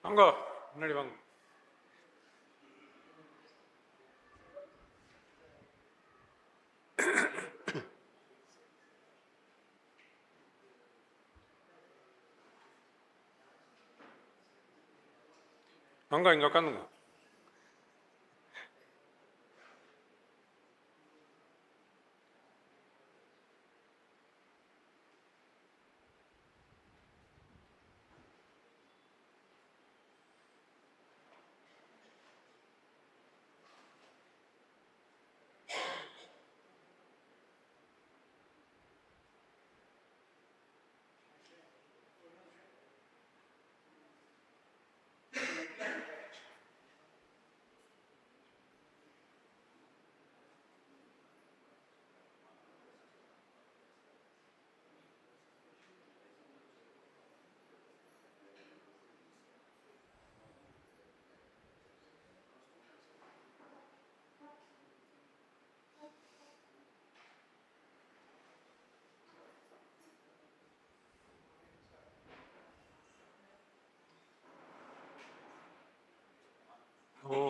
வாங்கோ முன்னாடி வாங்க. வாங்க இங்கே உட்காந்துங்க. ஓ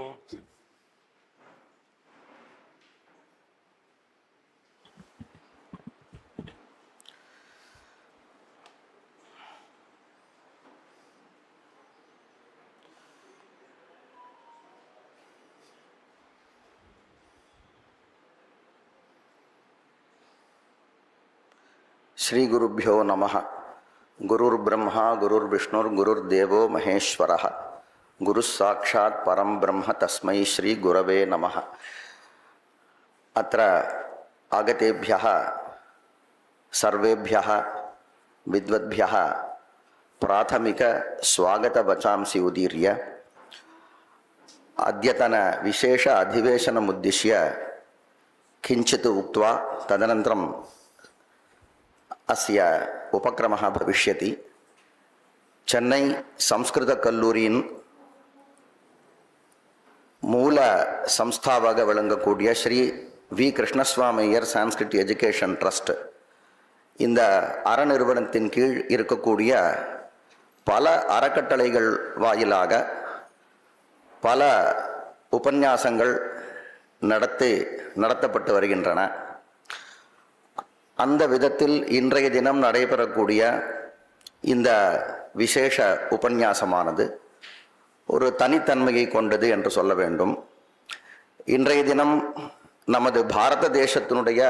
श्री गुरुभ्यो नमः। गुरुर्ब्रह्मा गुरुर्विष्णुर् गुरुर्देवो महेश्वरः। गुरुस्साक्षात् परं ब्रह्म तस्मै श्री गुरवे नमः। अत्र आगतेभ्यः सर्वेभ्यः विद्वद्भ्यः प्राथमिक स्वागतवचांसि उदीर्य अद्यतन विशेष अधिवेशनमुद्दिश्य किञ्चित् उक्त्वा तदनन्तरं अस्य उपक्रमः भविष्यति। चेन्नै संस्कृतकल्लूरिயின் மூல சம்ஸ்தாவாக விளங்கக்கூடிய Shri V Krishnaswamiyer Sanskrit education trust இந்த அறநிறுவனத்தின் கீழ் இருக்கக்கூடிய பல அறக்கட்டளைகள் வாயிலாக பல உபன்யாசங்கள் நடத்தப்பட்டு வருகின்றன. அந்த விதத்தில் இன்றைய தினம் நடைபெறக்கூடிய இந்த விசேஷ உபன்யாசமானது ஒரு தனித்தன்மையை கொண்டது என்று சொல்ல வேண்டும். இன்றைய தினம் நமது பாரத தேசத்தினுடைய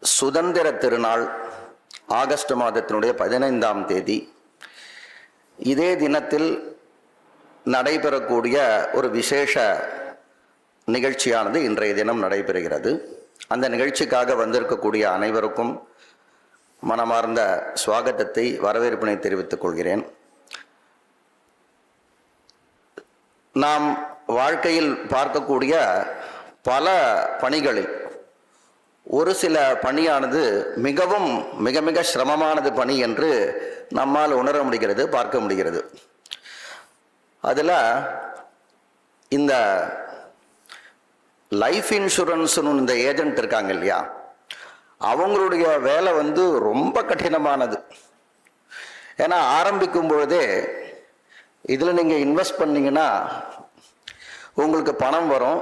சுதந்திர திருநாள் ஆகஸ்ட் மாதத்தினுடைய 15ஆம் தேதி. இதே தினத்தில் நடைபெறக்கூடிய ஒரு விசேஷ நிகழ்ச்சியானது இன்றைய தினம் நடைபெறுகிறது. அந்த நிகழ்ச்சிக்காக வந்திருக்கக்கூடிய அனைவருக்கும் மனமார்ந்த சுவாகத்தத்தை வரவேற்பினை தெரிவித்துக் கொள்கிறேன். நாம் வாழ்க்கையில் பார்க்கக்கூடிய பல பணிகளில் ஒரு சில பணியானது மிகவும் மிக மிக சிரமமானது பணி என்று நம்மால் உணர முடிகிறது, பார்க்க முடிகிறது. அதில் இந்த லைஃப் இன்சூரன்ஸ்னு இந்த ஏஜென்ட் இருக்காங்க இல்லையா, அவங்களுடைய வேலை ரொம்ப கடினமானது. ஏன்னா ஆரம்பிக்கும் பொழுதே இதில் நீங்கள் இன்வெஸ்ட் பண்ணிங்கன்னா உங்களுக்கு பணம் வரும்,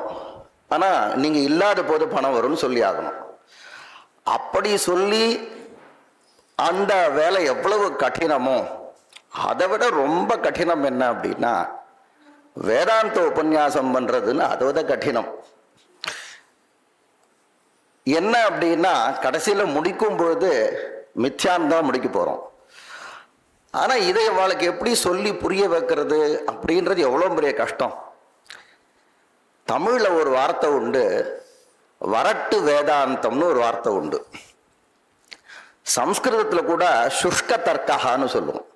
ஆனால் நீங்கள் இல்லாத போது பணம் வரும்னு சொல்லி ஆகணும். அப்படி சொல்லி அந்த வேலை எவ்வளவு கடினமோ அதை விட ரொம்ப கடினம் என்ன அப்படின்னா வேதாந்த உபன்யாசம் பண்ணுறதுன்னு அதை விட கடினம். என்ன அப்படின்னா கடைசியில் முடிக்கும் பொழுது மித்யான்தான் முடிக்க போகிறோம். ஆனால் இதை அவளுக்கு எப்படி சொல்லி புரிய வைக்கிறது அப்படின்றது எவ்வளோ பெரிய கஷ்டம். தமிழில் ஒரு வார்த்தை உண்டு, வரட்டு வேதாந்தம்னு ஒரு வார்த்தை உண்டு. சம்ஸ்கிருதத்தில் கூட சுஷ்க தர்க்கான்னு சொல்லுவோம்.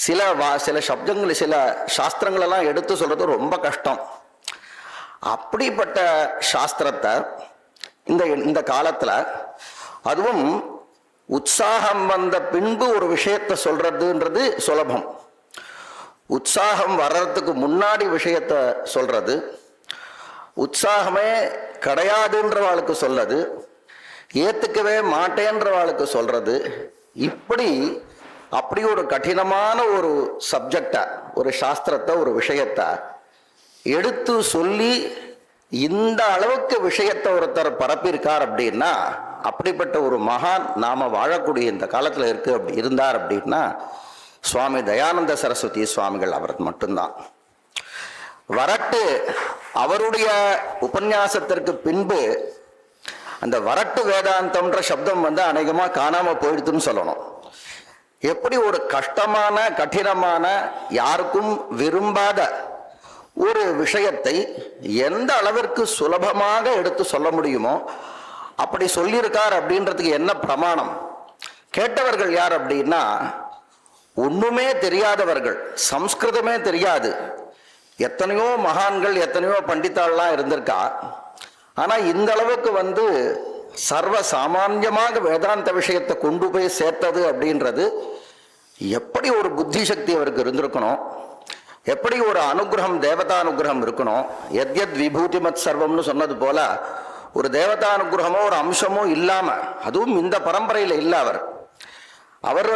சில சப்தங்கள் சில சாஸ்திரங்களெல்லாம் எடுத்து சொல்கிறது ரொம்ப கஷ்டம். அப்படிப்பட்ட சாஸ்திரத்தை இந்த காலத்தில், அதுவும் உற்சாகம் வந்த பின்பு ஒரு விஷயத்தை சொல்றதுன்றது சுலபம். உற்சாகம் வர்றதுக்கு முன்னாடி விஷயத்த சொல்றது, உற்சாகமே கிடையாதுன்றவாளுக்கு சொல்லது, ஏத்துக்கவே மாட்டேன்றவாளுக்கு சொல்றது, இப்படி அப்படி ஒரு கடினமான ஒரு சப்ஜெக்டை, ஒரு சாஸ்திரத்தை, ஒரு விஷயத்தை எடுத்து சொல்லி இந்த அளவுக்கு விஷயத்தை ஒருத்தர் பரப்பியிருக்கார் அப்படின்னா, அப்படிப்பட்ட ஒரு மகான் நாம வாழக்கூடிய இந்த காலத்தில் இருந்தார் அப்படின்னா சுவாமி தயானந்த சரஸ்வதி சுவாமிகள் அவர் மட்டும்தான். வரட்டு அவருடைய உபன்யாசத்திற்கு பின்பு அந்த வரட்டு வேதாந்தம்ன்ற சப்தம் அநேகமாக காணாம போயிடுதுன்னு சொல்லணும். எப்படி ஒரு கஷ்டமான, கடினமான, யாருக்கும் விரும்பாத ஒரு விஷயத்தை எந்த அளவிற்கு சுலபமாக எடுத்து சொல்ல முடியுமோ அப்படி சொல்லியிருக்கார் அப்படின்றதுக்கு என்ன பிரமாணம்? கேட்டவர்கள் யார் அப்படின்னா, ஒண்ணுமே தெரியாதவர்கள், சம்ஸ்கிருதமே தெரியாது. எத்தனையோ மகான்கள், எத்தனையோ பண்டிதாள்லாம் இருந்திருக்கா. ஆனா இந்த அளவுக்கு சர்வ சாமான்யமாக வேதாந்த விஷயத்தை கொண்டு போய் சேர்த்தது அப்படின்றது எப்படி ஒரு புத்தி சக்தி அவருக்கு இருந்திருக்கணும், எப்படி ஒரு அனுகிரகம், தேவதானுகிரகம் இருக்கணும். எத்யத் விபூதிமத் சர்வம்னு சொன்னது போல ஒரு தேவதானுகிரகமோ ஒரு அம்சமோ இல்லாம, அதுவும் இந்த பரம்பரையில இல்ல. அவர்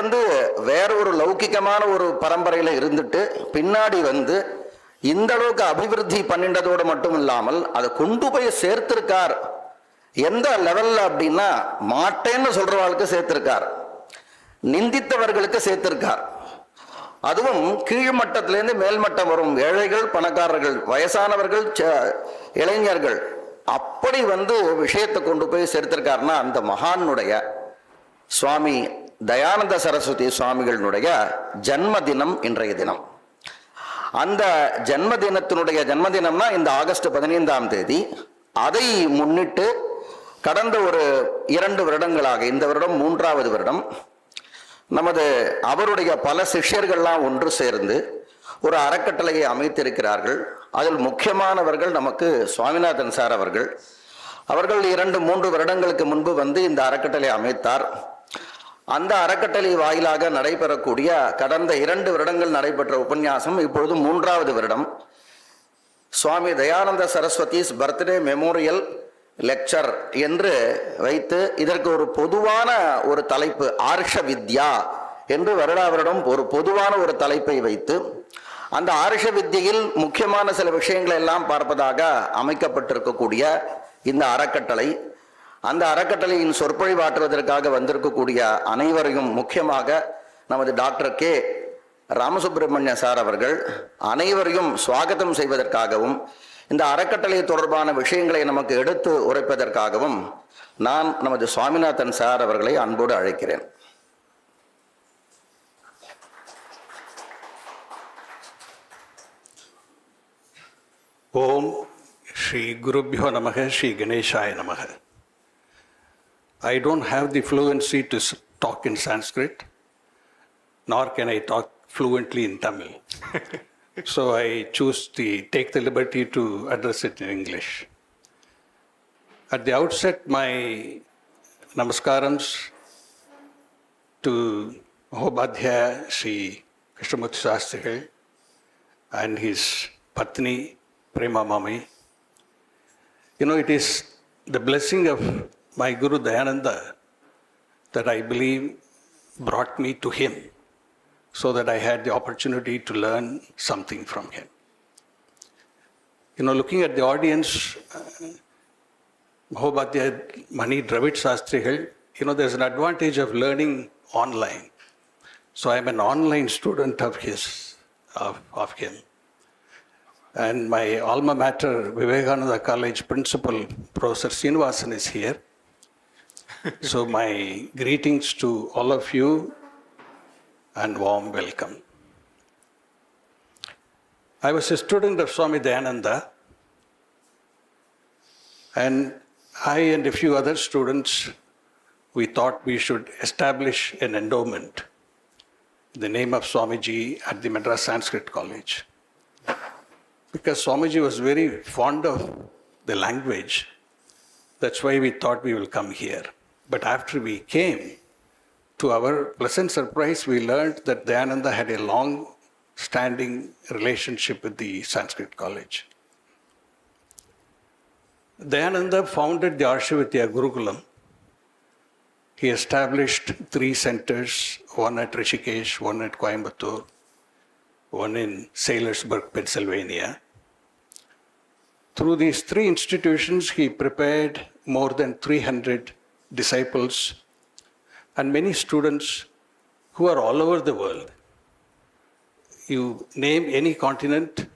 வேற ஒரு லௌகிகமான ஒரு பரம்பரையில இருந்துட்டு பின்னாடி இந்த அளவுக்கு அபிவிருத்தி பண்ணின்றதோடு மட்டும் இல்லாமல் அதை கொண்டு போய் சேர்த்திருக்கார். எந்த லெவல்ல அப்படின்னா, மாட்டேன்னு சொல்றவர்களுக்கு சேர்த்திருக்கார், நிந்தித்தவர்களுக்கு சேர்த்திருக்கார். அதுவும் கீழ்மட்டத்திலேருந்து மேல்மட்டம் வரும் ஏழைகள், பணக்காரர்கள், வயசானவர்கள், இளைஞர்கள், அப்படி விஷயத்தை கொண்டு போய் சேர்த்திருக்காருன்னா அந்த மகானுடைய சுவாமி தயானந்த சரஸ்வதி சுவாமிகளுடைய ஜன்ம தினம் இன்றைய தினம். அந்த ஜன்மதினம்னா இந்த ஆகஸ்ட் 15ஆம் தேதி. அதை முன்னிட்டு கடந்த ஒரு 2 வருடங்களாக, இந்த வருடம் 3வது வருடம், அவருடைய பல சிஷ்யர்கள்லாம் ஒன்று சேர்ந்து ஒரு அறக்கட்டளையை அமைத்திருக்கிறார்கள். அதில் முக்கியமானவர்கள் நமக்கு சுவாமிநாதன் சார் அவர்கள். 2-3 வருடங்களுக்கு முன்பு இந்த அறக்கட்டளை அமைத்தார். அந்த அறக்கட்டளை வாயிலாக நடைபெறக்கூடிய கடந்த 2 வருடங்கள் நடைபெற்ற உபன்யாசம் இப்பொழுது 3வது வருடம். சுவாமி தயானந்த சரஸ்வதிஸ் பர்த்டே மெமோரியல் லெக்சர் என்று வைத்து இதற்கு ஒரு பொதுவான ஒரு தலைப்பு, ஆர்ஷ வித்யா என்று வருடம் ஒரு பொதுவான ஒரு தலைப்பை வைத்து அந்த ஆர்ஷ வித்தியில் முக்கியமான சில விஷயங்களை எல்லாம் பார்ப்பதாக அமைக்கப்பட்டிருக்கக்கூடிய இந்த அறக்கட்டளை, அந்த அறக்கட்டளையின் சொற்பொழிவாற்றுவதற்காக வந்திருக்கக்கூடிய அனைவரையும், முக்கியமாக நமது டாக்டர் கே ராமசுப்பிரமணிய சார் அவர்கள் அனைவரையும் சுவாகத்தம் செய்வதற்காகவும் இந்த அறக்கட்டளை தொடர்பான விஷயங்களை நமக்கு எடுத்து உரைப்பதற்காகவும் நான் நமது சுவாமிநாதன் சார் அவர்களை அன்போடு அழைக்கிறேன். ஓம் ஸ்ரீ குருப்யோ நமக, ஸ்ரீ கணேசாய நமக. I don't have the fluency to talk in Sanskrit, nor can I talk fluently in Tamil. So I take the liberty to address it in English. At the outset, my namaskarams to Mahobadhyaya Sri Krishnamurti Shastrigal and his Patni Prema Mami. It is the blessing of my Guru Dayananda that I believe brought me to him, so that I had the opportunity to learn something from him. Looking at the audience, Mahobadhyaya Mani Dravid Shastrigal, there's an advantage of learning online. So I'm an online student of him. And my alma mater, Vivekananda College principal, Professor Srinivasan, is here. So my greetings to all of you and warm welcome. I was a student of Swami Dayananda, and I and a few other students, we thought we should establish an endowment in the name of Swamiji at the Madras Sanskrit College. Because Swamiji was very fond of the language, that's why we thought we will come here. But after we came, to our pleasant surprise, we learned that Dayananda had a long-standing relationship with the Sanskrit College. Dayananda founded the Arsha Vidya Gurukulam He established 3 centers, one at Rishikesh, one at Coimbatore, one in Saylorsburg, Pennsylvania. Through these 3 institutions, he prepared more than 300 disciples and many students who are all over the world. You name any continent,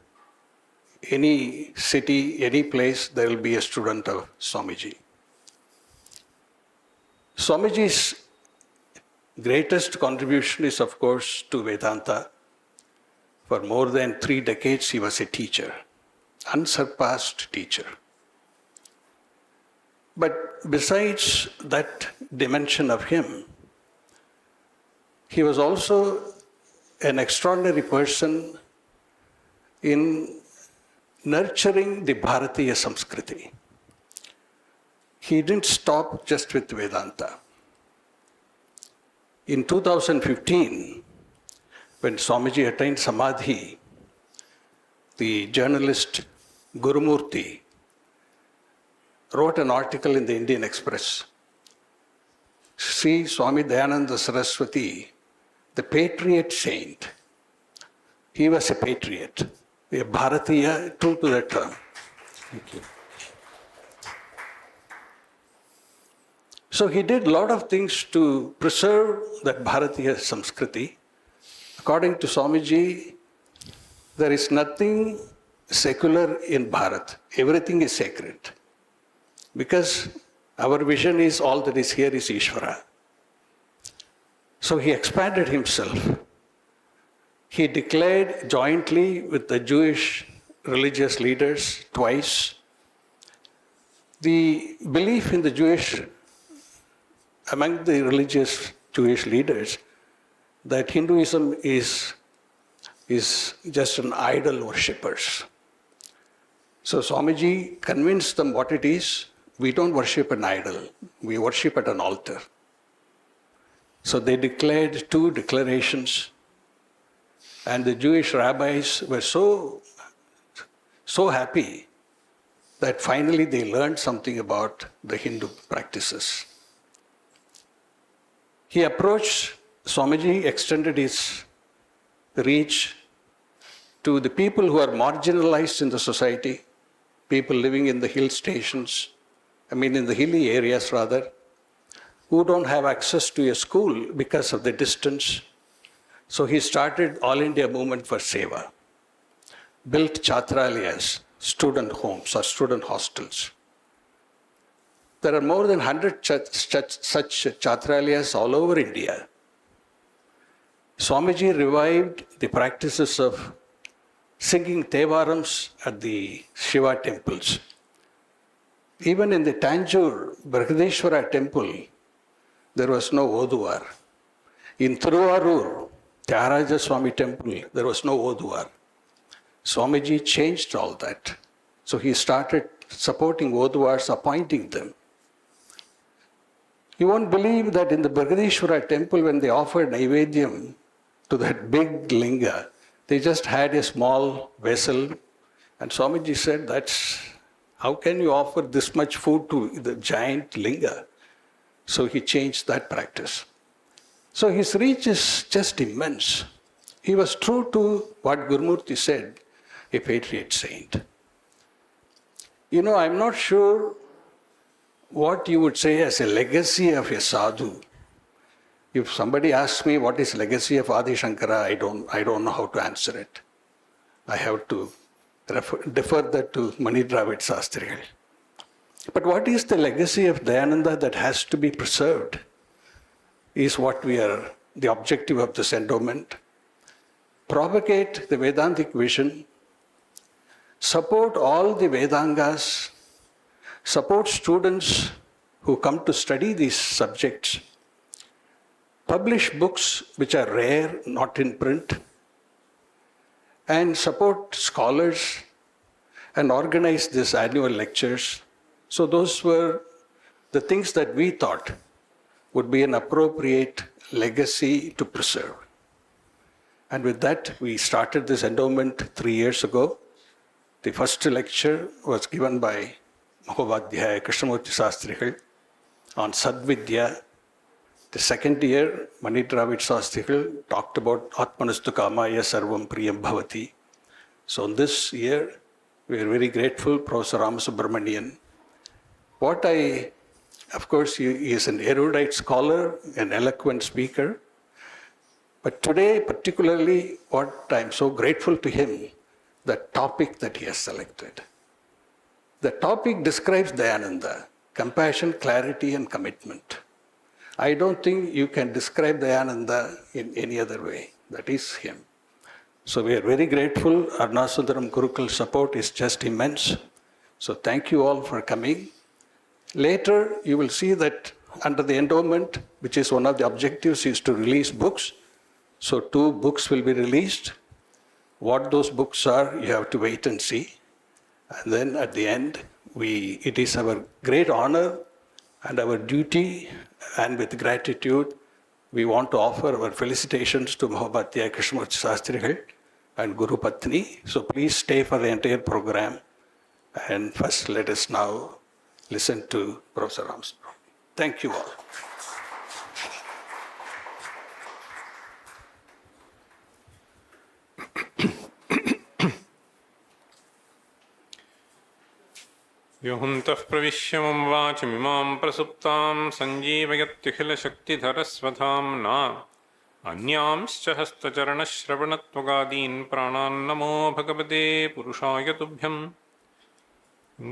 any city, any place, there will be a student of Swamiji. Swamiji's greatest contribution is, of course, to Vedanta. For more than 3 decades, he was a teacher, unsurpassed teacher. But besides that dimension of him, he was also an extraordinary person in nurturing the Bharatiya Sanskriti. He didn't stop just with Vedanta. In 2015, when Swamiji attained Samadhi, the journalist Gurumurthy wrote an article in the Indian Express. See Swami Dayananda Saraswati, the patriot saint. He was a patriot, a Bharatiya, true to that term. Thank you. So he did a lot of things to preserve that Bharatiya Sanskriti. According to Swamiji, there is nothing secular in Bharat. Everything is sacred. Because our vision is all that is here is Ishvara. So he expanded himself. He declared jointly with the Jewish religious leaders twice the belief in the Jewish, among the religious Jewish leaders, that Hinduism is just an idol worshippers. So Swamiji convinced them what it is. We don't worship an idol. We worship at an altar. So they declared 2 declarations, and the Jewish rabbis were so happy that finally they learned something about the Hindu practices. He approached, Swamiji extended his reach to the people who are marginalized in the society, people living in the hill stations, in the hilly areas rather, who don't have access to a school because of the distance. So he started All India Movement for Seva, built chatralayas, student homes or student hostels. There are more than 100 such chatralayas all over India. Swamiji revived the practices of singing Tevarams at the Shiva temples. Even in the Tanjore Brihadeshwara temple, there was no Oduvar. In Thiruvarur, Tyagaraja Swami temple, there was no Oduvar. Swamiji changed all that. So he started supporting Oduvars, appointing them. You won't believe that in the Brihadeshwara temple, when they offered Naivedyam to that big linga, they just had a small vessel. And Swamiji said, how can you offer this much food to the giant linga? So he changed that practice. So his reach is just immense. He was true to what Gurumurthy said, a patriot saint. I'm not sure what you would say as a legacy of a sadhu. If somebody asks me what is legacy of Adi Shankara, I don't know how to answer it. I have to defer that to Mani Dravid Shastrigal. But what is the legacy of Dayananda that has to be preserved is what the objective of this endowment. Propagate the Vedantic vision, support all the Vedangas, support students who come to study these subjects, publish books which are rare, not in print, and support scholars and organize these annual lectures. So those were the things that we thought would be an appropriate legacy to preserve. And with that, we started this endowment 3 years ago. The first lecture was given by Mahovadhyaya Krishnamurti Shastrigal on Vidya, The second year, Mani Dravid Shastrigal talked about Atmanastu Kamaya Sarvam Priyam Bhavati. So this year, we are very grateful, Professor Ramasubramanian. Of course, he is an erudite scholar, an eloquent speaker. But today, particularly, what I'm so grateful to him, the topic that he has selected. The topic describes Dayananda, compassion, clarity, and commitment. I don't think you can describe Dayananda in any other way. That is him. So we are very grateful. Arnasundaram Gurukul support is just immense. So thank you all for coming. Later, you will see that under the endowment, which is one of the objectives, is to release books. So 2 books will be released. What those books are, you have to wait and see. And then at the end, it is our great honor and our duty, and with gratitude, we want to offer our felicitations to Mahabhatya Krishnamurti Shastrigal and Guru Patni. So please stay for the entire program. And first, let us now listen to Professor Ramsubramanian. Thank you all. योऽन्तः प्रविश्य मम वाचमिमां प्रसुप्तां सञ्जीवयत्यखिलशक्तिधरस्वधाम्ना अन्यांश्च हस्तचरणश्रवणत्वगादीन् प्राणान् नमो भगवते पुरुषाय तुभ्यं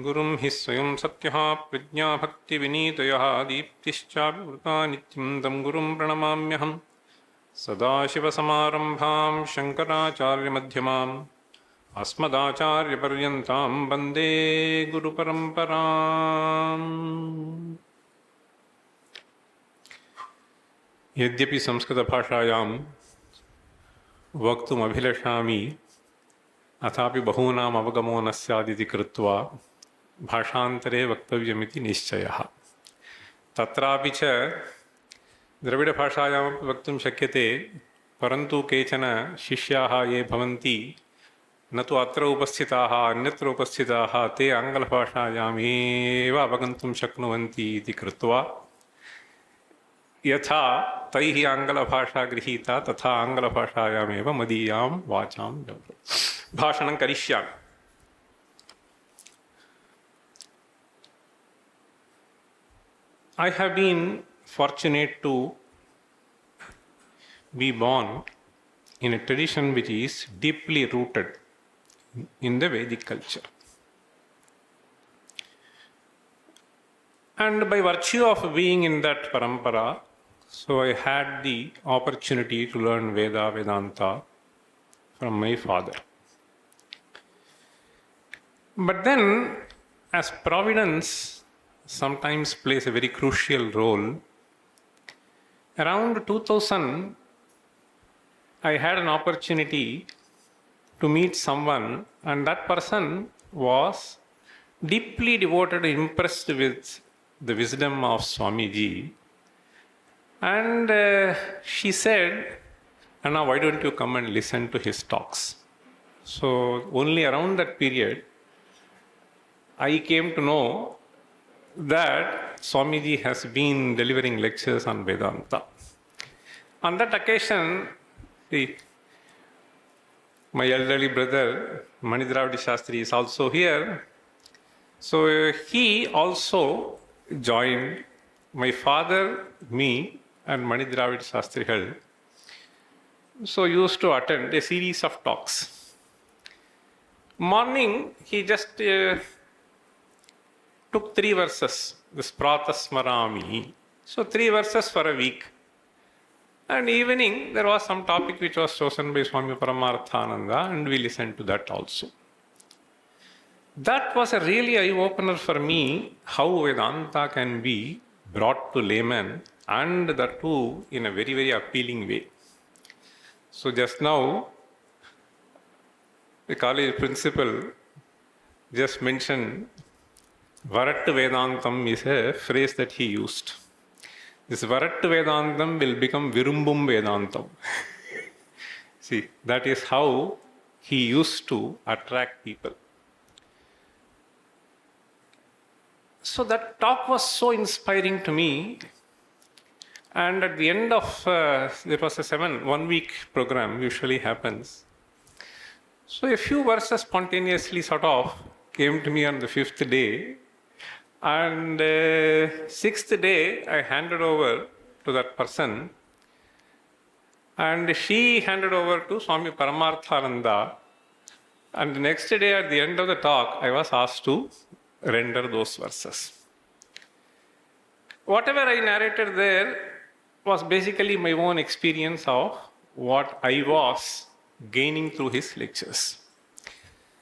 गुरुं हि स्वयं सत्यः प्रज्ञा भक्तिविनीतयः दीप्तिश्चाभिवृता नित्यं तं गुरुं प्रणमाम्यहं सदाशिवसमारम्भां शङ्कराचार्यमध्यमाम् अस्मदाचार्यपर्यन्तां वन्दे गुरुपरम्पराम्। यद्यपि संस्कृतभाषायां वक्तुमभिलषामि अथापि बहूनाम् अवगमो न स्यादिति कृत्वा भाषान्तरे वक्तव्यमिति निश्चयः। तत्रापि च द्रविडभाषायामपि वक्तुं शक्यते, परन्तु केचन शिष्याः ये भवन्ति न तु अत्र उपस्थिताः अन्यत्र उपस्थिताः ते आङ्ग्लभाषायामेव अवगन्तुं शक्नुवन्ति इति कृत्वा यथा तैः आङ्ग्लभाषा गृहीता तथा आङ्ग्लभाषायामेव मदीयां वाचां भाषणं करिष्यामि। I have been fortunate to be born in a tradition which is deeply rooted in the Vedic culture. And by virtue of being in that parampara, so I had the opportunity to learn Vedanta from my father. But then, as Providence sometimes plays a very crucial role, around 2000, I had an opportunity to meet someone, and that person was deeply devoted and impressed with the wisdom of Swamiji. And she said, Anna, why don't you come and listen to his talks? So only around that period, I came to know that Swamiji has been delivering lectures on Vedanta. On that occasion, my elderly brother, Mani Dravid Shastri, is also here. So he also joined my father, me, and Mani Dravid Shastrigal. So used to attend a series of talks. Morning, he just took 3 verses, this Pratasmarami. So 3 verses for a week. And evening, there was some topic which was chosen by Swami Paramarthananda, and we listened to that also. That was a really eye-opener for me, how Vedanta can be brought to laymen, and that too in a very, very appealing way. So just now, the college principal just mentioned Varat Vedantam is a phrase that he used. This Varat Vedantam will become Virumbum Vedantam. See, that is how he used to attract people. So that talk was so inspiring to me. And at the end of, it was a 1 week program, usually happens. So a few verses spontaneously sort of came to me on the 5th day. And 6th day, I handed over to that person. And she handed over to Swami Paramarthananda. And the next day, at the end of the talk, I was asked to render those verses. Whatever I narrated there was basically my own experience of what I was gaining through his lectures.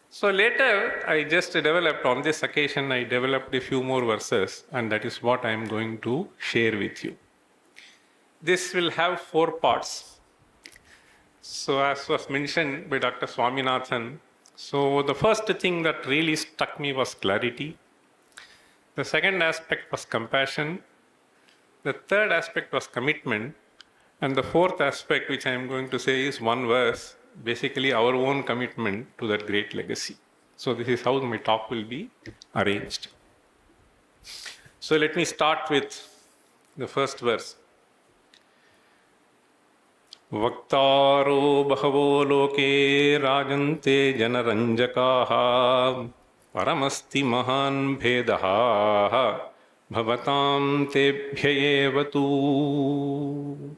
So later, I just developed, on this occasion, I developed a few more verses, and that is what I am going to share with you. This will have 4 parts. So as was mentioned by Dr. Swaminathan, so the first thing that really struck me was clarity. The second aspect was compassion. The third aspect was commitment. And the fourth aspect, which I am going to say, is one verse, basically our own commitment to that great legacy. So this is how my talk will be arranged. So let me start with the first verse. Vaktaro bahavo loke rajante janaranjakaha paramasti mahan bhedaha bhavatam tebhyayevatu.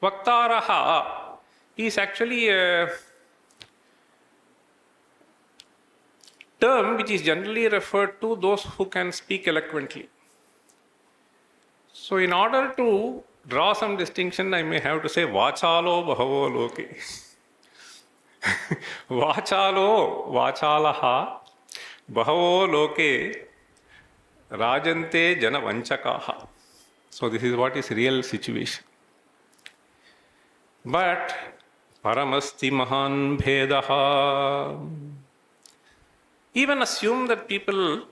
Vaktaraha is actually a term which is generally referred to those who can speak eloquently. So in order to draw some distinction, I may have to say vachalo bahavo loke. Vachalaha bahavo loke rajante jana vanchakaha. So this is what is real situation. But paramasti mahan bhedaha. Even assume that people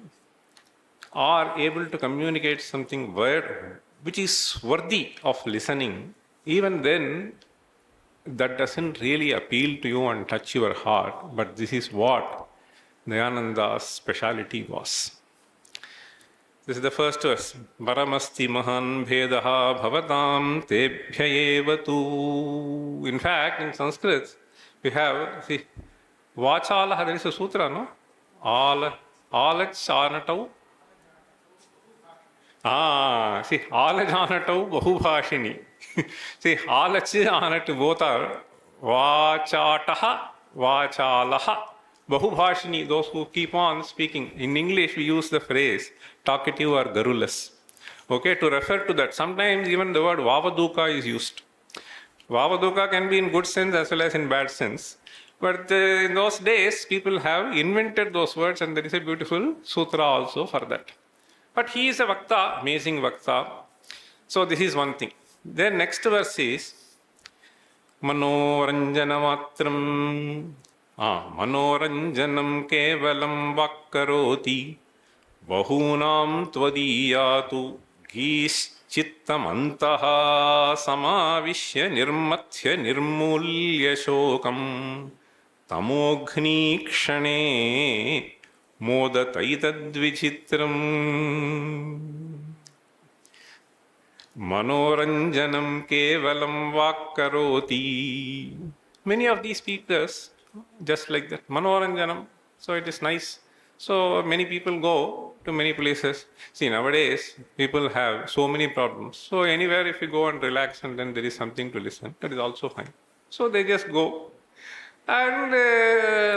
are able to communicate something which is worthy of listening, even then that doesn't really appeal to you and touch your heart. But this is what Dayananda's speciality was. This is the first verse. Paramasti mahan bhedaha bhavatam tebhyayevatu. In fact, in Sanskrit, we have, see, vachalaha, there is a sutra, no? Alachanatau. See, alajanatau bahubhashini. See, alachanatu both are vachataha, vachalaha, bahubhashini, those who keep on speaking. In English, we use the phrase talkative or garrulous. Okay, to refer to that. Sometimes even the word vavaduka is used. Vavaduka can be in good sense as well as in bad sense. But in those days, people have invented those words, and there is a beautiful sutra also for that. But he is a Vakta, amazing Vakta. So this is one thing. Then next verse is Manoranjanamatram. Manoranjanam kevalam vakkaroti bahunam tvadiyatu gishchittamantaha samavishya nirmathya nirmulya shokam tamogni kshane modataitadvichitram. Manoranjanam kevalam vakkaroti. Many of these speakers, just like that, Manoranjanam, so it is nice. So many people go to many places. See, nowadays, people have so many problems. So anywhere if you go and relax and then there is something to listen, that is also fine. So they just go. And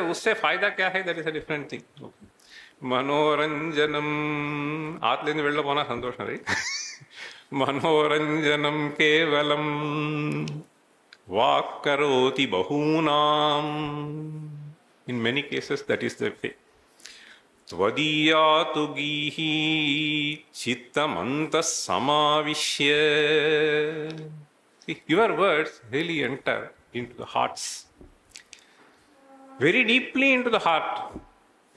usse fayda kya hai, that is a different thing. Manoranjanam, aatlendi vella pona sandosham, right? Manoranjanam kevalam vakkaroti bahunam. In many cases, that is the way. Tvadiyatu gihi chittamantas samavishya. See, your words really enter into the hearts. Very deeply into the heart.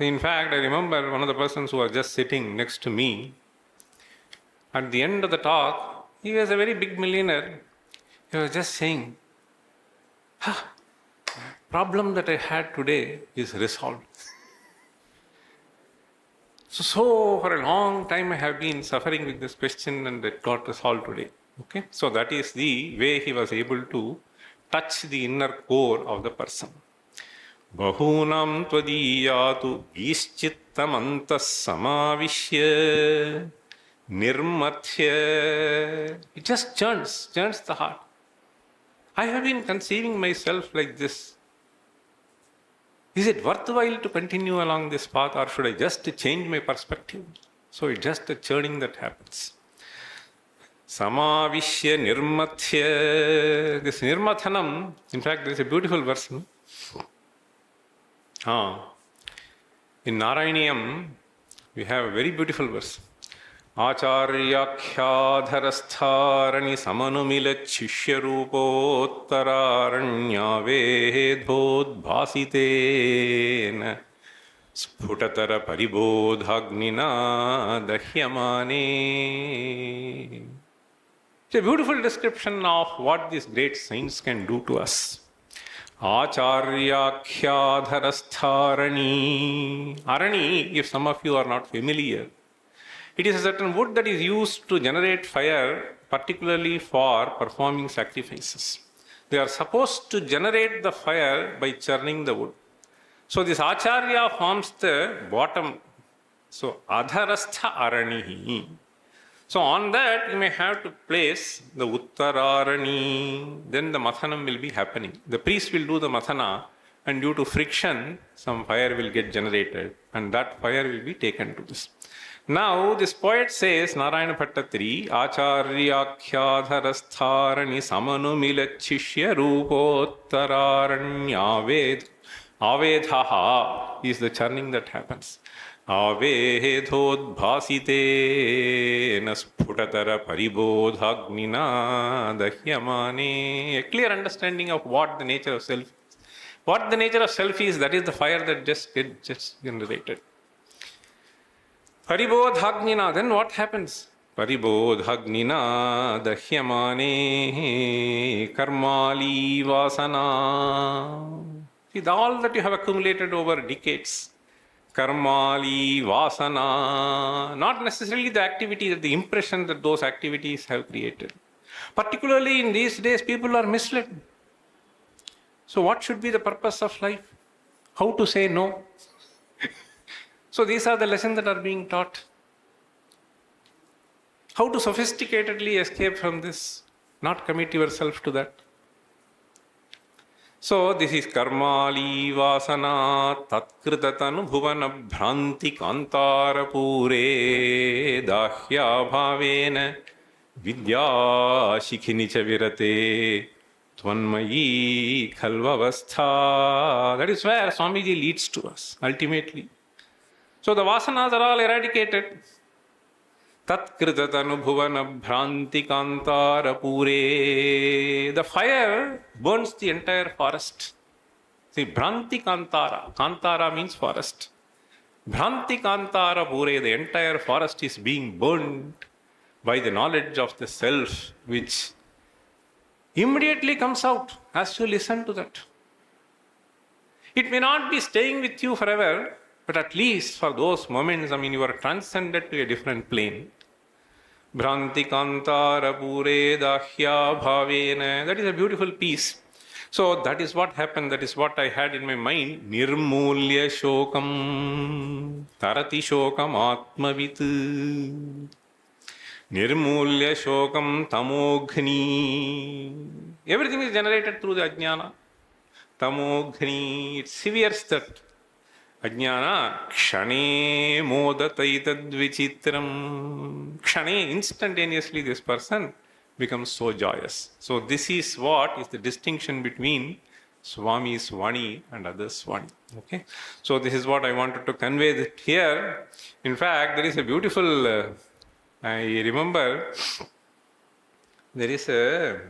In fact, I remember one of the persons who was just sitting next to me. At the end of the talk, he was a very big millionaire. He was just saying, problem that I had today is resolved. So for a long time I have been suffering with this question and it got resolved today. Okay, so that is the way he was able to touch the inner core of the person. Bahunam tvadiyatu ischittamanta samavishya nirmathya. It just churns the heart. I have been conceiving myself like this. Is it worthwhile to continue along this path, or should I just change my perspective? So it's just a churning that happens. Samavishya nirmathya. This nirmathanam, in fact, there is a beautiful verse. In Narayaniyam, we have a very beautiful verse. Acharyakhyaadharastharani samanumilachishya rupottararanyavedhodbhasitena sphutatara paribodhagnina dahyamane. It's a beautiful description of what these great saints can do to us. Acharyakhyaadharastharani. Arani, if some of you are not familiar, it is a certain wood that is used to generate fire, particularly for performing sacrifices. They are supposed to generate the fire by churning the wood. So this acharya forms the bottom. So adharastha aranihi. So on that you may have to place the uttararani. Then the mathanam will be happening. The priest will do the mathana, and due to friction, some fire will get generated, and that fire will be taken to this. Now, this poet says, Narayana Bhattatri, Acharyakhyaadharastharani samanumilachishya rupottararanyavedh. Avedhaha is the churning that happens. Avedhodbhasitena sphutatara paribodhagnina dahyamane. A clear understanding of what the nature of self is. What the nature of self is, that is the fire that just gets generated. Paribodhagnina, then what happens? Paribodhagnina dahyamane karmali vasana. See, all that you have accumulated over decades, karmali vasana, not necessarily the activity, the impression that those activities have created. Particularly in these days, people are misled. So what should be the purpose of life? How to say no? So these are the lessons that are being taught. How to sophisticatedly escape from this, not commit yourself to that. So this is karmali vasana tatkritatanu bhuvana bhranti kantara pure dahya bhavena vidya shikhini cha virate tvanmayi khalvavastha. That is where Swamiji leads to us ultimately. So the vasanas are all eradicated. Tatkritatanu bhuvana bhranti kantara pure. The fire burns the entire forest. See, bhranti kantara. Kantara means forest. Bhranti kantara pure. The entire forest is being burned by the knowledge of the self, which immediately comes out as you listen to that. It may not be staying with you forever, but at least for those moments, you are transcended to a different plane. Bhranti kantara pure dahya bhavena. That is a beautiful piece. So that is what happened. That is what I had in my mind. Nirmulya shokam tarati shokam atmavit. Nirmulya shokam tamoghni. Everything is generated through the ajnana. Tamoghni. It severes that. Ajnana kshane modataitad vichitram. Kshane, instantaneously this person becomes so joyous. So this is what is the distinction between Swami's Vani and others' Vani. Okay. So this is what I wanted to convey that here. In fact, there is a beautiful, I remember, there is a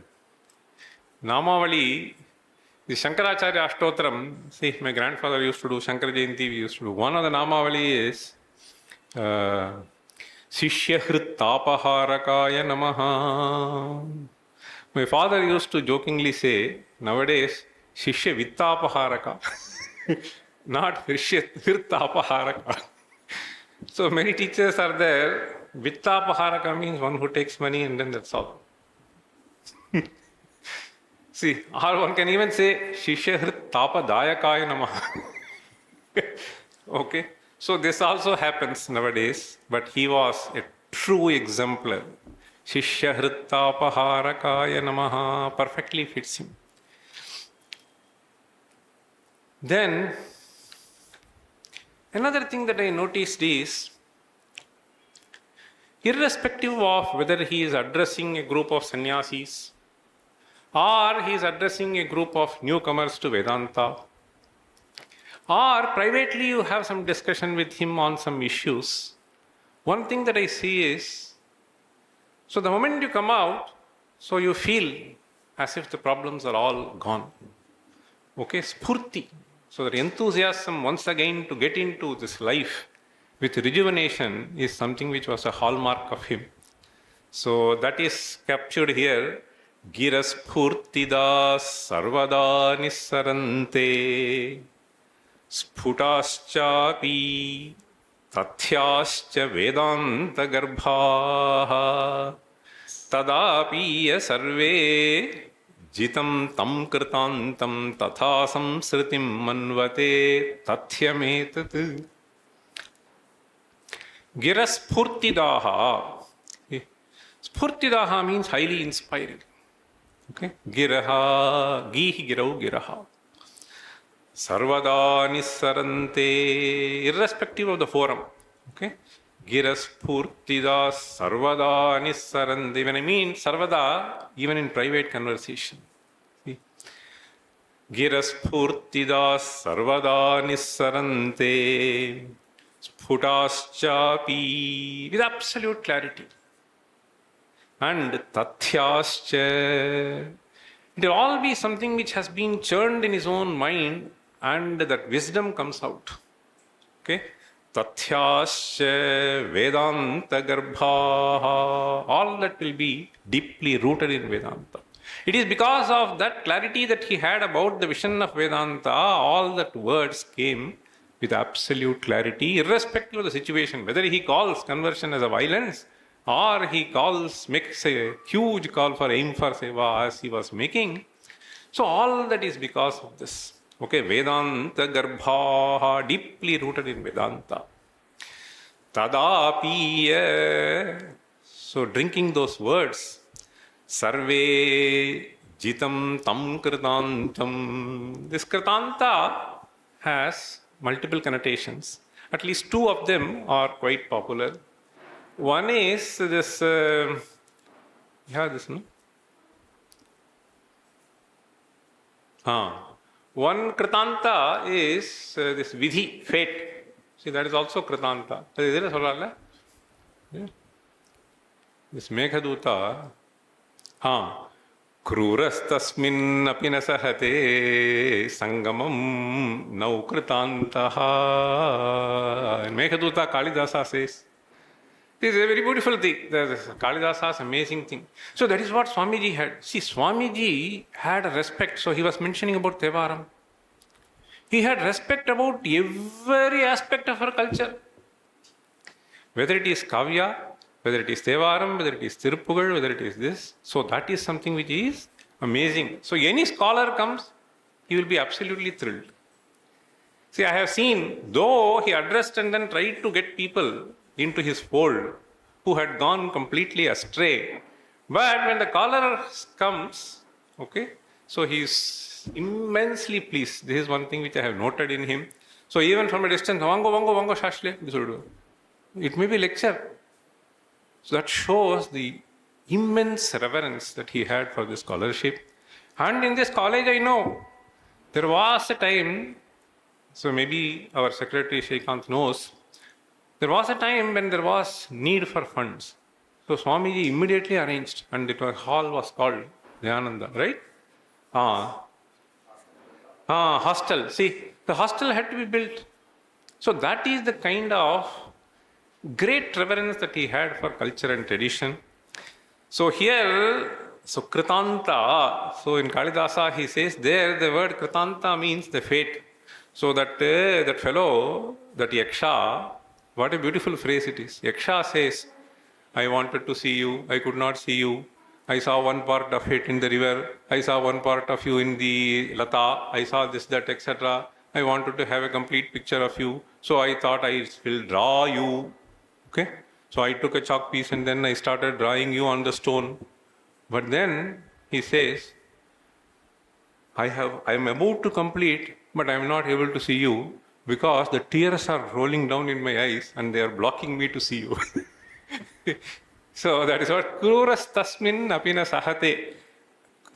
Namavali. The Shankaracharya Ashtotram, see, my grandfather used to do Shankara Jayanti, we used to do. One of the Namavali is Sishya Hrit Tapaharakaya Namaha. My father used to jokingly say, nowadays, Shishya Vittapaharaka, not Shishya Hirtapaharaka. So many teachers are there. Vittapaharaka means one who takes money and then that's all. See, or one can even say, Shishya Tapa Dayakaya Namaha. Okay, so this also happens nowadays, but he was a true exemplar. Shishya Tapa Harakaya Namaha perfectly fits him. Then, another thing that I noticed is, irrespective of whether he is addressing a group of sannyasis or he is addressing a group of newcomers to Vedanta, or privately you have some discussion with him on some issues, one thing that I see is, so the moment you come out, so you feel as if the problems are all gone. Okay, spurti. So that enthusiasm once again to get into this life with rejuvenation is something which was a hallmark of him. So that is captured here. Giraspurtida sarvada nissarante sputaschapi tathyascha vedanta garbhaha tadapiya sarve jitam tam kritantam tatha samsritim manvate tathyametat. Giraspurtidaha. Spurtidaha means highly inspired. Okay? Giraha, gihi girau giraha. Sarvada nissarante, irrespective of the forum. Okay? Giraspurtida sarvada nissarante. When I mean sarvada, even in private conversation. See? Giraspurtida sarvada nissarante. Sputaschapi, with absolute clarity. And tathyascha, it will all be something which has been churned in his own mind, and that wisdom comes out. Okay? Tathyascha Vedanta Garbhaha, all that will be deeply rooted in Vedanta. It is because of that clarity that he had about the vision of Vedanta, all that words came with absolute clarity, irrespective of the situation, whether he calls conversion as a violence or he makes a huge call for aim for seva as he was making. So all that is because of this. Okay, Vedanta Garbhaha, deeply rooted in Vedanta. Tadapiya, so drinking those words, Sarve Jitam Tam Kritantam. This Kritanta has multiple connotations. At least two of them are quite popular. One is this, this, no? One Kritanta is this Vidhi, fate. See, that is also Kritanta. This Meghaduta, Krurastasmin apinasahate sangamam naukritantaha. And Meghaduta Kalidasa says, this is a very beautiful thing. Kalidasa's amazing thing. So that is what Swamiji had. See, Swamiji had a respect. So he was mentioning about Tevaram. He had respect about every aspect of our culture. Whether it is Kavya, whether it is Tevaram, whether it is Tirupugal, whether it is this. So that is something which is amazing. So any scholar comes, he will be absolutely thrilled. See, I have seen, though he addressed and then tried to get people into his fold who had gone completely astray. But when the caller comes, okay, so he is immensely pleased. This is one thing which I have noted in him. So even from a distance, vango shashle, this will do. It may be lecture. So that shows the immense reverence that he had for this scholarship. And in this college, I know, there was a time, so maybe our secretary Shrikant knows, there was a time when there was need for funds. So Swamiji immediately arranged, and the hall was called Dayananda, right? Hostel. See, the hostel had to be built. So that is the kind of great reverence that he had for culture and tradition. So here, so Kritanta, so in Kalidasa he says there the word Kritanta means the fate. So that that fellow, that Yaksha, what a beautiful phrase it is. Yaksha says, I wanted to see you, I could not see you. I saw one part of it in the river. I saw one part of you in the lata. I saw this, that, etc. I wanted to have a complete picture of you. So I thought I will draw you. Okay? So I took a chalk piece and then I started drawing you on the stone. But then he says, I am about to complete, but I am not able to see you because the tears are rolling down in my eyes and they are blocking me to see you. So that is what Kruras tasmin api na sahate.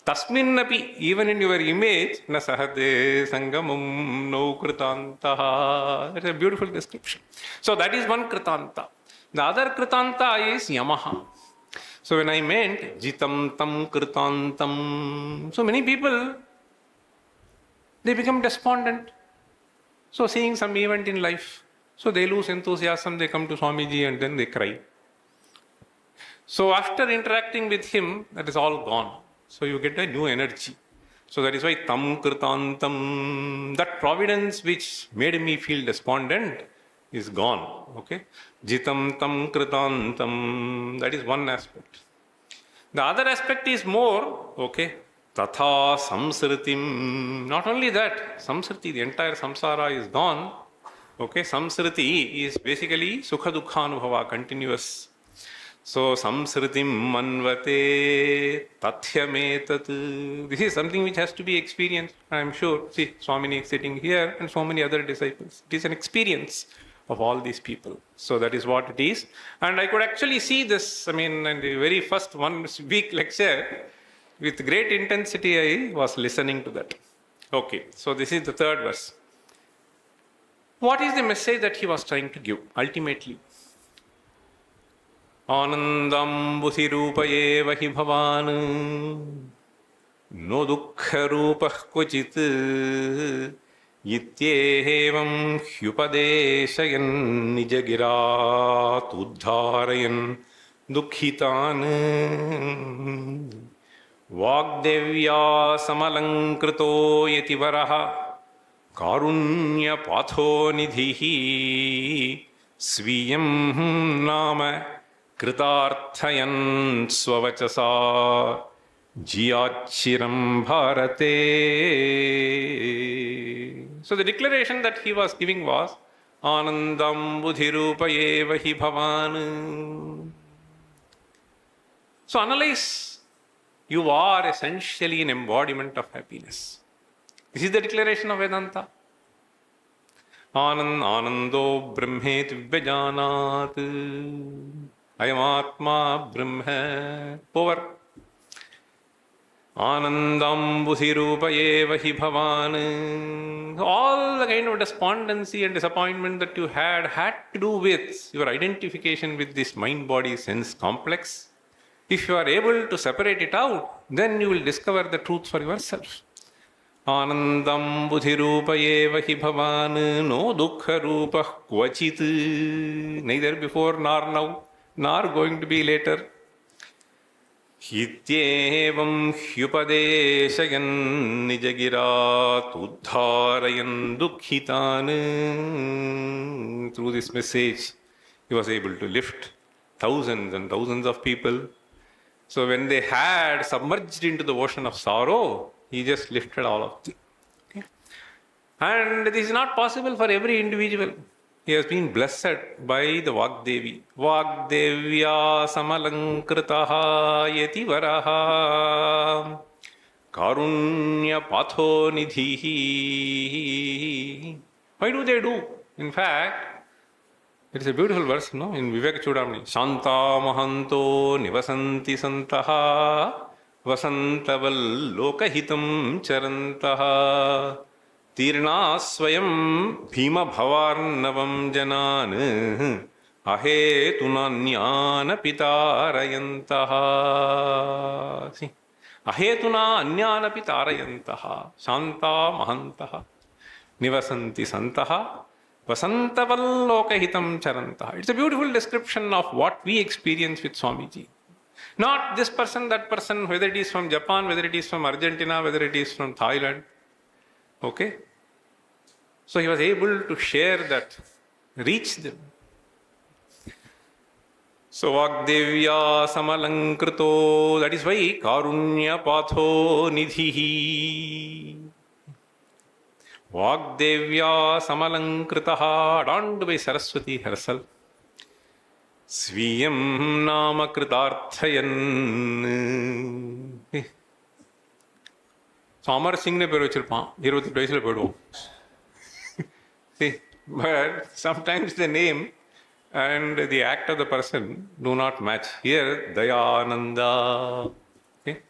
Tasmin api, even in your image, na sahate sangamam no kritantaha. That's a beautiful description. So that is one kritanta. The other kritanta is Yamaha. So when I meant jitam tam kritantam, so many people, they become despondent. So seeing some event in life, so they lose enthusiasm, they come to Swamiji and then they cry. So after interacting with him, that is all gone. So you get a new energy. So that is why tam kritantam, that providence which made me feel despondent is gone. Okay? Jitam tam kritantam, that is one aspect. The other aspect is more, okay, tatha samsritim. Not only that, samsriti, the entire samsara is gone. Okay, samsriti is basically sukha dukha anubhava, continuous. So samsritim manvate tathyametat. This is something which has to be experienced. I am sure. See, Swami is sitting here and so many other disciples. It is an experience of all these people. So that is what it is. And I could actually see this, in the very first 1 week lecture, with great intensity I was listening to that. Okay, so this is the third verse. What is the message that he was trying to give ultimately? Anandam buddhirupa eva hi bhavan no dukkha rupah kvachit Yityevam hyupadeshayan nijagirat uddharayan dukkhitan Vagdevya samalankrito yativaraha karunya patho nidhihi sviyam nama kritarthayan svavachasa jiyachiram bharate. So the declaration that he was giving was Anandam buddhirupa eva hi bhavan. So analyze, you are essentially an embodiment of happiness. This is the declaration of Vedanta. Anando brahmet vyajanat ayamatma brahma. Over. Anandam buddhirupa eva hi bhavan. All the kind of despondency and disappointment that you had to do with your identification with this mind-body sense complex. If you are able to separate it out, then you will discover the truth for yourself. Anandam buddhirupa eva hi bhavan no dukkha rupa kvachit. Neither before nor now, nor going to be later. Hityevam hyupadeshayan nijagirat uddharayan dukkhitan. Through this message, he was able to lift thousands and thousands of people. So when they had submerged into the ocean of sorrow, he just lifted all of them. Okay? And this is not possible for every individual. He has been blessed by the Vagdevi. Vagdevya samalankritaha yeti varaha karunya patho nidhihi. Why do they do? In fact, it is a beautiful verse, no? In Vivek Chudamani. Shanta mahanto nivasanti santaha vasantaval lokahitam charantaha Tirna swayam bhima bhavarnavam janan ahetuna pitarayantaha. See, ahetuna anyana pitarayantaha shanta mahantaha nivasanti santaha vasantaval lokahitam charantaha. It's a beautiful description of what we experience with Swamiji. Not this person, that person, whether it is from Japan, whether it is from Argentina, whether it is from Thailand. Okay? So he was able to share that, reach them. So Vagdevya Samalankrito, that is why Karunya Patho Nidhihi. Vagdevya Samalankritaha, adorned by Saraswati herself. Sviyam Nama Kritarthayan. So Amar Singh ne peru vechirpan, 28 vayasula poiduvom. See, but sometimes the name and the act of the person do not match. Here, Dayananda, okay,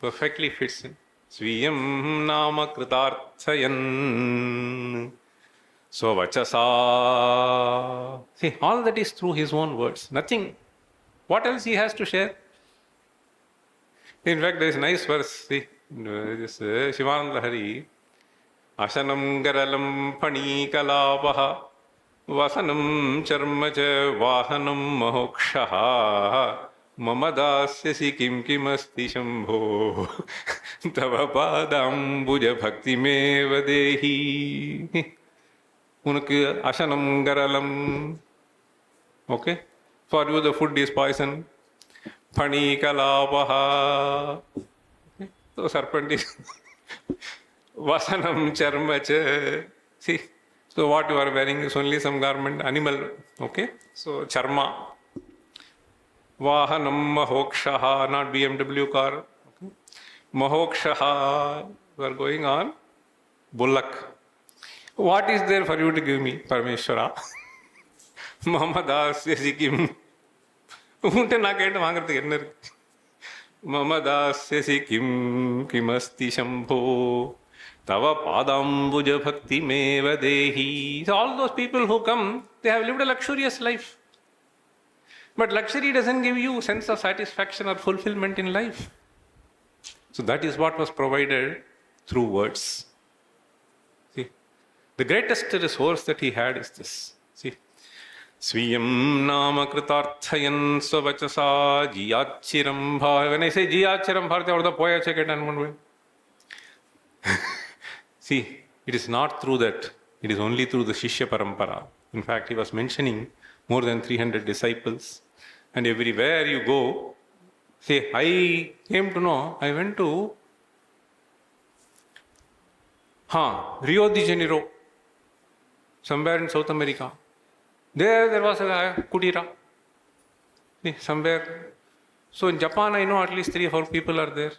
perfectly fits in. Sviyam Nama Kritarthayan. So Vachasa. See, all that is through his own words. Nothing. What else he has to share? In fact, there is a nice verse. See, this Shivananda Hari. Ashanam Garalam Pani Kalapaha Vasanam Charmacha Vahanam Mahokshaha Mamadasyasi Kim Kimasti Shambho Tavapadam Buja Bhakti Meva Dehi. Unakku Ashanam Garalam. Okay? For you the food is poison. Pani Kalapaha. Okay? So serpent is Vasanam Charmacha. See, so what you are wearing is only some garment, animal. Okay? So Charma. Vahanam Mahokshaha, not BMW car. Okay? Mahokshaha, you are going on bullock. What is there for you to give me, Parameshwara? Mamadas Sikim. Unte na kette vaangiradhukku enna irukku? Mamadas Sikim Kimasti Shambho Tava Padambuja Bhakti Meva Dehi. So all those people who come, they have lived a luxurious life. But luxury doesn't give you sense of satisfaction or fulfillment in life. So that is what was provided through words. See, the greatest resource that he had is this. See, Sviyam Nama Kritarthayan Svavachasa Jiyachiram Bhar. When I say Jiyachiram Bhar, or the poya check it and one way. See, it is not through that. It is only through the Shishya Parampara. In fact, he was mentioning more than 300 disciples. And everywhere you go, say, I came to know, I went to Rio de Janeiro, somewhere in South America. There was a kutira, somewhere. So in Japan, I know at least 3 or 4 people are there.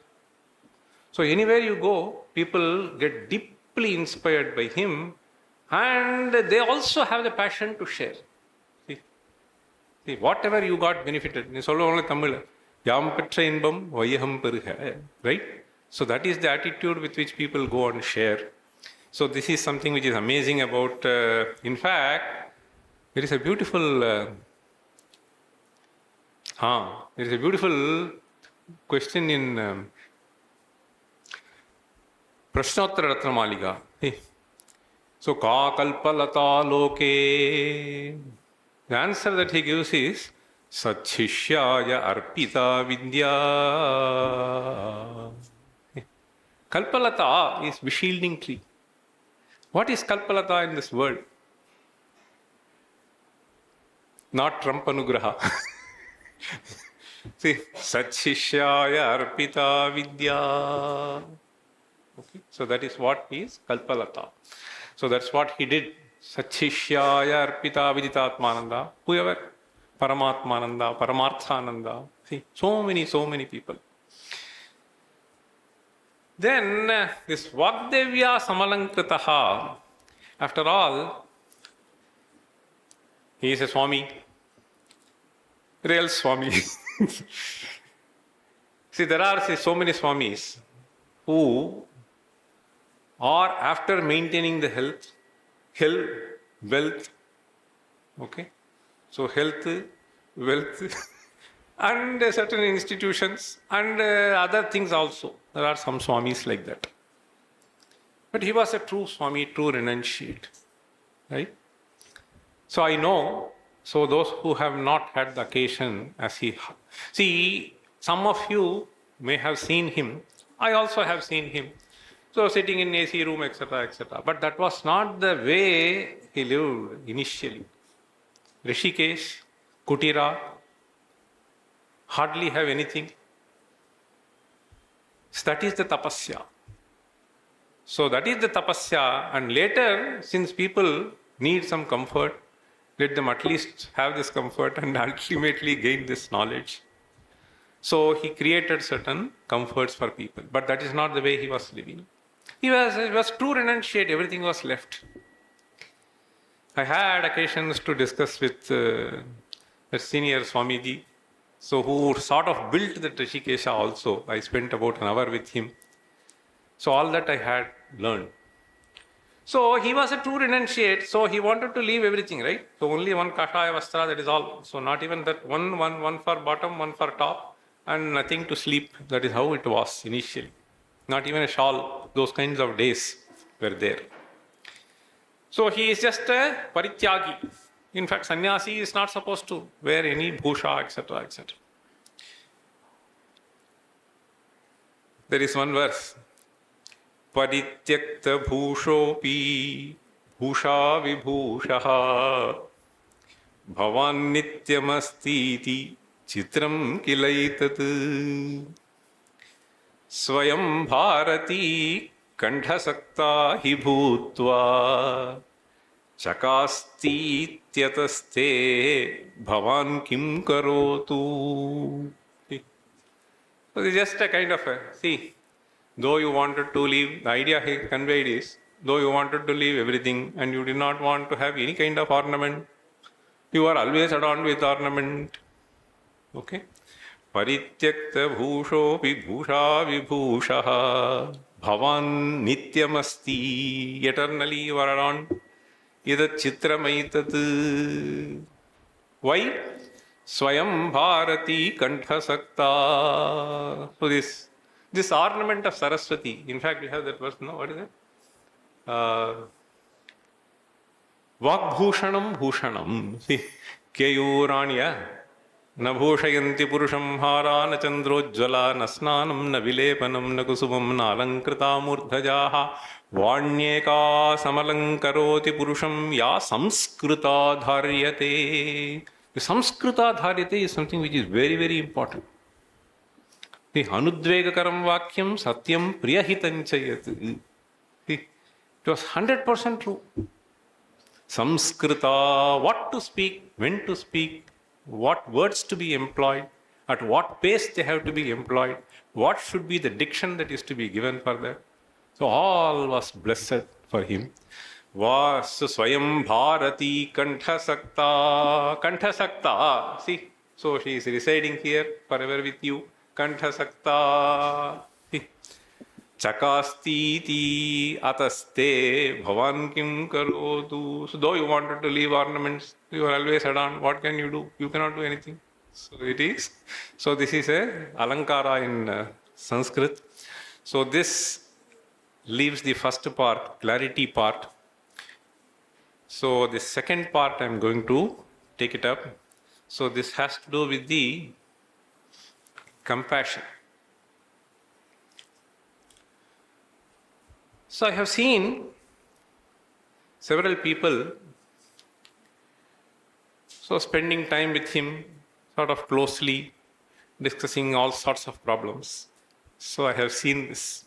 So anywhere you go, people get deeply inspired by him, and they also have the passion to share. See, whatever you got benefited. Only Tamil. Yam petra inbam vayaham peruha. Right? So that is the attitude with which people go and share. So this is something which is amazing about, in fact, there is a beautiful, there is a beautiful question in Prashnottara Ratnamalika. So, Ka Kalpalata Loke. The answer that he gives is Satshishyaya Arpita Vidya. Kalpalata is Vishielding tree. What is Kalpalata in this world? Not Trump Anugraha. See, Satshishyaya Arpita Vidya. Okay, so that is what is Kalpalata. So that's what he did. Satshishyaya Arpita Viditatmananda. Whoever. Paramatmananda, Paramarthananda. See, so many people. Then this Vagdevya Samalankritaha. After all, he is a Swami. Real Swami. See, there are so many Swamis who are after maintaining the health, wealth, okay? So health, wealth, and certain institutions and other things also. There are some Swamis like that. But he was a true Swami, true renunciate, right? So I know, so those who have not had the occasion as he... See, some of you may have seen him. I also have seen him. So sitting in AC room, etc., etc. But that was not the way he lived initially. Rishikesh, Kutira, hardly have anything. So that is the tapasya. So that is the tapasya, and later, since people need some comfort, let them at least have this comfort and ultimately gain this knowledge. So he created certain comforts for people, but that is not the way he was living. He was true renunciate, everything was left. I had occasions to discuss with a senior Swamiji, so who sort of built the Rishikesha also. I spent about an hour with him. So all that I had learned. So he was a true renunciate, so he wanted to leave everything, right? So only one kashaya vastra, that is all. So not even that one for bottom, one for top, and nothing to sleep. That is how it was initially. Not even a shawl, those kinds of days were there. So he is just a parityagi. In fact, sannyasi is not supposed to wear any bhusha, etc., etc. There is one verse. Parityakta bhushopi bhusha vibhushaha bhavan nityamastiti chitram kilaitat swayam bharati kandhasakta hi bhutva chakasti tyataste bhavan kim karotu. So this is just a kind of a, see, though you wanted to leave, the idea he conveyed is, though you wanted to leave everything and you did not want to have any kind of ornament, you are always adorned with ornament. Okay? Parityakta bhusho vibhusha vibhushaha bhavan nityamasti. Eternally you are adorned. Idat chitramaitat. Why? Swayam bharati kanthasakta. So this ornament of Saraswati, in fact, we have that verse, no? What is it? Vakbhushanam bhushanam. See, Keyuranya. Na bhushayanti purusham hara na chandrojjvala na snanam na vilepanam na kusumam na alankrita murdhajaha vanyeka samalankaroti purusham ya samskrita dharyate. The samskrita dharyate is something which is very, very important. The anudvegakaram vakyam satyam priyahitam chayat. It was 100% true. Samskrita, what to speak, when to speak, what words to be employed, at what pace they have to be employed, what should be the diction that is to be given for that. So all was blessed for him. Was Swayam Bharati Kanthasakta. Kanthasakta. See, so she is residing here forever with you. Kanthasakta. Chakastiti ataste bhavan kim karotu. So though you wanted to leave ornaments, you are always adorned. What can you do? You cannot do anything. So it is. So this is a alankara in Sanskrit. So this leaves the first part, clarity part. So the second part I am going to take it up. So this has to do with the compassion. So I have seen several people spending time with him sort of closely, discussing all sorts of problems. So I have seen this.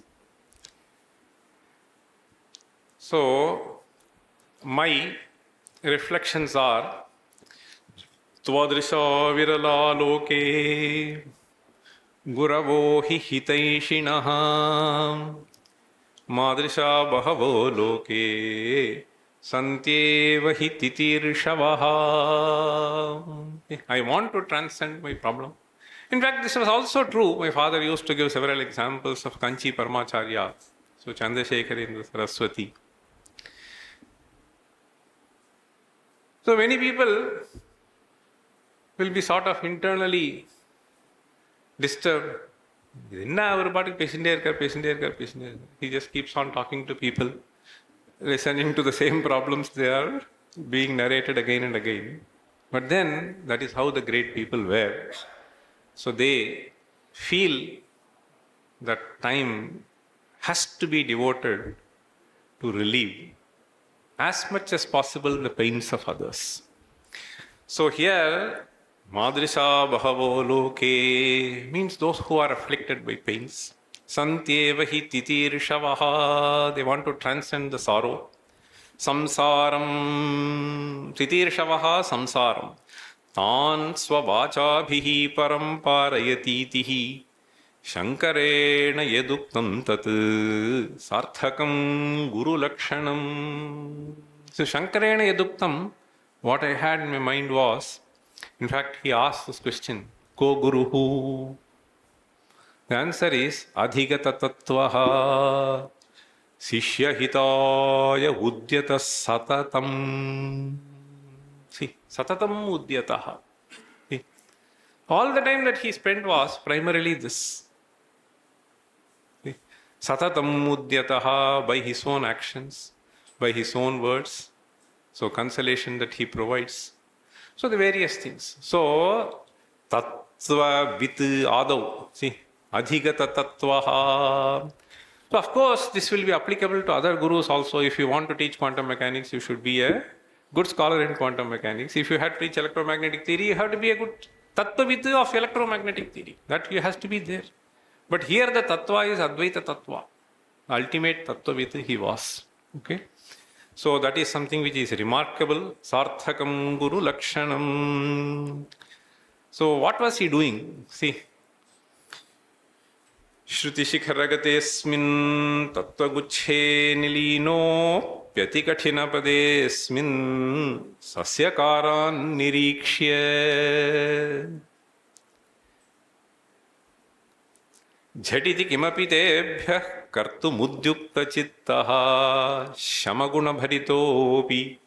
So my reflections are Tvadrisha virala loke guravo hi hitaishinaha Madrisha bahavo loke santyeva hi titirshavah. I want to transcend my problem. In fact, this was also true. My father used to give several examples of Kanchi Paramacharya, so Chandrasekharendra Saraswati. So many people will be sort of internally disturbed. He just keeps on talking to people, listening to the same problems they are being narrated again and again. But then, that is how the great people were. So they feel that time has to be devoted to relieve as much as possible the pains of others. So here, Madrisha Bahavo Loke means those who are afflicted by pains. Santyeva hi titirshavah, they want to transcend the sorrow. Samsaram, titirshavah samsaram. Tan svavachabhihi paramparayatitihi. Shankarena yeduktam tat sarthakam guru lakshanam. So Shankarena yeduktam, what I had in my mind was, in fact, he asked this question, Ko Guruhu? The answer is Adhigata Tattvaha Sishya Hitaya Udyata Satatam. See, Satatam Udyataha. See, all the time that he spent was primarily this. See, Satatam Udyataha, by his own actions, by his own words. So, consolation that he provides. So, the various things. So, Tattva Vit Adav. See, Adhigata Tattvaha. So, of course, this will be applicable to other gurus also. If you want to teach quantum mechanics, you should be a good scholar in quantum mechanics. If you had to teach electromagnetic theory, you have to be a good Tattvavit of electromagnetic theory. That has to be there. But here the Tattva is Advaita Tattva. Ultimate Tattvavit he was. Okay. So that is something which is remarkable. Sarthakam Guru Lakshanam. So what was he doing? See. Shruti Shikharagate'smin Tattvaguchhe Nilino Pyatikathina Padesmin Sasyakaran Nirikshya Jhatiti Kimapi Tebhyah Kartumudyukta Chittaha Shamaguna Bharitopi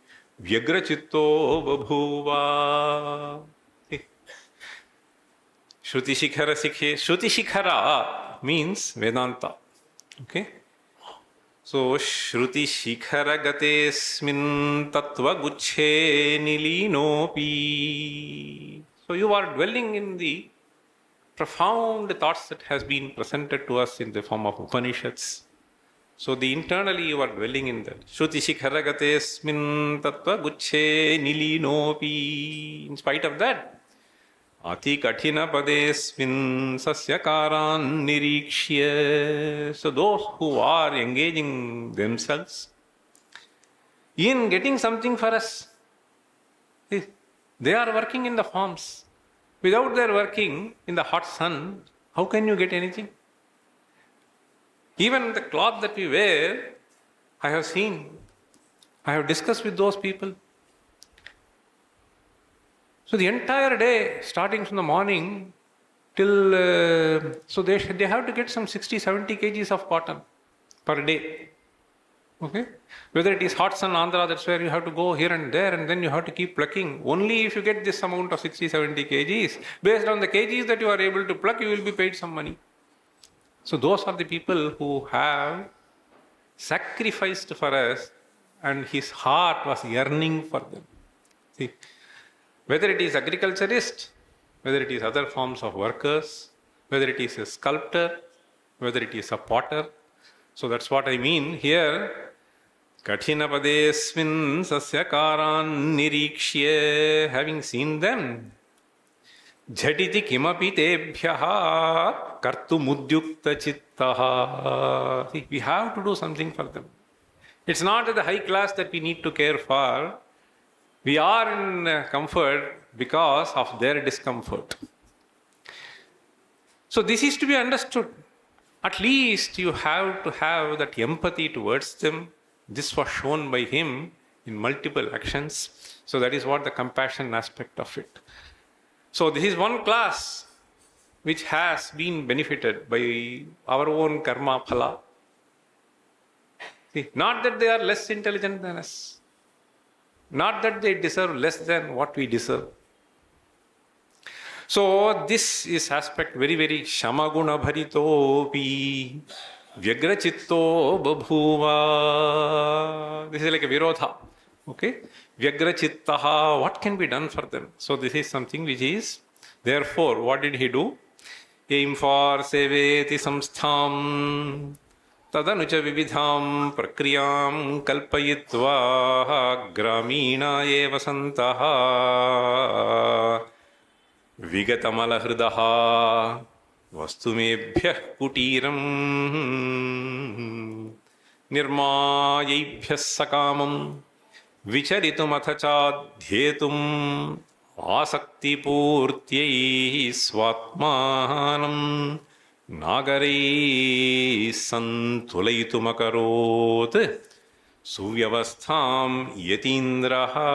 Vyagra Chitto Babhuva. Shruti Shikhara Sikhe. Shruti Shikhara means Vedanta. Okay. So Shruti Shikhara Gatesmin Tattva Guchhe Nilinopi. So you are dwelling in the profound thoughts that has been presented to us in the form of Upanishads. So the internally you are dwelling in that. Shruti Shikhara Gatesmin Tattva Guchhe Nilinopi. In spite of that, Ati Kathina Padesmin Sasyakaran Nirikshya. So those who are engaging themselves in getting something for us, they are working in the forms. Without their working in the hot sun, how can you get anything? Even the cloth that we wear, I have seen, I have discussed with those people. So the entire day, starting from the morning till, so they have to get some 60-70 kgs of cotton per day. Okay? Whether it is hot sun, Andhra, that's where you have to go here and there, and then you have to keep plucking. Only if you get this amount of 60-70 kgs, based on the kgs that you are able to pluck, you will be paid some money. So those are the people who have sacrificed for us, and his heart was yearning for them. See? Whether it is agriculturist, whether it is other forms of workers, whether it is a sculptor, whether it is a potter. So that's what I mean here. Kathina Padesmin Sasyakaran Nirikshya. Having seen them, Jhatiti Kimapi Tebhyaha Kartumudyukta Chittaha. See, we have to do something for them. It's not the high class that we need to care for. We are in comfort because of their discomfort. So this is to be understood. At least you have to have that empathy towards them. This was shown by him in multiple actions. So that is what the compassion aspect of it. So this is one class which has been benefited by our own karma phala. See, not that they are less intelligent than us. Not that they deserve less than what we deserve. So this is aspect very, very Shamaguna Bharitopi Vyagra Chitto Babhuva. This is like a Virodha. Okay? Vyagra Chittaha. What can be done for them? So this is something which is, therefore, what did he do? Aim for Seveti Samstham Tadanucha Vividham Prakriyam Kalpayitva Gramina Eva Santaha Vigatamalahridaha vastumebhyah kutiram nirmayebhyah sakamam vicharitumatacha asakti purtyai swatmanam nagare santulaitumakaroth suvyavastham yatindraha.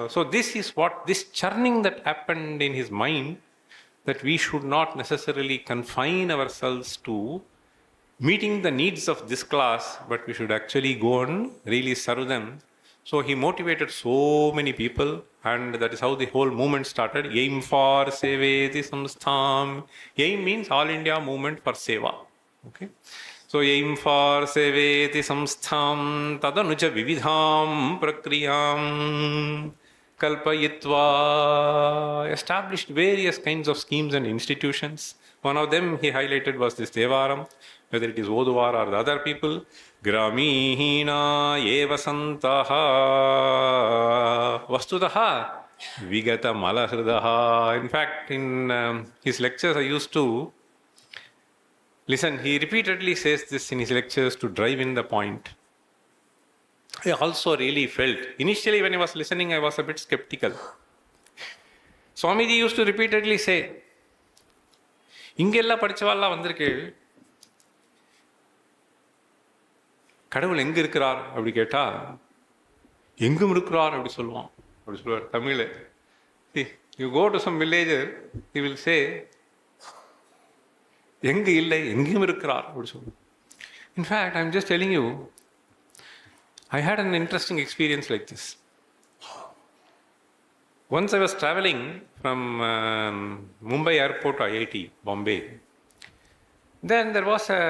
So this is what, this churning that happened in his mind, that we should not necessarily confine ourselves to meeting the needs of this class, but we should actually go and really serve them. So he motivated so many people, and that is how the whole movement started. Aim for Seveti Samstham. Aim means All India Movement for Seva. Okay. So aim for Seveti Samstham Tadanuja Vividham Prakriyam Kalpayitva. Established various kinds of schemes and institutions. One of them he highlighted was this Devaram, whether it is Oduvar or the other people. Gramihina eva santaha vastutaha vigata malahridaha. In fact, in his lectures I used to listen. He repeatedly says this in his lectures to drive in the point. I also really felt, initially when I was listening, I was a bit skeptical. Swamiji used to repeatedly say, Ingella படிச்சவாள்லாம் வந்திருக்கு, கடவுள் எங்க இருக்கிறார் அப்படி கேட்டா எங்கும் இருக்கிறார் அப்படி சொல்லுவான். அப்படி சொல்லுவார் தமிழ்ல. You go to some villager, he will say எங்க இல்லை எங்கேயும் இருக்கிறார் அப்படி சொல்லுவார். In fact, I'm just telling you, I had an interesting experience like this. Once I was traveling from Mumbai airport to IIT, Bombay. Then there was a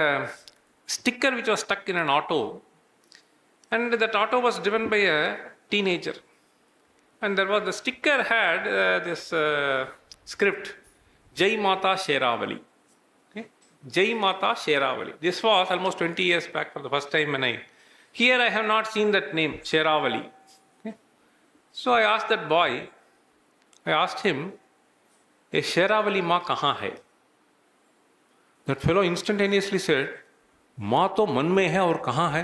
sticker which was stuck in an auto, and that auto was driven by a teenager, and there was, the sticker had this script, Jai Mata Sheravali. Okay? Jai Mata Sheravali. This was almost 20 years back, for the first time when I have not seen that name, Sheravali. Okay? So I asked that boy, I asked him, "Ye Sheravali ma kahan hai?" That fellow instantaneously said, माँ तो मन में है और कहाँ है?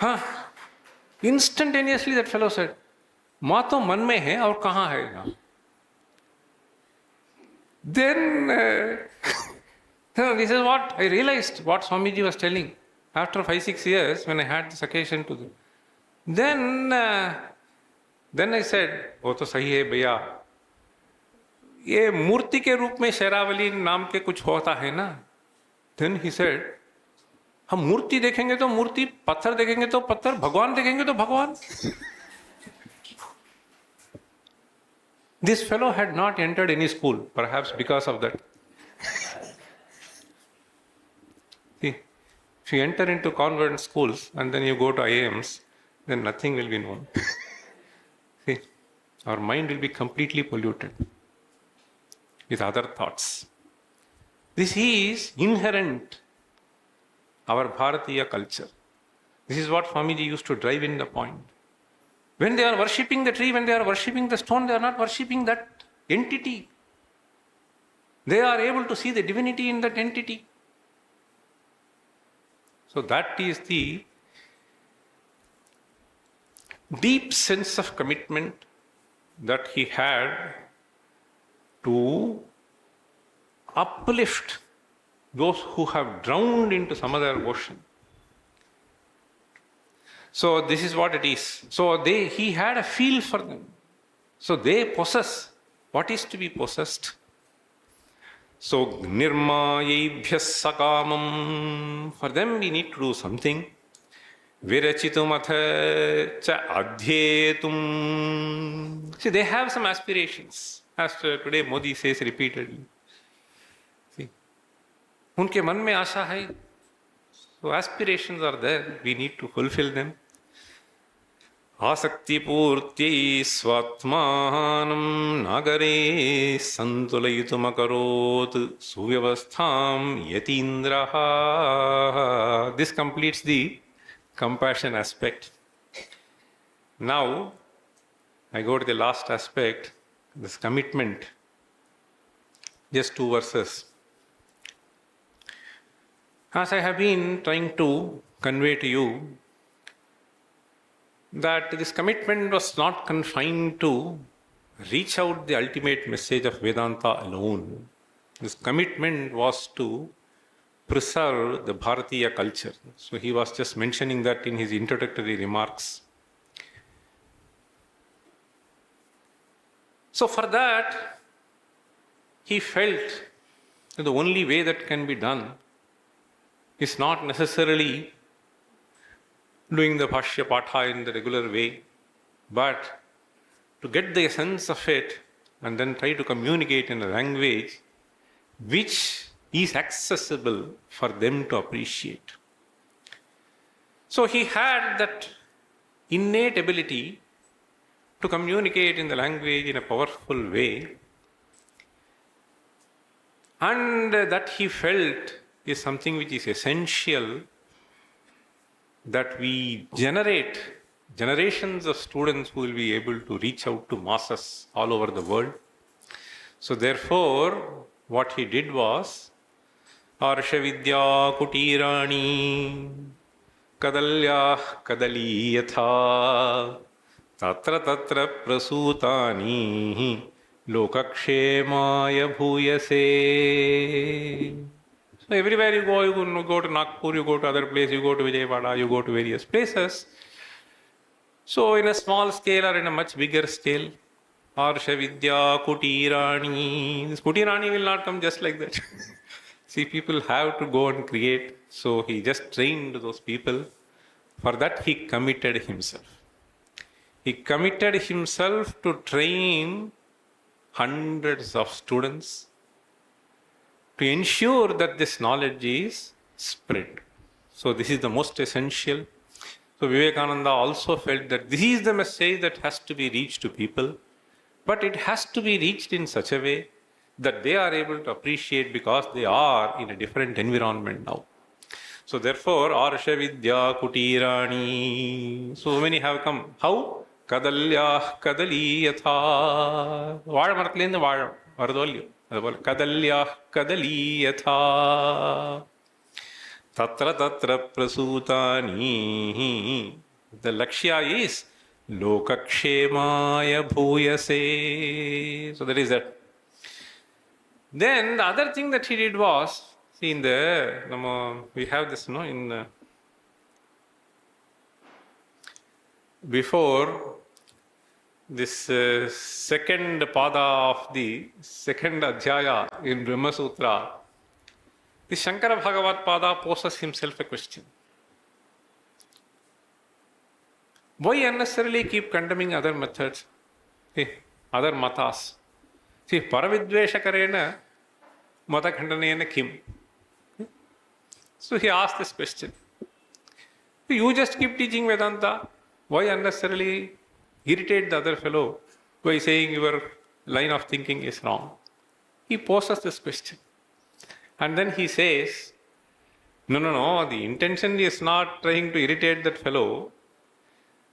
हाँ, instantaneously that fellow said, माँ तो मन में है और कहाँ है? Then this is what I realized, what Swamiji was telling after 5-6 years when I had this occasion to do. Then I said, वो तो सही है भैया, ये मूर्ति के रूप में शेरावली नाम के कुछ होता है ना? Then he said, हम मूर्ति देखेंगे तो मूर्ति, पत्थर देखेंगे तो पत्थर, भगवान देखेंगे तो भगवान. This fellow had not entered any school, perhaps because of that. See, if you enter into convent schools and then you go to IIMs, then nothing will be known. See, our mind will be completely polluted with other thoughts. This is inherent, our Bharatiya culture. This is what Swamiji used to drive in the point. When they are worshipping the tree, when they are worshipping the stone, they are not worshipping that entity. They are able to see the divinity in that entity. So that is the deep sense of commitment that he had to uplift those who have drowned into some other ocean. So this is what it is. So he had a feel for them. So they possess what is to be possessed. So nirmayebhyah sakamam, for them we need to do something. Virachitum atha cha adhyetum. See, they have some aspirations, as today Modi says repeatedly. उनके मन में आशा है, so aspirations are there, we need to fulfill them. आसक्ति पूर्त्यै स्वात्मानं Nagare सन्तुलयितुमकरोत् सुव्यवस्थां यतीन्द्रः. This completes the compassion aspect. Now, I go to the last aspect, this commitment. Just 2 verses. As I have been trying to convey to you, that this commitment was not confined to reach out the ultimate message of Vedanta alone. This commitment was to preserve the Bharatiya culture. So he was just mentioning that in his introductory remarks. So for that, he felt that the only way that can be done is not necessarily doing the Bhashya Patha in the regular way, but to get the essence of it and then try to communicate in a language which is accessible for them to appreciate. So he had that innate ability to communicate in the language in a powerful way, and that he felt is something which is essential, that we generate generations of students who will be able to reach out to masses all over the world. So therefore, what he did was, Arsha Vidya Kutirani Kadalya Kadaliyatha Tatra Tatra Prasutani Lokakshemaya Bhuyase. So everywhere you go to Nagpur, you go to other places, you go to Vijayawada, you go to various places. So in a small scale or in a much bigger scale, Arsha Vidya Kutirani. This Kutirani will not come just like that. See, people have to go and create. So he just trained those people. For that he committed himself. He committed himself to train hundreds of students to ensure that this knowledge is spread. So this is the most essential. So Vivekananda also felt that this is the message that has to be reached to people, but it has to be reached in such a way that they are able to appreciate, because they are in a different environment now. So therefore, Arsha Vidya Kutirani. So many have come. How? Kadalya Kadaliyatha. Vaഴ മരത്തിലേന്ന് വാഴ വരുതല്ലോ അതുപോലെ കദല്യ കദലീയഥ തത്ര തത്ര പ്രസൂതാനി. The Lakshya is Lokakshemaya Bhuyase. So that is that. Then the other thing that he did was, see in the, we have this, in before this second pada of the second adhyaya in Brahma Sutra, the Shankara Bhagavat pada poses himself a question. Why unnecessarily keep condemning other methods, other matas? See, Paravidveshakarena Mata Khandanena Kim. So he asked this question. You just keep teaching Vedanta. Why unnecessarily irritate the other fellow by saying your line of thinking is wrong? He poses this question. And then he says, no, the intention is not trying to irritate that fellow.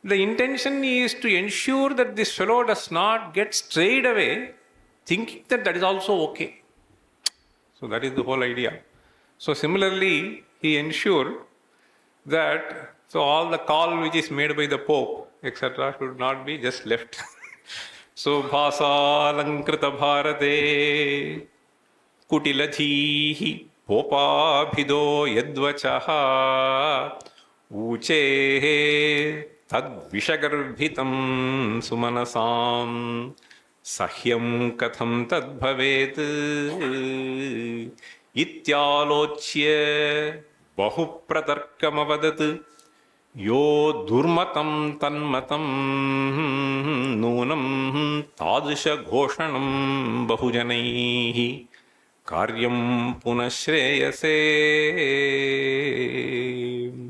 The intention is to ensure that this fellow does not get strayed away thinking that that is also okay. So that is the whole idea. So similarly, he ensured that all the call which is made by the Pope, etc., should not be just left. So Bhasa Lankrita Bharate Kutilajhihi Popa Bhido Yadvachaha Uche Tad Vishagarbhitam Sumanasam Sahyam Katham Tad Bhavet Ityalochya Bahupratarkamavadat Yo Durmatam Tanmatam Nunam Tadisha Ghoshanam Bahujanaihi Karyam Punashreyase.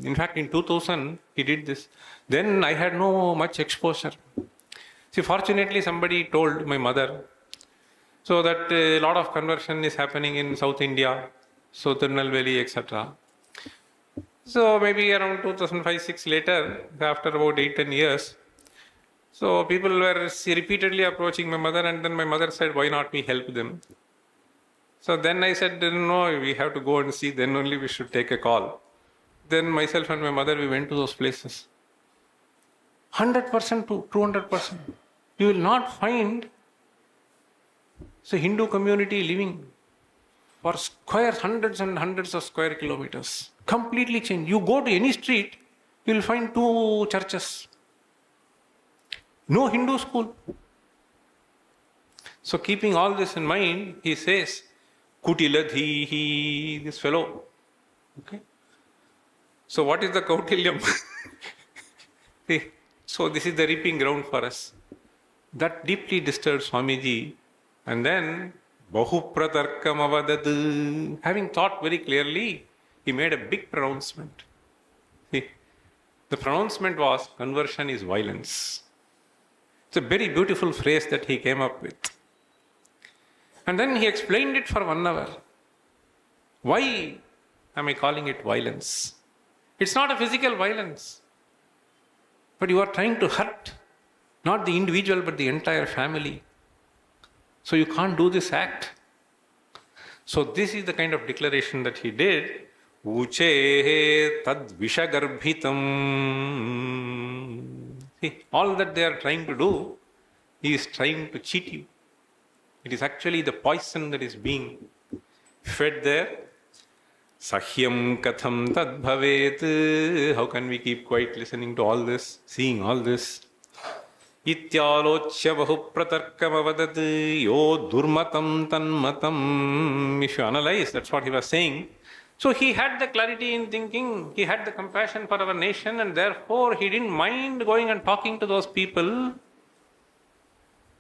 In fact, in 2000, he did this. Then I had no much exposure. See, fortunately, somebody told my mother, so that a lot of conversion is happening in South India, so Tirunelveli, etc. So maybe around 2005-06 later, after about 8-10 years, So people were repeatedly approaching my mother, and then my mother said, "Why not we help them?" So then I said, "No, we have to go and see. Then only we should take a call." Then myself and my mother, we went to those places. 100% to 200%. You will not find the Hindu community living for hundreds and hundreds of square kilometers. Completely changed. You go to any street, you will find 2 churches. No Hindu school. So keeping all this in mind, he says, Kutiladhihi, this fellow. Okay. So what is the Kautilyam? So this is the reaping ground for us. That deeply disturbed Swamiji. And then, Bahupratarkam avadad. Having thought very clearly, he made a big pronouncement. See, the pronouncement was, conversion is violence. It's a very beautiful phrase that he came up with. And then he explained it for 1 hour. Why am I calling it violence? It's not a physical violence. But you are trying to hurt not the individual but the entire family. So you can't do this act. So this is the kind of declaration that he did. Uche tad vishagarbhitam. See, all that they are trying to do, he is trying to cheat you. It is actually the poison that is being fed there. Sahyam katham tad bhavet. How can we keep quiet listening to all this, seeing all this? Ityalochya bahupratarkam avadad yo durmatam tanmatam. If you analyze, that's what he was saying. So he had the clarity in thinking, he had the compassion for our nation, and therefore he didn't mind going and talking to those people.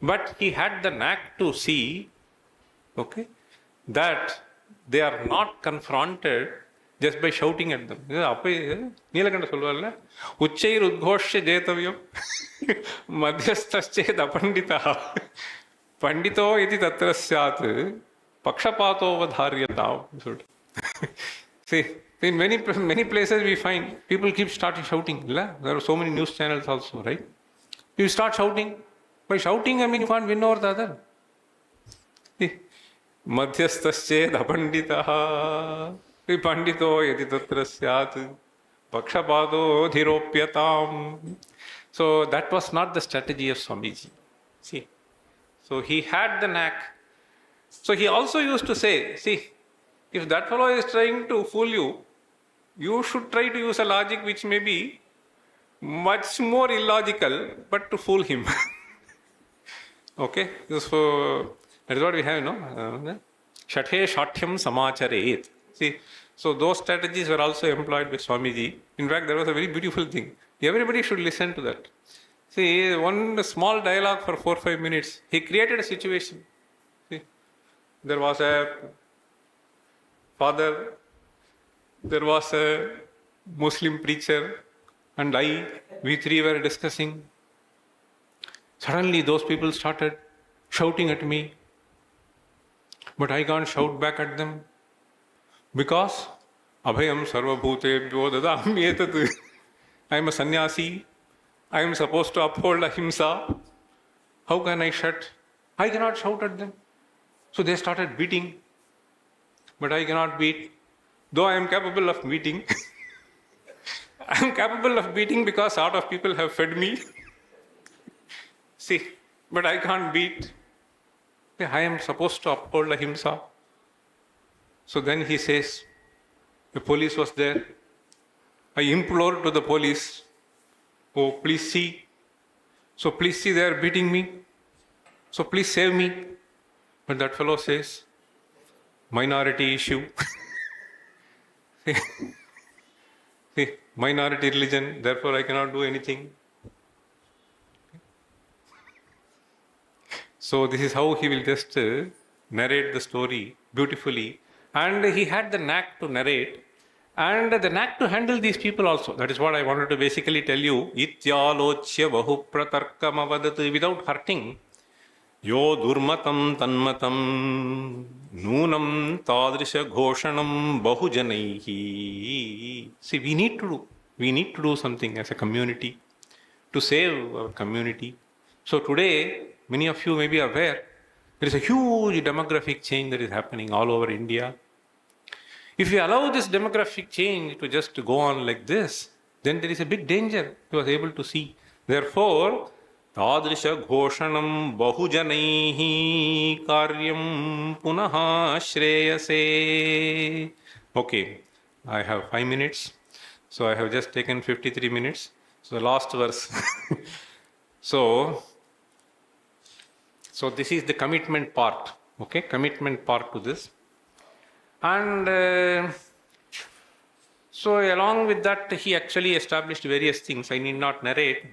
But he had the knack to see, okay, that they are not confronted just by shouting at them. Neelakanta solvarla, Uchchair udghoshya jetavyam madhyasthasched apanditaha pandito iti tatra syat pakshapato vadharyatam. See, in many places we find people keep starting shouting. There are so many news channels also, right? You start shouting. By shouting, I mean you can't win over the other. See, madhyasthasched apanditaha pandito yadi tatra syat pakshapato dhiropyatam. So that was not the strategy of Swamiji. See, so he had the knack. So he also used to say, see, if that fellow is trying to fool you, you should try to use a logic which may be much more illogical, but to fool him. Okay, so that is what we have, Shathe Shatyam Samacharet. See, so those strategies were also employed by Swamiji. In fact, there was a very beautiful thing. Everybody should listen to that. See, one small dialogue for 4 or 5 minutes. He created a situation. See, there was a father, there was a Muslim preacher, and we 3 were discussing. Suddenly those people started shouting at me. But I can't shout back at them. Because Abhayam Sarvabhutebhyo Dadami Etat. I am a sannyasi. I am supposed to uphold ahimsa. How can I shut? I cannot shout at them. So they started beating. But I cannot beat. Though I am capable of beating. I am capable of beating because a lot of people have fed me. See, but I can't beat. I am supposed to uphold ahimsa. So then he says, the police was there. I implored to the police, oh, please see. So please see, they are beating me. So please save me. But that fellow says, minority issue. See, minority religion, therefore I cannot do anything. So this is how he will just narrate the story beautifully. And he had the knack to narrate and the knack to handle these people also. That is what I wanted to basically tell you. Ityalochya bahupratarkam avadat, without hurting. Yo durmatam tanmatam noonam tadrisha ghoshanam bahujanaihi. See, we need to do something as a community. to save our community. So today, many of you may be aware, there is a huge demographic change that is happening all over India. If we allow this demographic change to just go on like this, then there is a big danger. He was able to see. Therefore, Tadrisha Ghoshanam Bahujanaihi Karyam Punaha Shreyase. Okay, I have 5 minutes. So I have just taken 53 minutes. So the last verse. So this is the commitment part. Okay, commitment part to this. And so along with that, he actually established various things. I need not narrate.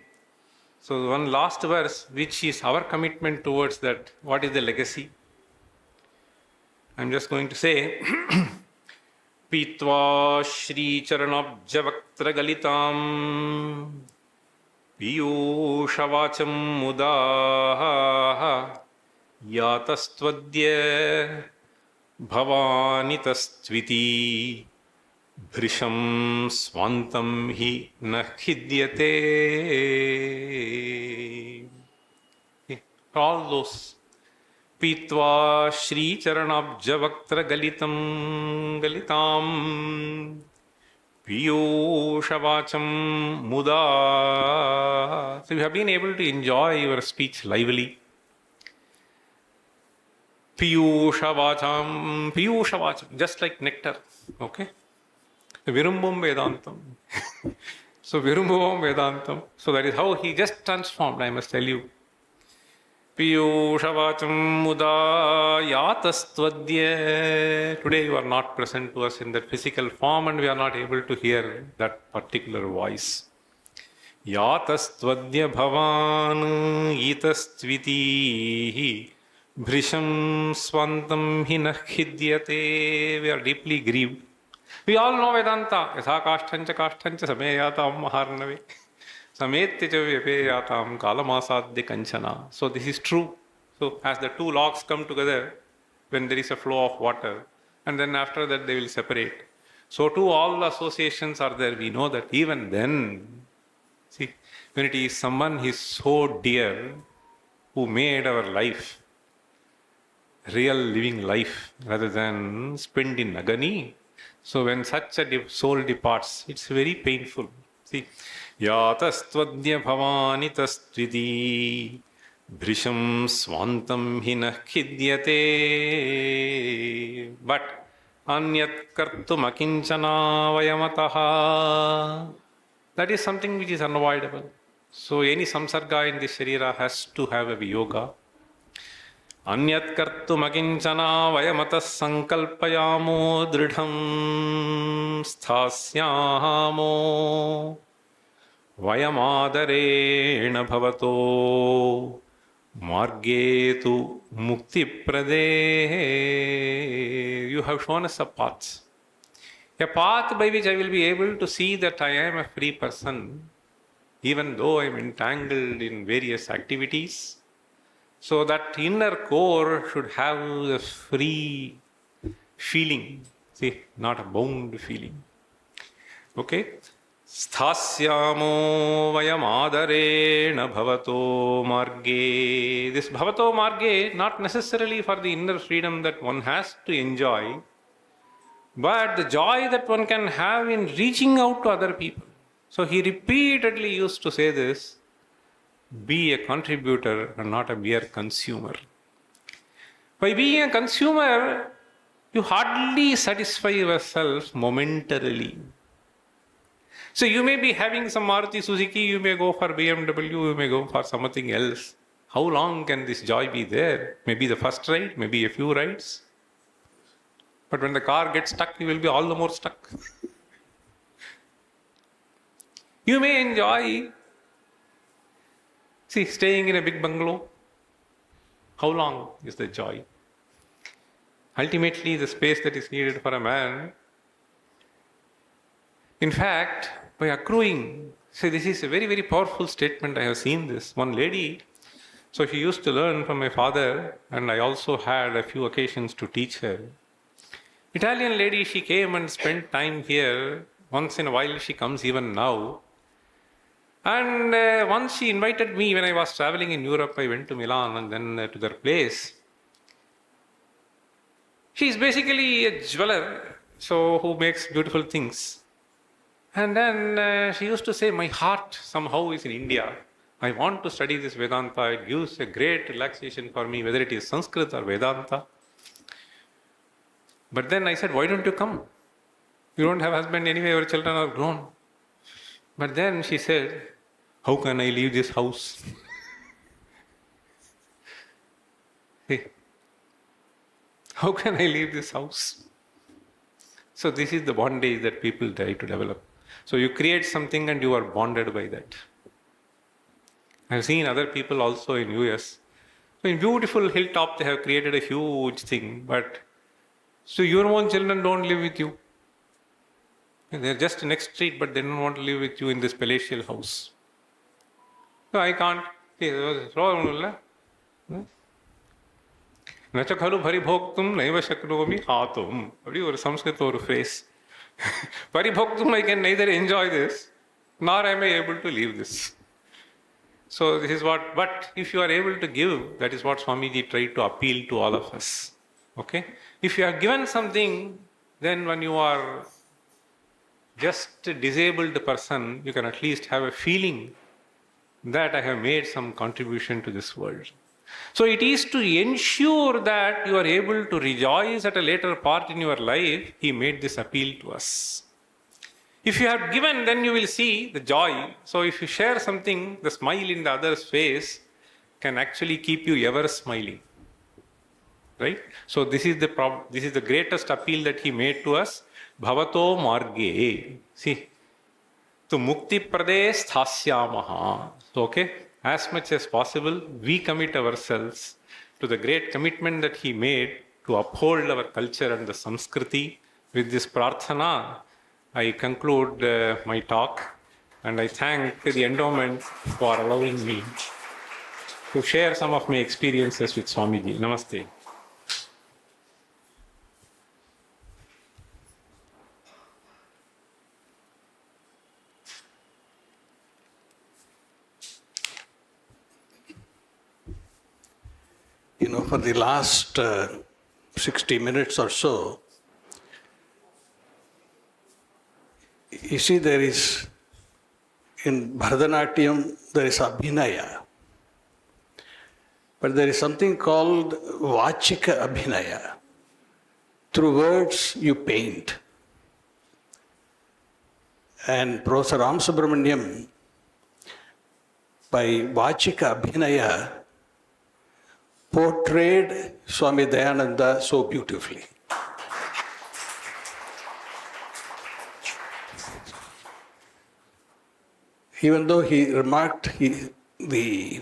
So one last verse, which is our commitment towards that. What is the legacy? I'm just going to say, Pitva Shri Charanabjavaktra Galitam Piyushavacham Mudaha Yatastvadya Bhavanitastwiti Bhrisham Swantam Hi Nakhidyate. All those. Pitva Shri Charanabjavaktra Galitam Piyushavacham Muda. So you have been able to enjoy your speech lively. Piyushavacham, just like nectar. Okay? Virumbum Vedantam. So Virumbuvam Vedantam. So that is how he just transformed, I must tell you. Piyushavacham Muda Yatastvadya. Today you are not present to us in that physical form and we are not able to hear that particular voice. Yatastvadya Bhavan Itastviti Bhrisham Swantam Hi Nakhidyate. We are deeply grieved. We all know Vedanta. Yatha kashtancha sameyatam maharnave. Sametya vyapeyatam kalamasadya kanchana. So this is true. So as the two logs come together, when there is a flow of water, and then after that they will separate. So too all the associations are there. We know that even then, see, when it is someone who is so dear, who made our life, real living life, rather than spent in agony. So when such a soul departs, it's very painful. See, Yatastvadya Bhavani Tastvidi Bhrisham Swantam Hi Nakhidyate. But Anyat Kartum Akinchana Vayamataha. That is something which is unavoidable. So any samsarga in this sharira has to have a viyoga. Anyat kartum akinchana vayamatas sankalpayamo dridham sthasyamo vayamadharena bhavato margetu mukti prade. You have shown us a path. A path by which I will be able to see that I am a free person, even though I am entangled in various activities. So that inner core should have a free feeling, see, not a bound feeling. Okay? Sthasyamo vayamadharena bhavato marge. This bhavato marge, not necessarily for the inner freedom that one has to enjoy, but the joy that one can have in reaching out to other people. So he repeatedly used to say this. Be a contributor and not a mere consumer. By being a consumer, you hardly satisfy yourself momentarily. So you may be having some Maruti Suzuki, you may go for BMW, you may go for something else. How long can this joy be there? Maybe the first ride, maybe a few rides. But when the car gets stuck, you will be all the more stuck. You may enjoy, see, staying in a big bungalow. How long is the joy? Ultimately, the space that is needed for a man, in fact, by accruing, see, this is a very, very powerful statement. I have seen this. One lady, so she used to learn from my father, and I also had a few occasions to teach her. Italian lady, she came and spent time here. Once in a while, she comes even now. And once she invited me when I was traveling in Europe. I went to Milan and then to their place. She is basically a jeweler, so who makes beautiful things. And then she used to say, my heart somehow is in India. I want to study this Vedanta. It gives a great relaxation for me, whether it is Sanskrit or Vedanta. But then I said, why don't you come? You don't have husband anyway, your children are grown. But then she said, how can I leave this house? Hey, how can I leave this house? So this is the bondage that people try to develop. So you create something and you are bonded by that. I've seen other people also in US. So in beautiful hilltop they have created a huge thing, but so your own children don't live with you. And they're just next street, but they don't want to live with you in this palatial house. So I can't. நச்ச கலு பரிபோக்தும் நைவ சக்னோமி ஆத்தும் அப்படி ஒரு சம்ஸ்கிருத ஒரு phrase. Paribhoktum, I can neither enjoy this nor am I able to leave this. So this is what, but if you are able to give, that is what Swamiji tried to appeal to all of us. Okay? If you are given something, then when you are just a disabled person, you can at least have a feeling that I have made some contribution to this world. So it is to ensure that you are able to rejoice at a later part in your life, he made this appeal to us. If you have given, then you will see the joy. So if you share something, the smile in the other's face can actually keep you ever smiling. Right? So this is the greatest appeal that he made to us. Bhavato marge. See, to mukti pradesh thasyamaha. So, okay, as much as possible, we commit ourselves to the great commitment that he made to uphold our culture and the Sanskriti. With this prarthana, I conclude my talk, and I thank the endowment for allowing me to share some of my experiences with Swamiji. Namaste. You know, for the last 60 minutes or so, you see, there is, in Bharatanatyam, there is Abhinaya. But there is something called Vachika Abhinaya. Through words, you paint. And Professor Ram Subramaniam, by Vachika Abhinaya, portrayed Swami Dayananda so beautifully. Even though he remarked the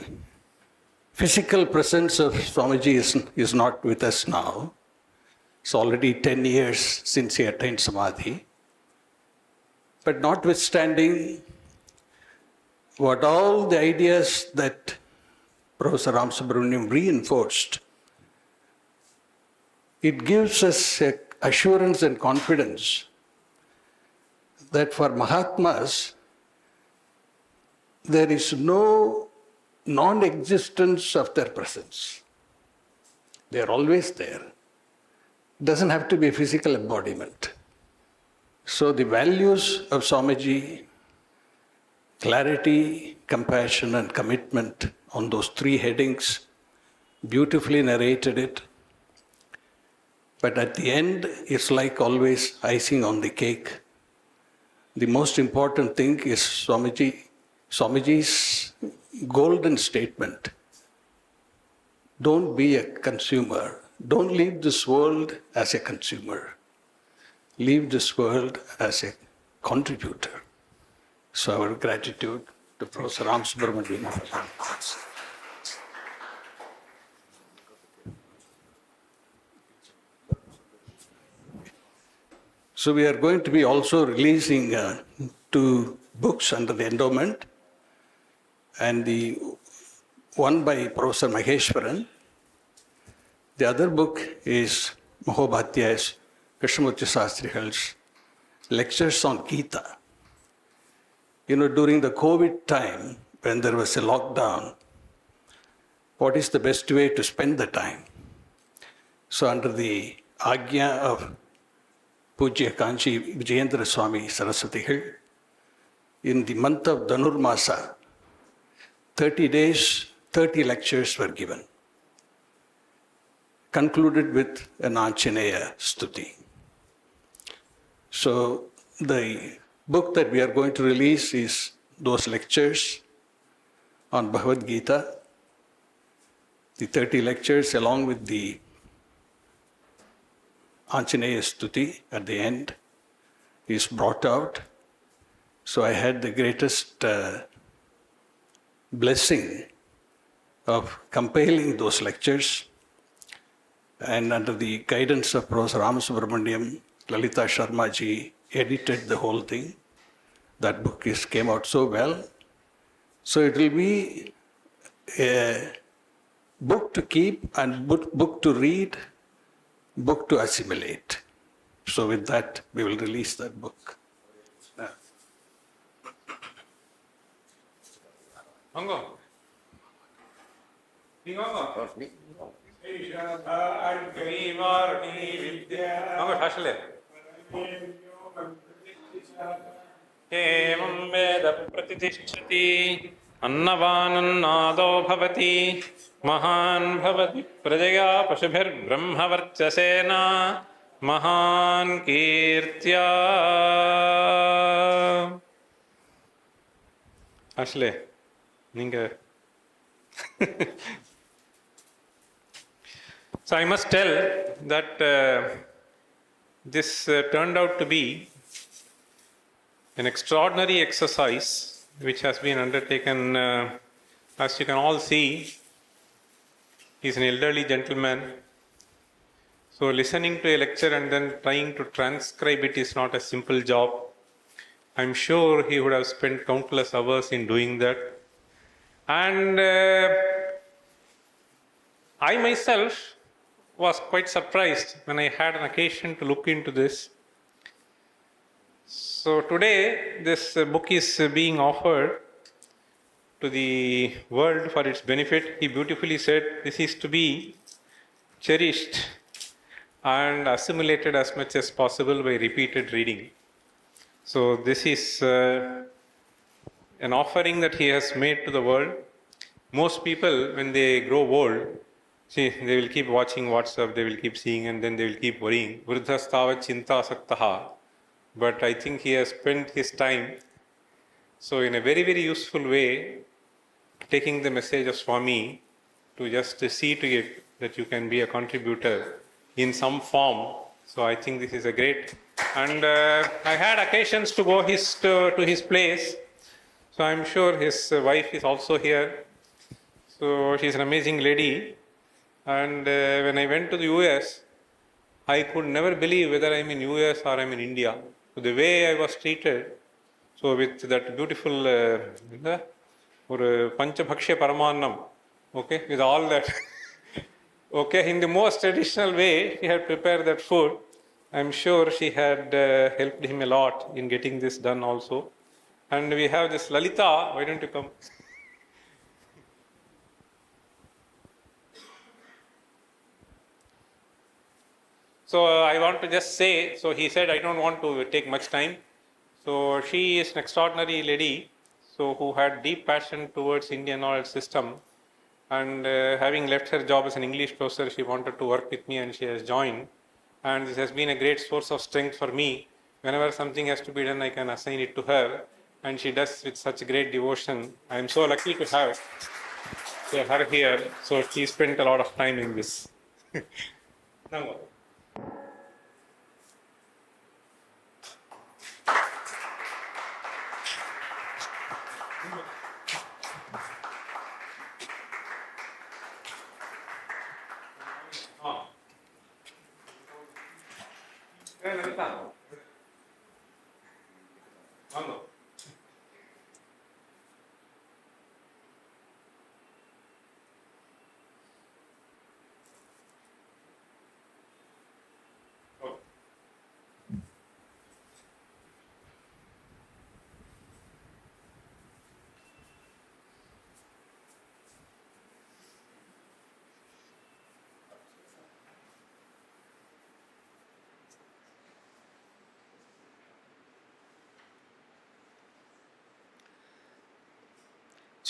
physical presence of Swamiji is not with us now, it's already 10 years since he attained Samadhi, but notwithstanding what all the ideas that Professor Ram Subramaniam reinforced, it gives us assurance and confidence that for Mahatmas, there is no non-existence of their presence. They are always there. It doesn't have to be a physical embodiment. So the values of Swamiji, clarity, compassion, and commitment on those three headings, beautifully narrated it. But at the end, it's like always icing on the cake. The most important thing is Swamiji's golden statement. Don't be a consumer. Don't leave this world as a consumer. Leave this world as a contributor. So our gratitude to Professor Ram Subramaniam. So we are going to be also releasing 2 books under the endowment, and the one by Professor Maheshwaran. The other book is During the COVID time, when there was a lockdown, what is the best way to spend the time? So under the Agya of Pujya Kanchi Vijayendra Swami Saraswatigal, in the month of Dhanurmasa, 30 days, 30 lectures were given, concluded with an Anjaneya Stuti. So the book that we are going to release is those lectures on Bhagavad Gita, the 30 lectures along with the Anjaneya Stuti at the end is brought out. So I had the greatest blessing of compiling those lectures, and under the guidance of Professor Ramasubramaniam, Lalita Sharma ji edited the whole thing. That book came out so well. So it will be a book to keep and book to read, book to assimilate. So with that, we will release that book. Mango. Mango, Shashale. Evam Veda Pratitishati Annavanannado Bhavati Mahan Bhavati Prajaya Pashubhir Brahmavarchasena Mahan Kirtya. Ashle, Ninga. So I must tell that this turned out to be an extraordinary exercise which has been undertaken. As you can all see, he's an elderly gentleman. So listening to a lecture and then trying to transcribe it is not a simple job. I'm sure he would have spent countless hours in doing that. And I myself was quite surprised when I had an occasion to look into this. So today, this book is being offered to the world for its benefit. He beautifully said this is to be cherished and assimilated as much as possible by repeated reading. So this is an offering that he has made to the world. Most people, when they grow old, see, they will keep watching WhatsApp, they will keep seeing, and then they will keep worrying. Vruddhastava chinta saktaha. But I think he has spent his time, so in a very, very useful way, taking the message of Swami to just see to it that you can be a contributor in some form. So I think this is a great. And I had occasions to go to his place. So I'm sure his wife is also here. So she's an amazing lady. And when I went to the US, I could never believe whether I'm in US or I'm in India. So the way I was treated, so with that beautiful Panchabhakshya Paramannam, okay, with all that, okay, in the most traditional way, she had prepared that food. I'm sure she had helped him a lot in getting this done also. And we have this Lalita, why don't you come? So I want to just say, so he said I don't want to take much time. So she is an extraordinary lady, so who had deep passion towards Indian knowledge system, and having left her job as an English professor, she wanted to work with me and she has joined. And this has been a great source of strength for me. Whenever something has to be done, I can assign it to her, and she does with such great devotion. I am so lucky to have her here. So she spent a lot of time in this. Now,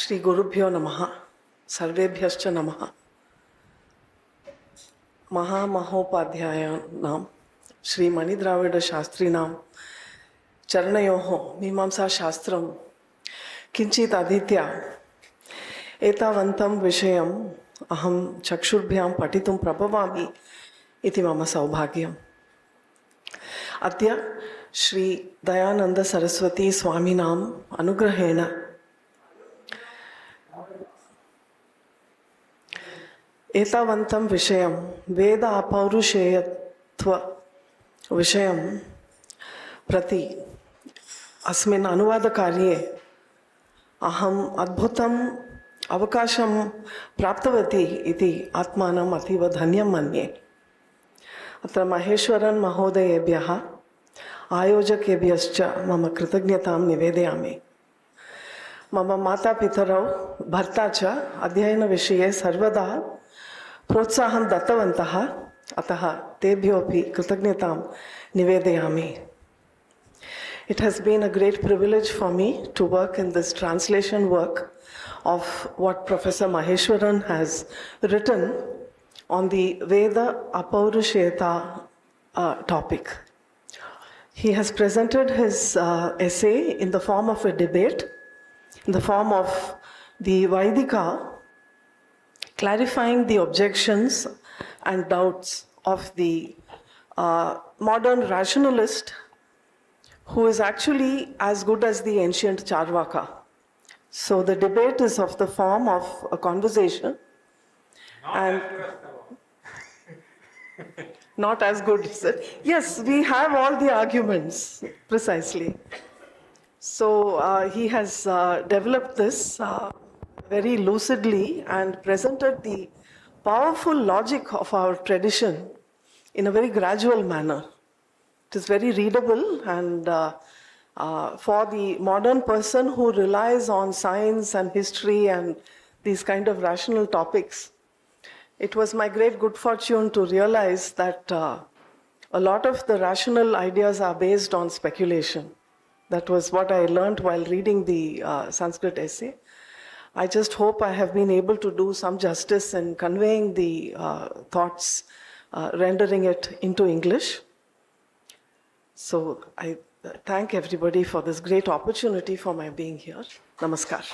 Shri Gurubhyo Namaha, Sarvebhyascha Namaha. Mahamahopadhyayam Shri Mani Dravida Shastrinam Charanayoho Mimamsa Shastram Kinchit Aditya Etavantam Vishayam Aham Chakshurбhyam Patitum Prabhavami Iti Mama Saubhagyam. Adya Shri Dayananda Saraswati Swaminam Anugrahena एतावन्तं विषयं वेद अपौरुषेयत्व विषयं प्रति अस्मिन् अनुवादकार्ये अहम् अद्भुतम् अवकाशं प्राप्तवती इति आत्मानम् अतीव धन्यं मन्ये. अत्र महेश्वरन् महोदयेभ्यः आयोजकेभ्यश्च मम कृतज्ञतां निवेदयामि. मम मातापितरौ भर्ता च अध्ययनविषये सर्वदा प्रोत्साहं दत्तवन्तः, अतः तेभ्योऽपि कृतज्ञतां निवेदयामि. It has been a great privilege for me to work in this translation work of what Professor Maheshwaran has written on the Veda Apaurusheta topic. He has presented his essay in the form of a debate, in the form of the Vaidika, clarifying the objections and doubts of the modern rationalist who is actually as good as the ancient Charvaka. So the debate is of the form of a conversation and not as good. Yes, we have all the arguments, precisely. So he has developed this very lucidly and presented the powerful logic of our tradition in a very gradual manner. It is very readable, and for the modern person who relies on science and history and these kind of rational topics, it was my great good fortune to realize that a lot of the rational ideas are based on speculation. That was what I learned while reading the Sanskrit essay. I just hope I have been able to do some justice in conveying the thoughts, rendering it into English. So I thank everybody for this great opportunity for my being here. Namaskar.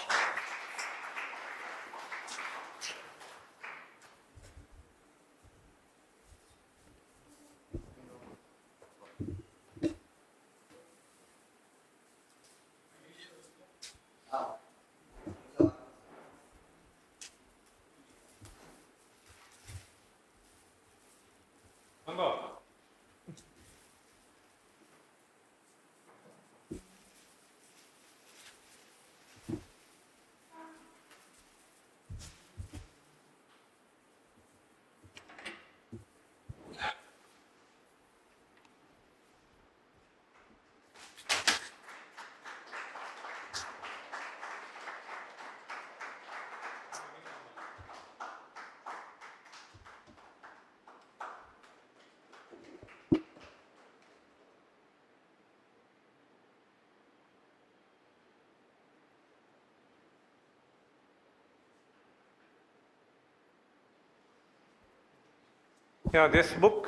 Yeah, this book,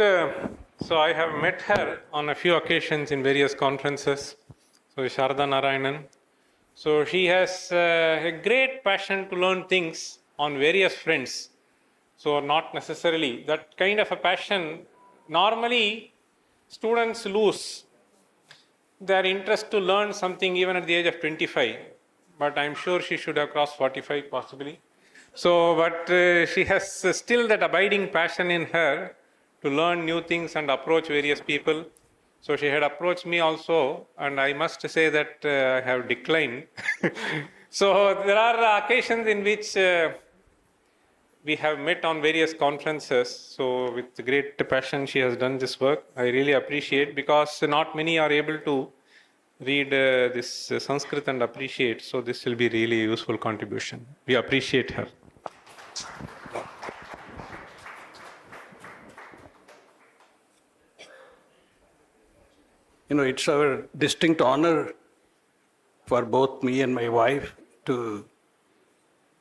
so I have met her on a few occasions in various conferences. So Sharada Narayanan. So she has a great passion to learn things on various fronts. So not necessarily that kind of a passion. Normally, students lose their interest to learn something even at the age of 25. But I'm sure she should have crossed 45 possibly. So, but she has still that abiding passion in her to learn new things and approach various people. So she had approached me also, and I must say that I have declined. So there are occasions in which we have met on various conferences. So with great passion she has done this work. I really appreciate, because not many are able to read this Sanskrit and appreciate. So this will be really useful contribution. We appreciate her. You know, it's our distinct honor for both me and my wife to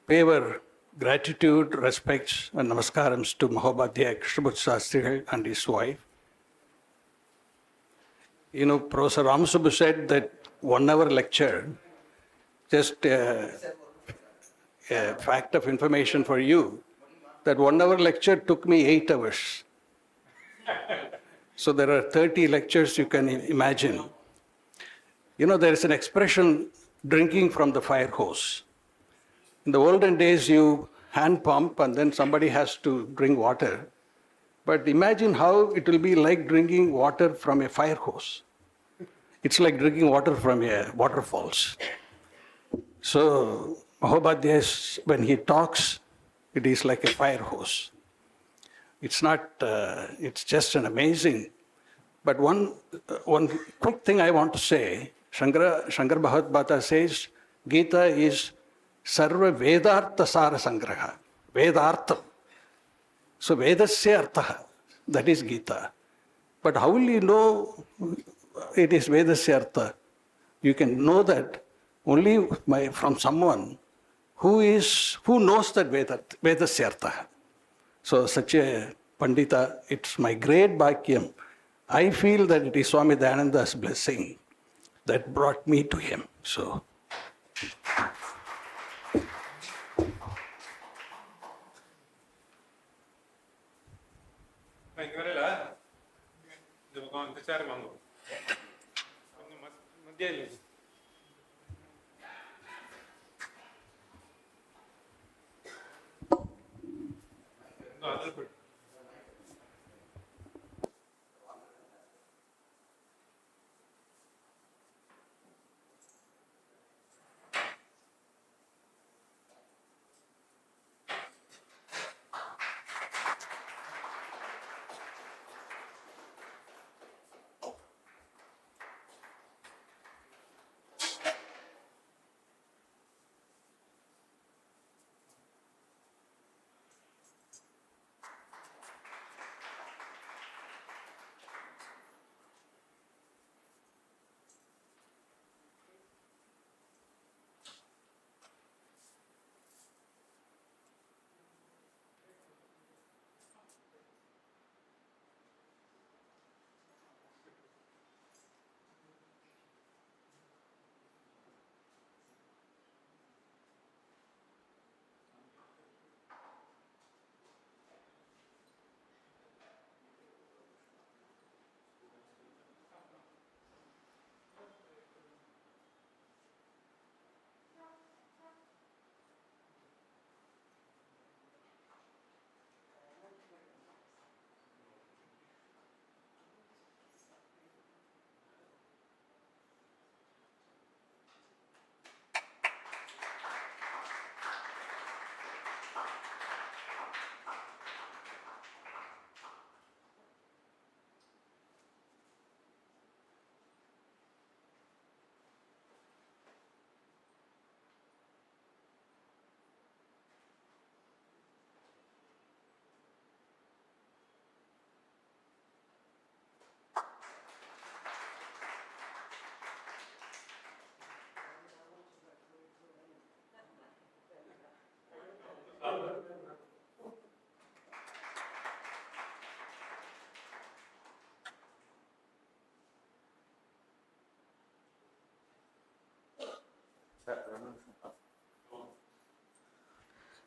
pay our gratitude, respects, and namaskarams to Mahabhadhyaya Krishnamurti Shastri and his wife. You know, Professor Ramasubbu said that 1 hour lecture, just a fact of information for you, that 1 hour lecture took me 8 hours. So there are 30 lectures you can imagine. You know, there is an expression, drinking from the fire hose. In the olden days, you hand pump and then somebody has to drink water. But imagine how it will be like drinking water from a fire hose. It's like drinking water from a waterfalls. So Mahabhadhyaya, when he talks, it is like a fire hose. It's not, it's just an amazing. But one quick thing I want to say, Shankara Bhagavad says, Gita is Sarva Vedartha Sara Sangraha. Vedartha. So Vedasya Artha, that is Gita. But how will you know it is Vedasya Artha? You can know that only from someone who knows that Vedasya Artha. So such a Pandita, it's my great bhakyam. I feel that it is Swami Dayananda's blessing that brought me to him. So.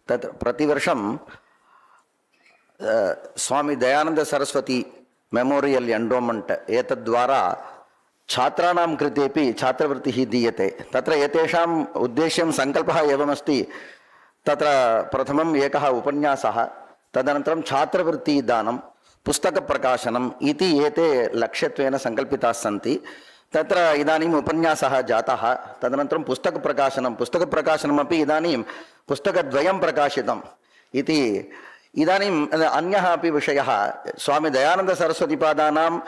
तत्र प्रतिवर्षं Swami Dayanand Saraswati memorial endowment एतद्वारा छात्राणां कृतेपि छात्रवृत्तिः दीयते। तत्र एतेषाम् उद्देश्यं संकल्पः एवमस्ति, तत्र प्रथमम् एकः उपन्यासः, तदनन्तरं छात्रवृत्तिदानं, पुस्तकप्रकाशनम् इति एते लक्ष्यत्वेन संकल्पिताः सन्ति। तत्र इदानीम् उपन्यासः जातः, तदनन्तरं पुस्तकप्रकाशनमपि इदानीं पुस्तकद्वयं प्रकाशितम् इति। इदानीम् अन्यः अपि विषयः, स्वामी दयानंद सरस्वतीपादानाम्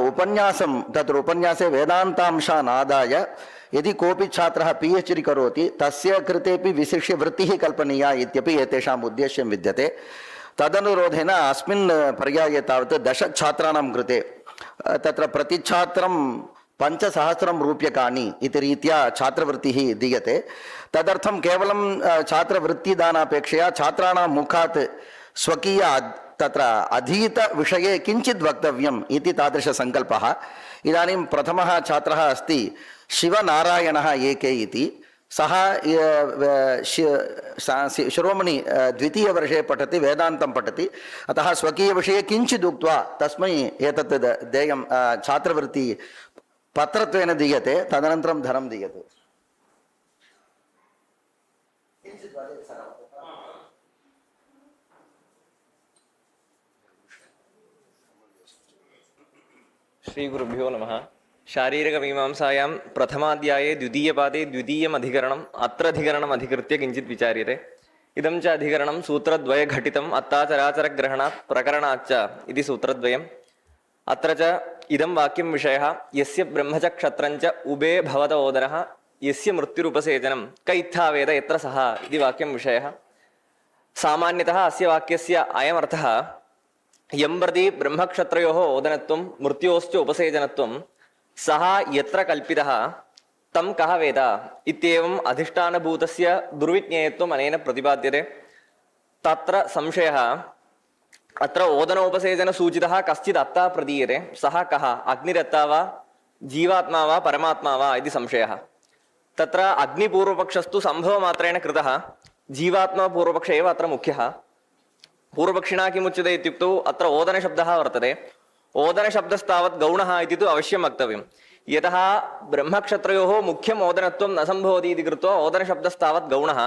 उपन्यासं, तत्र उपन्यासे वेदान्तांशान् आदाय यदि कोऽपि छात्रः PhD करोति तस्य कृतेपि विशिष्य वृत्तिः कल्पनीया इत्यपि एतेषाम् उद्देश्यं विद्यते। तदनुरोधेन अस्मिन् पर्याये तावत् 10 छात्राणां कृते तत्र प्रतिछात्रं पञ्चसहस्रं रूप्यकाणि इति रीत्या छात्रवृत्तिः दीयते। तदर्थं केवलं छात्रवृत्तिदानापेक्षया छात्राणां मुखात् स्वकीय तत्र अधीतविषये किञ्चित् वक्तव्यम् इति तादृशसङ्कल्पः। इदानीं प्रथमः छात्रः अस्ति शिवनारायणः एके इति। सः शिरोमणि द्वितीयवर्षे पठति, वेदान्तं पठति। अतः स्वकीयविषये किञ्चित् उक्त्वा तस्मै एतत् देयं छात्रवृत्ति पत्रत्वेन दीयते, तदनन्तरं धनं दीयते। श्रीगुरुभ्यो नमः। शारीरिकमीमांसायां प्रथमाध्याये द्वितीयपादे द्वितीयम् अधिकरणम् अत्र अधिकरणम् अधिकृत्य किञ्चित् विचार्यते। इदं च अधिकरणं सूत्रद्वयघटितम् अत्ताचराचरग्रहणात् प्रकरणाच्च इति सूत्रद्वयम्। अत्र च इदं वाक्यं विषयः यस्य ब्रह्म च क्षत्रं च उभे भवत ओदरः यस्य मृत्युरुपसेचनं क इत्थावेद यत्र सः इति वाक्यं विषयः। सामान्यतः अस्य वाक्यस्य अयमर्थः यं प्रति ब्रह्मक्षत्रयोः ओदनत्वं मृत्योश्च उपसेचनत्वं सः यत्र कल्पितः तं कः वेद इत्येवम् अधिष्ठानभूतस्य दुर्विज्ञेयत्वम् अनेन प्रतिपाद्यते। तत्र संशयः अत्र ओदनोपसेचनसूचितः कश्चित् अत्ता प्रदीयते, सः कः, अग्निरत्ता वा जीवात्मा वा परमात्मा वा इति संशयः। तत्र अग्निपूर्वपक्षस्तु सम्भवमात्रेण कृतः, जीवात्मा पूर्वपक्ष एव अत्र मुख्यः। पूर्वपक्षिणा किमुच्यते इत्युक्तौ अत्र ओदनशब्दः वर्तते। ओदनशब्दस्तावत् गौणः इति तु अवश्यं वक्तव्यं, यतः ब्रह्मक्षत्रयोः मुख्यम् ओदनत्वं न सम्भवति इति कृत्वा ओदनशब्दस्तावत् गौणः।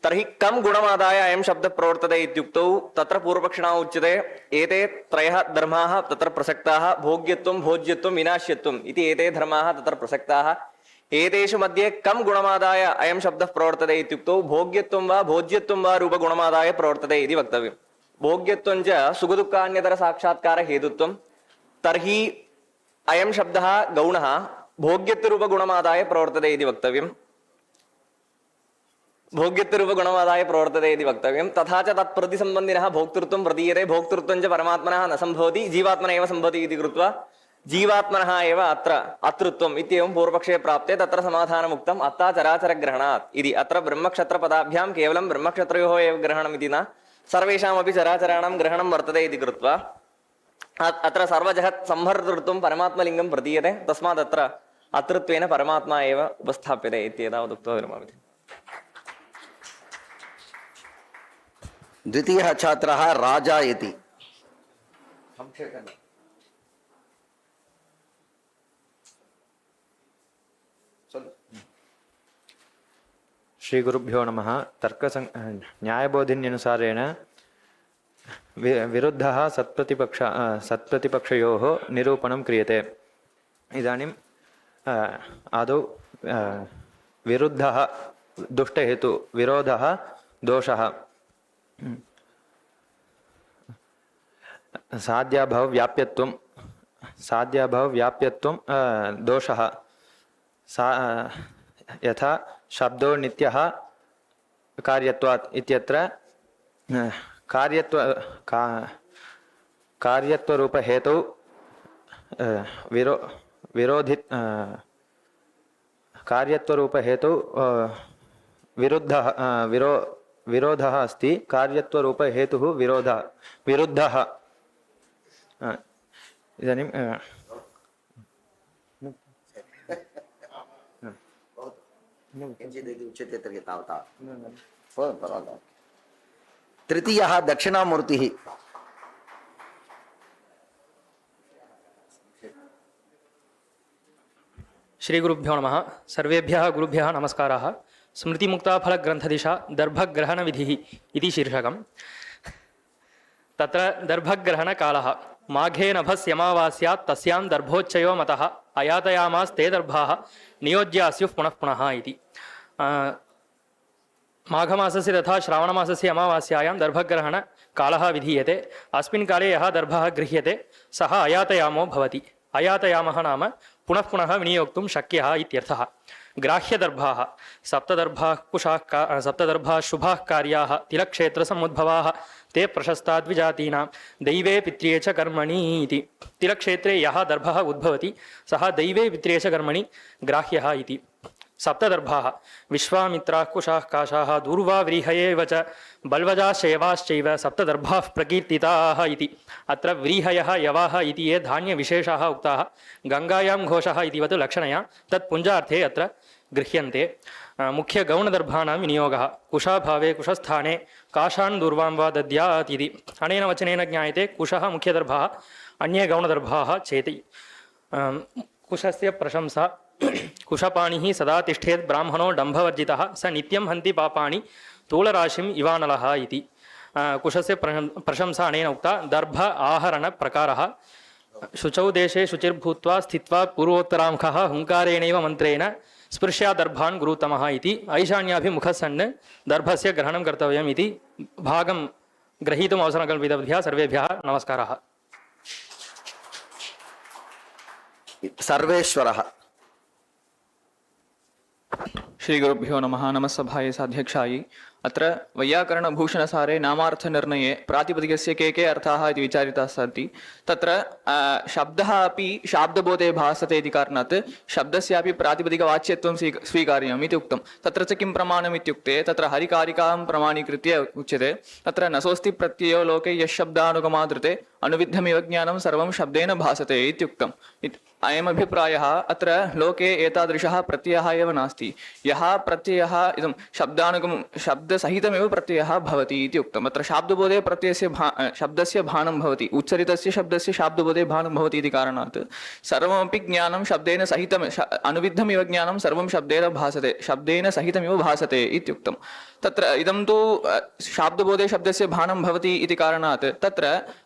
तर्हि कं गुणमादाय अयं शब्दः प्रवर्तते इत्युक्तौ तत्र पूर्वपक्षिणा उच्यते एते त्रयः धर्माः तत्र प्रसक्ताः, भोग्यत्वं भोज्यत्वं विनाश्यत्वम् इति एते धर्माः तत्र प्रसक्ताः। एतेषु मध्ये कं गुणमादाय अयं शब्दः प्रवर्तते इत्युक्तौ भोग्यत्वं वा भोज्यत्वं वा रूपगुणमादाय प्रवर्तते इति वक्तव्यं। भोग्यत्वं च सुखदुःखान्यतरसाक्षात्कारहेतुत्वं, तर्हि अयं शब्दः गौणः भोग्यत्वरूपगुणमादाय प्रवर्तते इति वक्तव्यं। भोग्यत्वरूपगुणमादाय प्रवर्तते इति वक्तव्यं। तथा च तत्प्रतिसम्बन्धिनः भोक्तृत्वं प्रदीयते, भोक्तृत्वं च परमात्मनः न सम्भवति, जीवात्मनः एव सम्भवति इति कृत्वा जीवात्मनः एव अत्र अतृत्वम् इत्येवं पूर्वपक्षे प्राप्ते तत्र समाधानमुक्तम् अत्ताचराचरग्रहणात् इति। अत्र ब्रह्मक्षत्रपदाभ्यां केवलं ब्रह्मक्षत्रयोः एव ग्रहणम् इति न, सर्वेषामपि चराचराणां ग्रहणं वर्तते इति कृत्वा अत्र सर्वजगत् संहर्तृत्वं परमात्मलिङ्गं प्रतीयते, तस्मात् अत्र अतृत्वेन परमात्मा एव उपस्थाप्यते इत्येतावत् उक्त्वा विरमामि। द्वितीयः छात्रः राजा इति। श्रीगुरुभ्यो नमः। न्यायबोधिन्यनुसारेण विरुद्धः सत्प्रतिपक्षयोः निरूपणं क्रियते। इदानीं आदौ विरुद्धः दुष्टहेतु, विरोधः दोषः, साध्याभावव्याप्यत्वं दोषः। यथा शब्दो नित्यः कार्यत्वात् इत्यत्र कार्यत्वरूपहेतौ कार्यत्वरूपहेतौ विरोधः अस्ति, कार्यत्वरूपहेतुः विरुद्धः। इदानीं तृतीयः दक्षिणामूर्तिः। श्रीगुरुभ्यो नमः। सर्वेभ्यः गुरुभ्यः नमस्काराः। स्मृतिमुक्ताफलग्रन्थदिशा दर्भग्रहणविधिः इति शीर्षकम्। तत्र दर्भग्रहणकालः माघे नभस्यमावास्यात् तस्यां दर्भोच्चयो मतः अयातयामास्ते दर्भाः नियोज्यास्युः पुनः पुनः इति। माघमासस्य तथा श्रावणमासस्य अमावास्यायां दर्भग्रहणकालः विधीयते। अस्मिन् काले यः दर्भः गृह्यते सः अयातयामो भवति। अयातयामः नाम पुनः पुनः विनियोक्तुं शक्यः इत्यर्थः। ग्राह्यदर्भाः सप्तदर्भाः शुभाः कार्याः तिलक्षेत्रसमुद्भवाः ते प्रशस्ता द्विजातीनां दैवे पित्र्ये च कर्मणि इति। तिलक्षेत्रे यः दर्भः उद्भवति सः दैवे पित्र्ये च कर्मणि ग्राह्यः इति। सप्तदर्भाः विश्वामित्राः कुशाः काशाः दूर्वा व्रीहयेव च बल्वजाश्च यवाश्चैव सप्तदर्भाः प्रकीर्तिताः इति। अत्र व्रीहयः यवाः इति ये धान्यविशेषाः उक्ताः गङ्गायां घोषः इतिवत् लक्षणया तत्पुञ्जार्थे अत्र गृह्यन्ते। मुख्यगौणदर्भाणां विनियोगः कुशाभावे कुशस्थाने काशान् दूर्वां वा दद्यात् इति। अनेन वचनेन ज्ञायते कुशः मुख्यदर्भाः अन्ये गौणदर्भाः चेति। कुशस्य प्रशंसा कुशपाणिः सदा तिष्ठेत् ब्राह्मणो डम्भवर्जितः स नित्यं हन्ति पापानि तूलराशिम् इवानलः इति। कुशस्य प्रशंसा अनेन उक्ता। दर्भ आहरणप्रकारः शुचौ देशे शुचिर्भूत्वा स्थित्वा पूर्वोत्तरामुखः हुङ्कारेणैव मन्त्रेण स्पृश्यादर्भान् गुरुतमः इति। ऐशान्याभिमुखः सन् दर्भस्य ग्रहणं कर्तव्यम् इति भागं ग्रहीतुम् अवसरं कल्पितवद्भ्यः सर्वेभ्यः नमस्कारः। सर्वेश्वरः। श्रीगुरुभ्यो नमः। नमस्सभायै साध्यक्षायै। अत्र वैयाकरणभूषणसारे नामार्थनिर्णये प्रातिपदिकस्य के अर्थाः इति विचारिताः सन्ति। तत्र शब्दः अपि शाब्दबोधे भासते इति कारणात् शब्दस्यापि प्रातिपदिकवाच्यत्वं स्वीकार्यम् इति उक्तं। तत्र च किं प्रमाणम् इत्युक्ते तत्र हरिकारिकां प्रमाणीकृत्य उच्यते। तत्र नसोऽस्ति प्रत्ययो लोके यशब्दानुगमादृते अनुविद्धमिव ज्ञानं सर्वं शब्देन भासते इत्युक्तम्। अयमभिप्रायः अत्र लोके एतादृशः प्रत्ययः एव नास्ति। यः प्रत्ययः इदं शब्दसहितमेव प्रत्ययः भवति इति उक्तम्। अत्र शाब्दबोधे प्रत्ययस्य शब्दस्य भानं भवति, उच्चरितस्य शब्दस्य शाब्दबोधे भानं भवति इति कारणात् सर्वमपि ज्ञानं शब्देन सहितम् अनुविद्धमिव ज्ञानं सर्वं शब्देन भासते, शब्देन सहितमिव भासते इत्युक्तम्। तत्र इदं तु शाब्दबोधे शब्दस्य भानं भवति इति कारणात्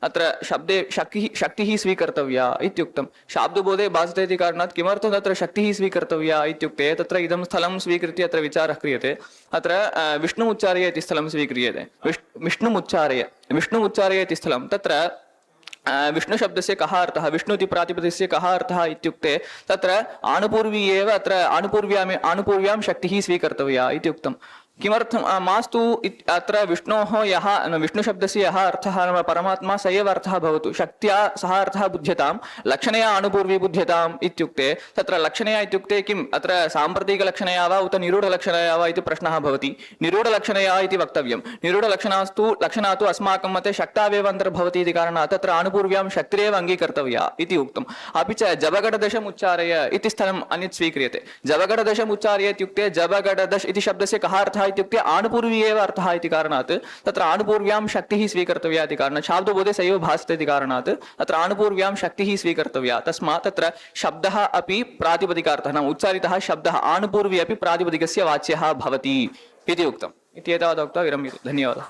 अत्र शब्दे शक्तिः स्वीकर्तव्या इत्युक्तं। शाब्दबोधे भासते इति कारणात् किमर्थं तत्र शक्तिः स्वीकर्तव्या इत्युक्ते तत्र इदं स्थलं स्वीकृत्य अत्र विचारः क्रियते। अत्र विष्णु उच्चार्य इति स्थलं स्वीक्रियते। विष्णु उच्चार्य इति स्थलं तत्र विष्णुशब्दस्य कः अर्थः, विष्णु इति प्रातिपदिकस्य कः अर्थः इत्युक्ते तत्र आनुपूर्वी एव अत्र आनुपूर्व्यां शक्तिः स्वीकर्तव्या इति उक्तम्। किमर्थं मास्तु अत्र विष्णोः यः विष्णुशब्दस्य यः अर्थः नाम परमात्मा स एव अर्थः भवतु, शक्त्या सः अर्थः बुध्यतां, लक्षणया अणुपूर्वी बुध्यताम् इत्युक्ते तत्र लक्षणया इत्युक्ते किम् अत्र साम्प्रतिकलक्षणया वा उत निरूढलक्षणया वा इति प्रश्नः भवति। निरूढलक्षणया इति वक्तव्यं। लक्षणा तु अस्माकं मते शक्तावेव अन्तर्भवति इति कारणात् तत्र अणुपूर्व्यां शक्तिरेव अङ्गीकर्तव्या इति उक्तम्। अपि च जबगडदशम् उच्चारय इति स्थलम् अन्यत् स्वीक्रियते। जबगडदशम् उच्चार्य इत्युक्ते जबगडदश इति शब्दस्य कः अर्थः इत्युक्ते आनुपूर्वी एव अर्थः इति कारणात् तत्र आनुपूर्व्यां शक्तिः स्वीकर्तव्या इति कारणात् शाब्दबोधे स एव भासते इति कारणात् तत्र आनुपूर्व्यां शक्तिः स्वीकर्तव्या। तस्मात् तत्र शब्दः अपि प्रातिपदिकार्थः नाम उच्चारितः शब्दः आनुपूर्वी अपि प्रातिपदिकस्य वाच्यः भवति इति उक्तम्। इति एतावत् उक्त्वा विरम्यते। धन्यवादः।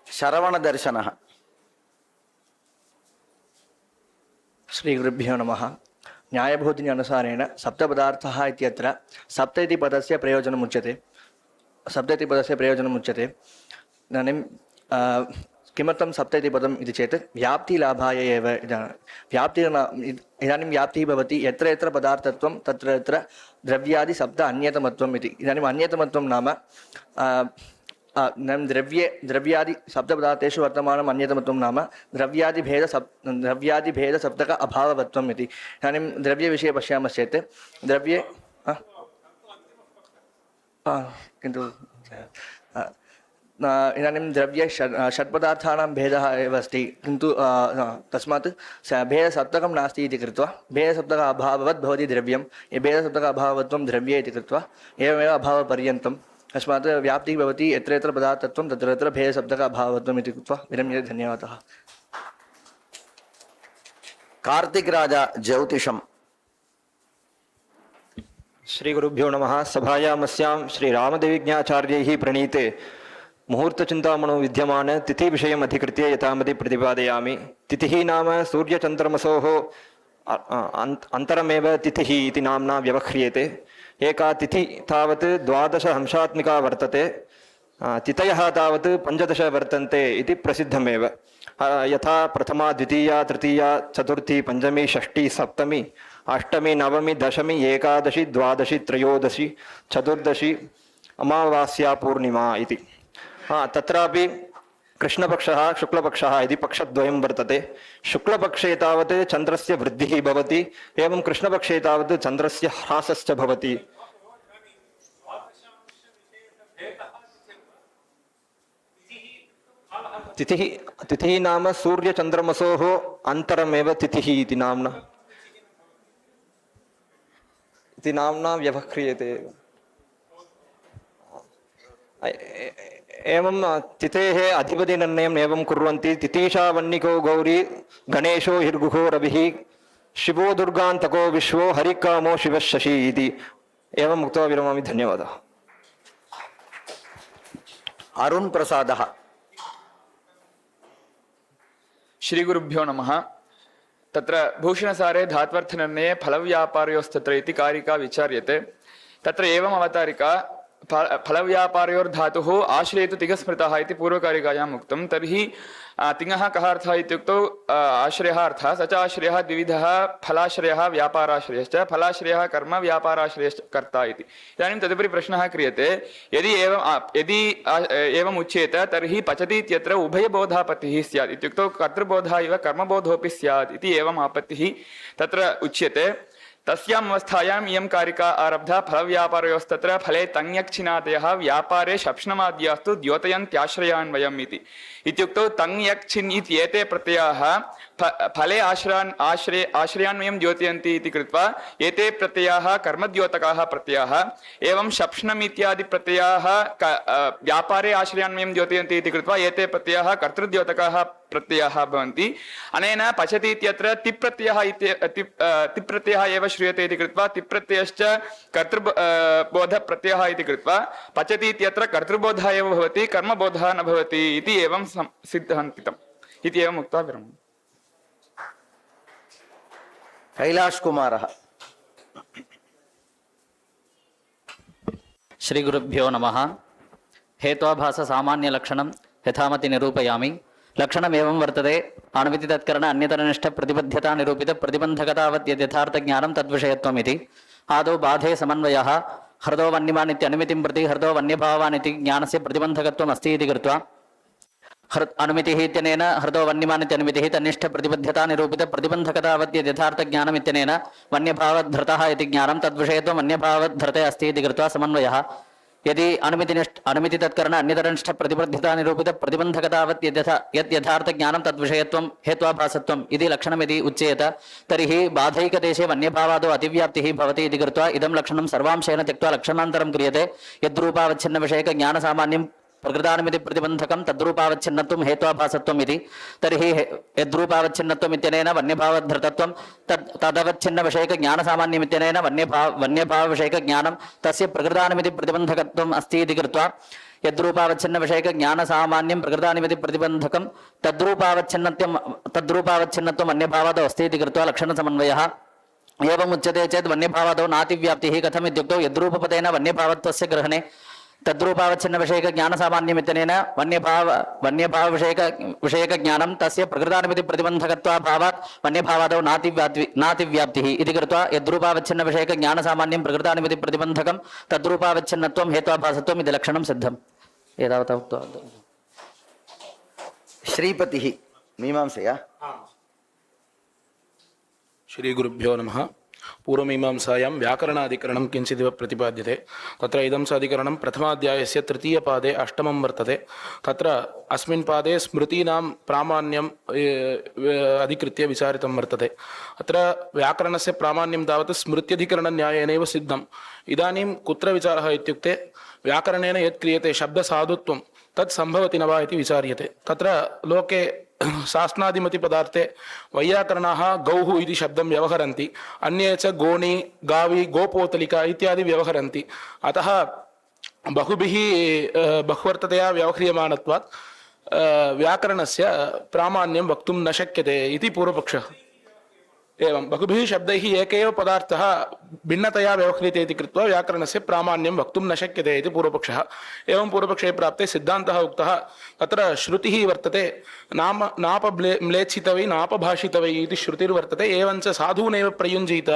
शरवणदर्शनः। श्रीगुरुभ्यो नमः। न्यायबोधिनी अनुसारेण सप्तपदार्थः इत्यत्र सप्त इति पदस्य प्रयोजनम् उच्यते। इदानीं किमर्थं सप्त इति पदम् इति चेत् व्याप्तिलाभाय एव। इदानीं व्याप्तिः भवति यत्र यत्र पदार्थत्वं तत्र तत्र द्रव्यादि शब्द अन्यतमत्वम् इति। इदानीम् अन्यतमत्वं नाम द्रव्यादि शब्दपदार्थेषु वर्तमानम् अन्यतमत्वं नाम द्रव्यादिभेदशब्दक अभाववत्वम् इति। इदानीं द्रव्यविषये पश्यामश्चेत् द्रव्ये किन्तु इदानीं द्रव्ये षट्पदार्थानां भेदः एव अस्ति, किन्तु तस्मात् भेदसप्तकं नास्ति इति कृत्वा भेदसप्तक अभाववत् भवति द्रव्यं, भेदसप्तक अभावत्वं द्रव्ये इति कृत्वा एवमेव अभावपर्यन्तं। तस्मात् व्याप्तिः भवति यत्र यत्र पदार्थत्वं तत्र तत्र भेदशब्दक अभावत्वम् इति कृत्वा विरम्यते। धन्यवादः। कार्तिकराजा ज्योतिषम्। श्रीगुरुभ्यो नमः। सभायामस्यां श्रीरामदेवज्ञाचार्यैः प्रणीते मुहूर्तचिन्तामणौ विद्यमान तिथिविषयम् अधिकृत्य यथामति प्रतिपादयामि। तिथिः नाम सूर्यचन्द्रमसोः अन्तरमेव तिथिः इति नाम्ना व्यवह्रियते। एका तिथि तावत् 12 अंशात्मिका वर्तते, तिथयः तावत् 15 वर्तन्ते इति प्रसिद्धमेव। यथा प्रथमा द्वितीया तृतीया चतुर्थी पंचमी षष्ठी सप्तमी अष्टमी नवमी दशमी एकादशी द्वादशी त्रयोदशी चतुर्दशी अमावास्या पूर्णिमा इति। तत्रापि कृष्णपक्षः शुक्लपक्षः इति पक्षद्वयं वर्तते। शुक्लपक्षे तावत् चन्द्रस्य वृद्धिः भवति, एवं कृष्णपक्षे तावत् चन्द्रस्य ह्रासश्च भवति। तिथिः नाम सूर्यचन्द्रमसोः अन्तरमेव तिथिः इति नाम्ना व्यवह्रियते। एवं तिथेः अधिपतिनिर्णयम् एवं कुर्वन्ति। तिथीशावन्निको गौरी गणेशो हिर्गुहो रविः शिवो दुर्गान्तको विश्वो हरिकामो शिवः शशि इति। एवम् उक्त्वा विरमामि। धन्यवादः। अरुण प्रसादः। श्रीगुरुभ्यो नमः। तत्र भूषणसारे धात्वर्थनिर्णये फलव्यापारयोस्तत्र इति कारिका विचार्यते। तत्र एवम् अवतारिका फलव्यापारयोर्धातुः आश्रये तु तिगस्मृतः इति पूर्वकारिकायाम् उक्तं। तर्हि तिङः कः अर्थः इत्युक्तौ आश्रयः अर्थः। स च आश्रयः द्विविधः, फलाश्रयः व्यापाराश्रयश्च। फलाश्रयः कर्म, व्यापाराश्रयश्च कर्ता इति। इदानीं तदुपरि प्रश्नः क्रियते, यदि एवम् उच्येत तर्हि पचति इत्यत्र उभयबोधापत्तिः स्यात् इत्युक्तौ कर्तृबोधः इव कर्मबोधोऽपि स्यात् इति एवम् आपत्तिः तत्र उच्यते। तस्याम् अवस्थायाम् इयं कारिका आरब्धा। फलव्यापारयोस्तत्र फले तङ्यक्छिनादयः व्यापारे शप्ष्णमाद्यास्तु द्योतयन्त्याश्रयान्वयम् इति। इत्युक्तौ तङ्यक्छिन् इत्येते प्रत्ययाः फले आश्रयान्वयं द्योतयन्ति इति कृत्वा एते प्रत्ययाः कर्मद्योतकाः प्रत्ययाः। एवं शप्ष्णम् इत्यादि प्रत्ययाः व्यापारे आश्रयान्वयं द्योतयन्ति इति कृत्वा एते प्रत्ययाः कर्तृद्योतकाः प्रत्ययाः भवन्ति। अनेन पचति इत्यत्र तिप्रत्ययः एव श्रूयते इति कृत्वा तिप्रत्ययश्च कर्तृबोधप्रत्ययः इति कृत्वा पचति इत्यत्र कर्तृबोधः एव भवति, कर्मबोधः न भवति इति एवं सिद्धान्तितम् इति एवम् उक्त्वा विरमामि। कैलाश कुमारः। श्रीगुरुभ्यो नमः। हेत्वाभास सामान्य लक्षणं यथामति निरूपयामि। लक्षणम् एवं वर्तते। अणुमिति तत्करण अन्यतरनिष्ठ प्रतिबद्धता निरूपित प्रतिबन्धकतावत् यथार्थ ज्ञानं तद्विषयत्वम् इति। आदौ बाधे समन्वयः हृदो वन्यमान् इत्यनुमितिं प्रति हृदो वन्यभावान् इति ज्ञानस्य प्रतिबन्धकत्वम् अस्ति इति कृत्वा अनुमितिः इत्यनेन हृदो वन्यमान् इत्यनुमितिः तन्निष्ठ प्रतिबद्धता निरूपित प्रतिबन्धकतावत् यथार्थ ज्ञानम् इत्यनेन वन्यभावद्धृतः इति ज्ञानं तद्विषयत्वम् अन्यभावद्धृते अस्ति इति कृत्वा समन्वयः। यदि अनुमिति तत्करण अन्यतरनिष्ठ प्रतिबद्धता निरूपित प्रतिबन्धकतावत् यथार्थ ज्ञानं तद्विषयत्वं हेत्वाभासत्वम् इति लक्षणम् यदि उच्येत तर्हि बाधैकदेशे वन्यभावादौ अतिव्याप्तिः भवति इति कृत्वा इदं लक्षणं सर्वांशेन त्यक्त्वा लक्षणान्तरं क्रियते। यद्रूपावच्छिन्नविषयक ज्ञानसामान्यं प्रकृतानुमिति प्रतिबन्धकं तद्रूपावच्छिन्नत्वं हेत्वाभासत्वम् इति। तर्हि यद्रूपावच्छिन्नत्वम् इत्यनेन वन्यभावद्धृतत्वं तदवच्छिन्नविषयक ज्ञानसामान्यमित्यनेन वन्यभावविषयक ज्ञानं तस्य प्रकृतानुमिति प्रतिबन्धकत्वम् अस्ति इति कृत्वा यद्रूपावच्छिन्नविषयक ज्ञानसामान्यं प्रकृतानुमिति प्रतिबन्धकं तद्रूपावच्छिन्नत्वम् अन्यभावादौ अस्ति इति कृत्वा लक्षणसमन्वयः। एवमुच्यते चेत् वन्यभावादौ नातिव्याप्तिः कथम् इत्युक्तौ यद्रूपपदेन वन्यभावत्वस्य ग्रहणे तद्रूपावच्छिन्नविषयक ज्ञानसामान्यमित्यनेन वन्यभावविषयक ज्ञानं तस्य प्रकृतानुमिति प्रतिबन्धकत्वाभावात् वन्यभावादौ नातिव्याप्तिः इति कृत्वा यद्रूपावच्छिन्नविषयक ज्ञानसामान्यं प्रकृतानुमिति प्रतिबन्धकं तद्रूपावच्छिन्नत्वं हेत्वाभासत्वम् इति लक्षणं सिद्धम्। एतावता उक्त्वा श्रीपतिः मीमांसया। श्रीगुरुभ्यो नमः। पूर्वमीमांसायां व्याकरणाधिकरणं किञ्चिदिव प्रतिपाद्यते। तत्र इदं साधिकरणं प्रथमाध्यायस्य तृतीयपादे अष्टमं वर्तते। तत्र अस्मिन् पादे स्मृतीनां प्रामाण्यम् अधिकृत्य विचारितं वर्तते। अत्र व्याकरणस्य प्रामाण्यं तावत् स्मृत्यधिकरणन्यायेनैव सिद्धम्। इदानीं कुत्र विचारः इत्युक्ते व्याकरणेन यत् क्रियते शब्दसाधुत्वं तत् सम्भवति न वा इति विचार्यते। तत्र लोके शास्नादिमतिपदार्थे वैयाकरणाः गौः इति शब्दं व्यवहरन्ति, अन्ये च गोणी गावी गोपोतलिका इत्यादि व्यवहरन्ति। अतः बहुभिः बहुवर्थतया व्यवह्रियमाणत्वात् व्याकरणस्य प्रामाण्यं वक्तुं न शक्यते इति पूर्वपक्षः। एवं बहुभिः शब्दैः एक एव पदार्थः भिन्नतया व्यवह्रियते इति कृत्वा व्याकरणस्य प्रामाण्यं वक्तुं न शक्यते इति पूर्वपक्षः। एवं पूर्वपक्षे प्राप्ते सिद्धान्तः उक्तः। तत्र श्रुतिः वर्तते म्लेच्छितवै नापभाषितवै इति श्रुतिर्वर्तते। एवञ्च साधूनेव प्रयुञ्जीत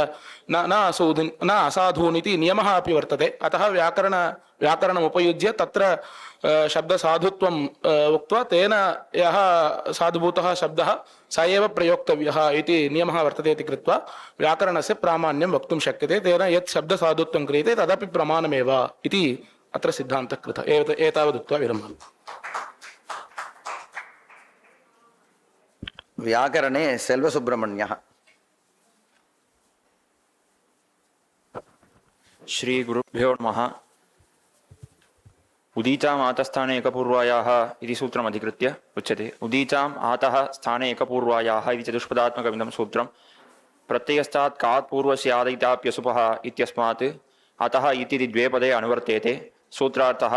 न असाधून् इति नियमः अपि वर्तते। अतः व्याकरणमुपयुज्य तत्र शब्दसाधुत्वं उक्त्वा तेन यः साधुभूतः शब्दः स एव प्रयोक्तव्यः इति नियमः वर्तते इति कृत्वा व्याकरणस्य प्रामाण्यं वक्तुं शक्यते। तेन यत् शब्दसाधुत्वं क्रियते तदपि प्रमाणमेव इति अत्र सिद्धान्तः कृतः। एतावदुक्त्वा विरमामि। व्याकरणे सेल्वसुब्रह्मण्यः। श्रीगुरुभ्यो नमः। उदीचाम् आतस्थाने एकपूर्वायाः इति सूत्रम् अधिकृत्य उच्यते। उदीचाम् आतः स्थाने एकपूर्वायाः इति चतुष्पदात्मकमिदं सूत्रं प्रत्ययस्तात् कात् पूर्वस्यादिताप्यसुपः इत्यस्मात् अतः इति द्वे पदे अनुवर्तेते। सूत्रार्थः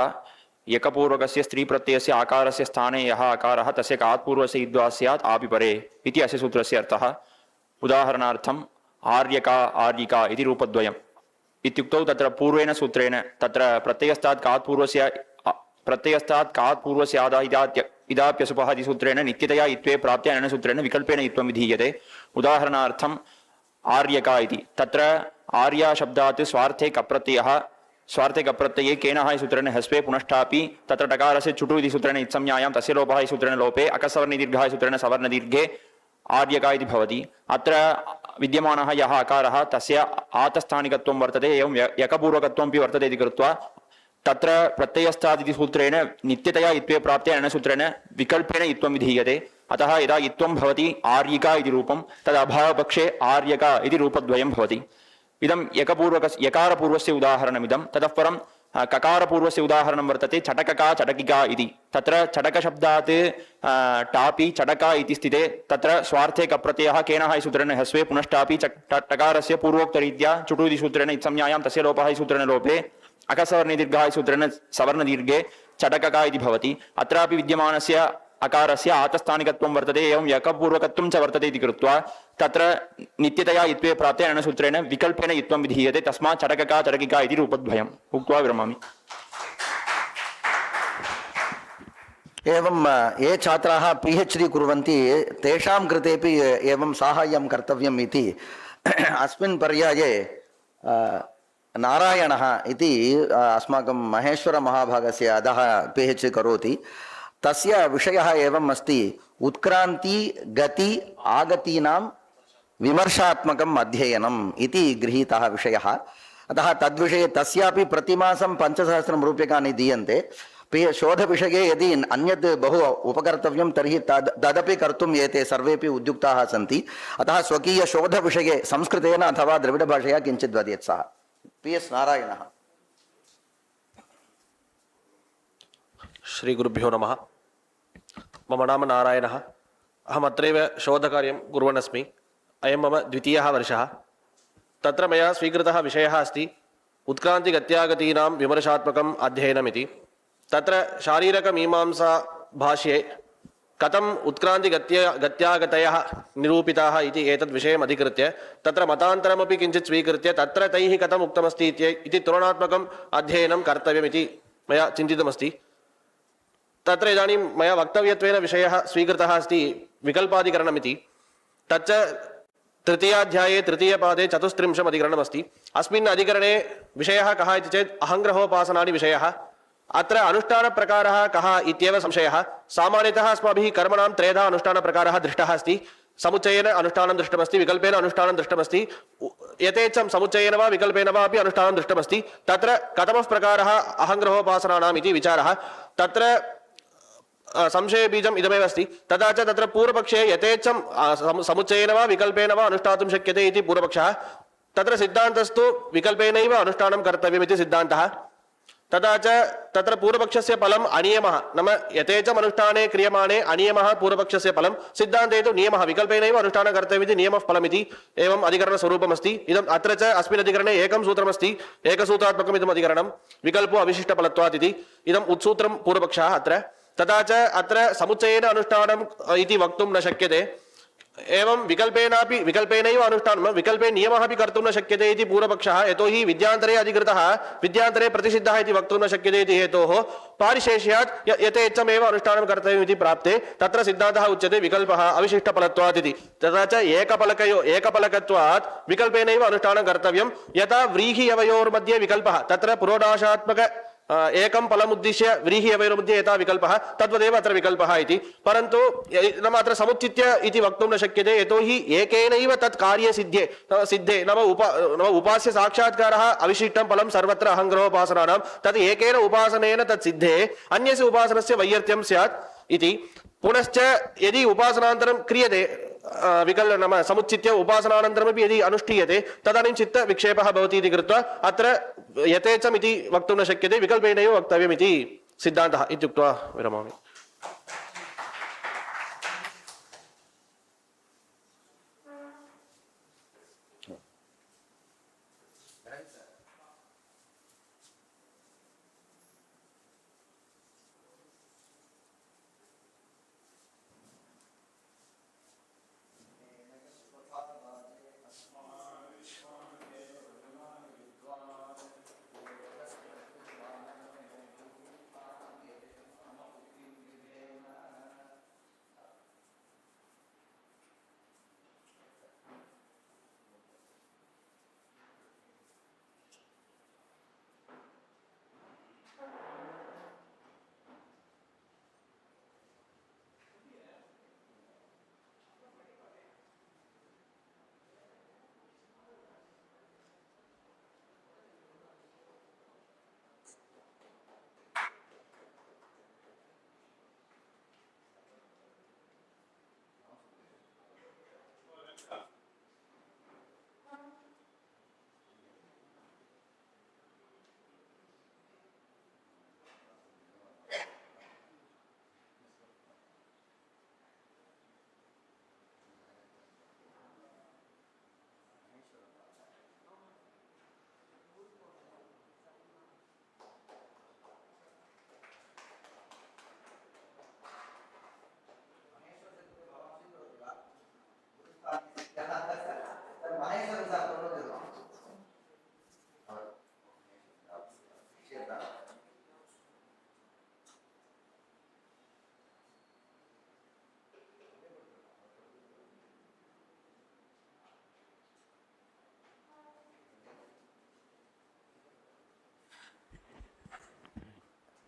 एकपूर्वकस्य स्त्रीप्रत्ययस्य आकारस्य स्थाने यः आकारः तस्य कात् पूर्वस्य इद्वा स्यात् आपि परे इति अस्य सूत्रस्य अर्थः। उदाहरणार्थम् आर्यका आर्यिका इति रूपद्वयम् इत्युक्तौ तत्र पूर्वेण सूत्रेण तत्र प्रत्ययस्तात् कात् पूर्वस्यादा इदाप्यसुपः इति सूत्रेण नित्यतया इत्वे प्राप्य अनेन सूत्रेण विकल्पेन इत्वं विधीयते। उदाहरणार्थम् आर्यका इति तत्र आर्या शब्दात् स्वार्थे कप्रत्ययः स्वार्थे कप्रत्यये केनः इति सूत्रेण ह्रस्वे पुनष्टापि तत्र टकारस्य चुटु इति सूत्रेण इत्संज्ञायां तस्य लोपः इति सूत्रेण लोपे अकसवर्णदीर्घः इति सूत्रेण सवर्णदीर्घे आर्यका इति भवति। अत्र विद्यमानः यः आकारः तस्य आतस्थानिकत्वं वर्तते। एवं यकपूर्वकत्वमपि वर्तते इति कृत्वा तत्र प्रत्ययस्तात् इति सूत्रेण नित्यतया इत्वे प्राप्ते अनेन सूत्रेण विकल्पेन इत्वं विधीयते। अतः यदा इत्वं भवति आर्यिका इति रूपं तदभावपक्षे आर्यका इति रूपद्वयं भवति। इदं यकारपूर्वस्य उदाहरणमिदं। ततः परं ककारपूर्वस्य उदाहरणं वर्तते चटकका चटकिका इति। तत्र चटकशब्दात् टापि चटका इति स्थिते तत्र स्वार्थे कप्रत्ययः केनः इति सूत्रेण ह्रस्वे पुनष्टापि टकारस्य पूर्वोक्तरीत्या चुटु इति सूत्रेण इत्संज्ञायां तस्य लोपः इति सूत्रेण लोपे अकसवर्णदीर्घः इति सूत्रेण सवर्णदीर्घे चटकका इति भवति। अत्रापि विद्यमानस्य अकारस्य आतस्थानिकत्वं वर्तते। एवं यकपूर्वकत्वं च वर्तते इति कृत्वा तत्र नित्यतया इत्वे प्राप्ते अनेन सूत्रेण विकल्पेन इत्वं विधीयते। तस्मात् चटकका चटकिका इति रूपद्वयम् उक्त्वा विरमामि। एवं ये छात्राः PhD कुर्वन्ति तेषां कृतेपि एवं साहाय्यं कर्तव्यम् इति अस्मिन् पर्याये नारायणः इति अस्माकं महेश्वरमहाभागस्य अधः PhD करोति। तस्य विषयः एवम् अस्ति उत्क्रान्ति गति आगतीनां विमर्शात्मकम् अध्ययनम् इति गृहीतः विषयः। अतः तद्विषये तस्यापि प्रतिमासं 5,000 रूप्यकाणि दीयन्ते। शोधविषये यदि अन्यद् बहु उपकर्तव्यं तर्हि तदपि कर्तुम् एते सर्वेपि उद्युक्ताः सन्ति। अतः स्वकीयशोधविषये संस्कृतेन अथवा द्रविडभाषया किञ्चित् वदेत् सः। PS नारायणः। श्रीगुरुभ्यो नमः। मम नाम नारायणः। अहमत्रैव शोधकार्यं कुर्वन् अस्मि। अयं मम द्वितीयः वर्षः। तत्र मया स्वीकृतः विषयः अस्ति उत्क्रान्तिगत्यागतीनां विमर्शात्मकम् अध्ययनमिति। तत्र शारीरकमीमांसा भाष्ये कथम् उत्क्रान्तिगत्यागतयः निरूपिताः इति एतद् विषयम् अधिकृत्य तत्र मतान्तरमपि किञ्चित् स्वीकृत्य तत्र तैः कथम् उक्तमस्ति इति तुलनात्मकम् अध्ययनं कर्तव्यमिति मया चिन्तितमस्ति। तत्र इदानीं मया वक्तव्यत्वेन विषयः स्वीकृतः अस्ति विकल्पाधिकरणमिति। तच्च तृतीयाध्याये तृतीयपादे 34 अधिकरणमस्ति। अस्मिन् अधिकरणे विषयः कः इति चेत् अहङ्ग्रहोपासनादि विषयः। अत्र अनुष्ठानप्रकारः कः इत्येव संशयः। सामान्यतः अस्माभिः कर्मणां त्रेधा अनुष्ठानप्रकारः दृष्टः अस्ति। समुच्चयेन अनुष्ठानं दृष्टमस्ति, विकल्पेन अनुष्ठानं दृष्टमस्ति, यथेच्छं समुच्चयेन वा विकल्पेन वा अपि अनुष्ठानं दृष्टमस्ति। तत्र कथमः प्रकारः अहङ्ग्रहोपासनानाम् इति विचारः। तत्र संशयबीजम् इदमेव अस्ति। तथा च तत्र पूर्वपक्षे यथेच्छं समुच्चयेन वा विकल्पेन वा अनुष्ठातुं शक्यते इति पूर्वपक्षः। तत्र सिद्धान्तस्तु विकल्पेनैव अनुष्ठानं कर्तव्यमिति सिद्धान्तः। तथा च तत्र पूर्वपक्षस्य फलम् अनियमः, नाम यथेच्छम् अनुष्ठाने क्रियमाणे अनियमः पूर्वपक्षस्य फलं, सिद्धान्ते तु नियमः विकल्पेनैव अनुष्ठानं कर्तव्यमिति नियमः फलमिति एवम् अधिकरणस्वरूपमस्ति। इदम् अत्र च अस्मिन् अधिकरणे एकं सूत्रमस्ति, एकसूत्रात्मकम् इदम् अधिकरणं विकल्पो अविशिष्टफलत्वात् इति। इदम् उत्सूत्रं पूर्वपक्षः अत्र। तथा च अत्र समुच्चयेन अनुष्ठानम् इति वक्तुं न शक्यते। एवं विकल्पेनैव अनुष्ठानं विकल्पे नियमः अपि कर्तुं न शक्यते इति पूर्वपक्षः यतोहि विद्यान्तरे अधिकृतः विद्यान्तरे प्रतिषिद्धः इति वक्तुं न शक्यते इति हेतोः पारिशेष्यात् यथेच्छमेव अनुष्ठानं कर्तव्यम् इति प्राप्ते तत्र सिद्धान्तः उच्यते विकल्पः अविशिष्टफलत्वात् इति तथा च एकफलकत्वात् विकल्पेनैव अनुष्ठानं कर्तव्यं यथा व्रीहियवयोर्मध्ये विकल्पः तत्र पुरोडाशात्मक एकं फलमुद्दिश्य व्रीहियवयोर्मध्ये यथा विकल्पः तद्वदेव अत्र विकल्पः इति परन्तु नाम अत्र समुचित्य इति वक्तुं न शक्यते यतोहि एकेनैव तत् कार्यसिद्धे नाम उपास्य साक्षात्कारः अविशिष्टं फलं सर्वत्र अहङ्ग्रहोपासनानां तत् एकेन उपासनेन तत् सिद्धे अन्यस्य उपासनस्य वैयर्थ्यं स्यात् इति पुनश्च यदि उपासनान्तरं क्रियते नाम समुच्चित्य उपासनानन्तरमपि यदि अनुष्ठीयते तदानीं चित्तविक्षेपः भवति इति कृत्वा अत्र यथेच्छम् इति वक्तुं न शक्यते विकल्पेनैव वक्तव्यम् इति सिद्धान्तः इत्युक्त्वा विरमामि।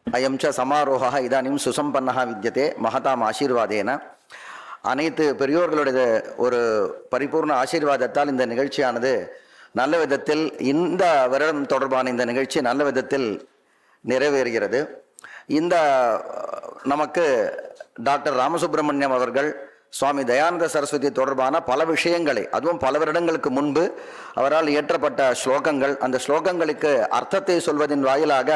अयं च समारोहः इदानीं सुसम्पन्नः विद्यते महताम् आशीर्वादेन அனைத்து பெரியோர்களுடைய ஒரு பரிபூர்ண ஆசீர்வாதத்தால் இந்த நிகழ்ச்சியானது நல்ல விதத்தில் இந்த வருடம் தொடர்பான இந்த நிகழ்ச்சி நல்ல விதத்தில் நிறைவேறுகிறது. இந்த நமக்கு டாக்டர் ராமசுப்ரமணியம் அவர்கள் சுவாமி தயானந்த சரஸ்வதி தொடர்பான பல விஷயங்களை அதுவும் பல வருடங்களுக்கு முன்பு அவரால் இயற்றப்பட்ட ஸ்லோகங்கள் அந்த ஸ்லோகங்களுக்கு அர்த்தத்தை சொல்வதின் வாயிலாக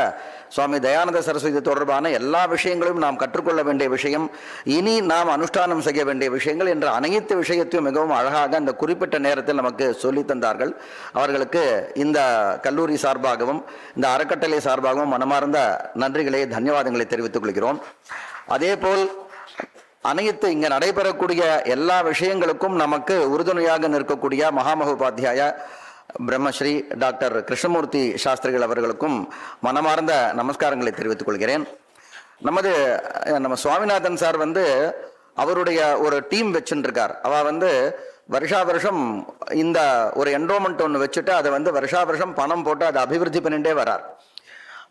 சுவாமி தயானந்த சரஸ்வதி தொடர்பான எல்லா விஷயங்களையும் நாம் கற்றுக்கொள்ள வேண்டிய விஷயம் இனி நாம் அனுஷ்டானம் செய்ய வேண்டிய விஷயங்கள் என்ற அனைத்து விஷயத்தையும் மிகவும் அழகாக அந்த குறிப்பிட்ட நேரத்தில் நமக்கு சொல்லி தந்தார்கள். அவர்களுக்கு இந்த கல்லூரி சார்பாகவும் இந்த அறக்கட்டளை சார்பாகவும் மனமார்ந்த நன்றிகளை தன்யவாதங்களை தெரிவித்துக் கொள்கிறோம். அதேபோல் அனைத்து இங்கே நடைபெறக்கூடிய எல்லா விஷயங்களுக்கும் நமக்கு உறுதுணையாக நிற்கக்கூடிய மகாமகோபாத்தியாய பிரம்மஸ்ரீ டாக்டர் கிருஷ்ணமூர்த்தி சாஸ்திரிகள் அவர்களுக்கும் மனமார்ந்த நமஸ்காரங்களை தெரிவித்துக் கொள்கிறேன். நம்ம சுவாமிநாதன் சார் அவருடைய ஒரு டீம் வச்சுருக்கார். அவ வருஷா வருஷம் இந்த ஒரு என்ரோல்மெண்ட் ஒன்று வச்சுட்டு அதை வருஷா வருஷம் பணம் போட்டு அதை அபிவிருத்தி பண்ணிட்டே வரார்.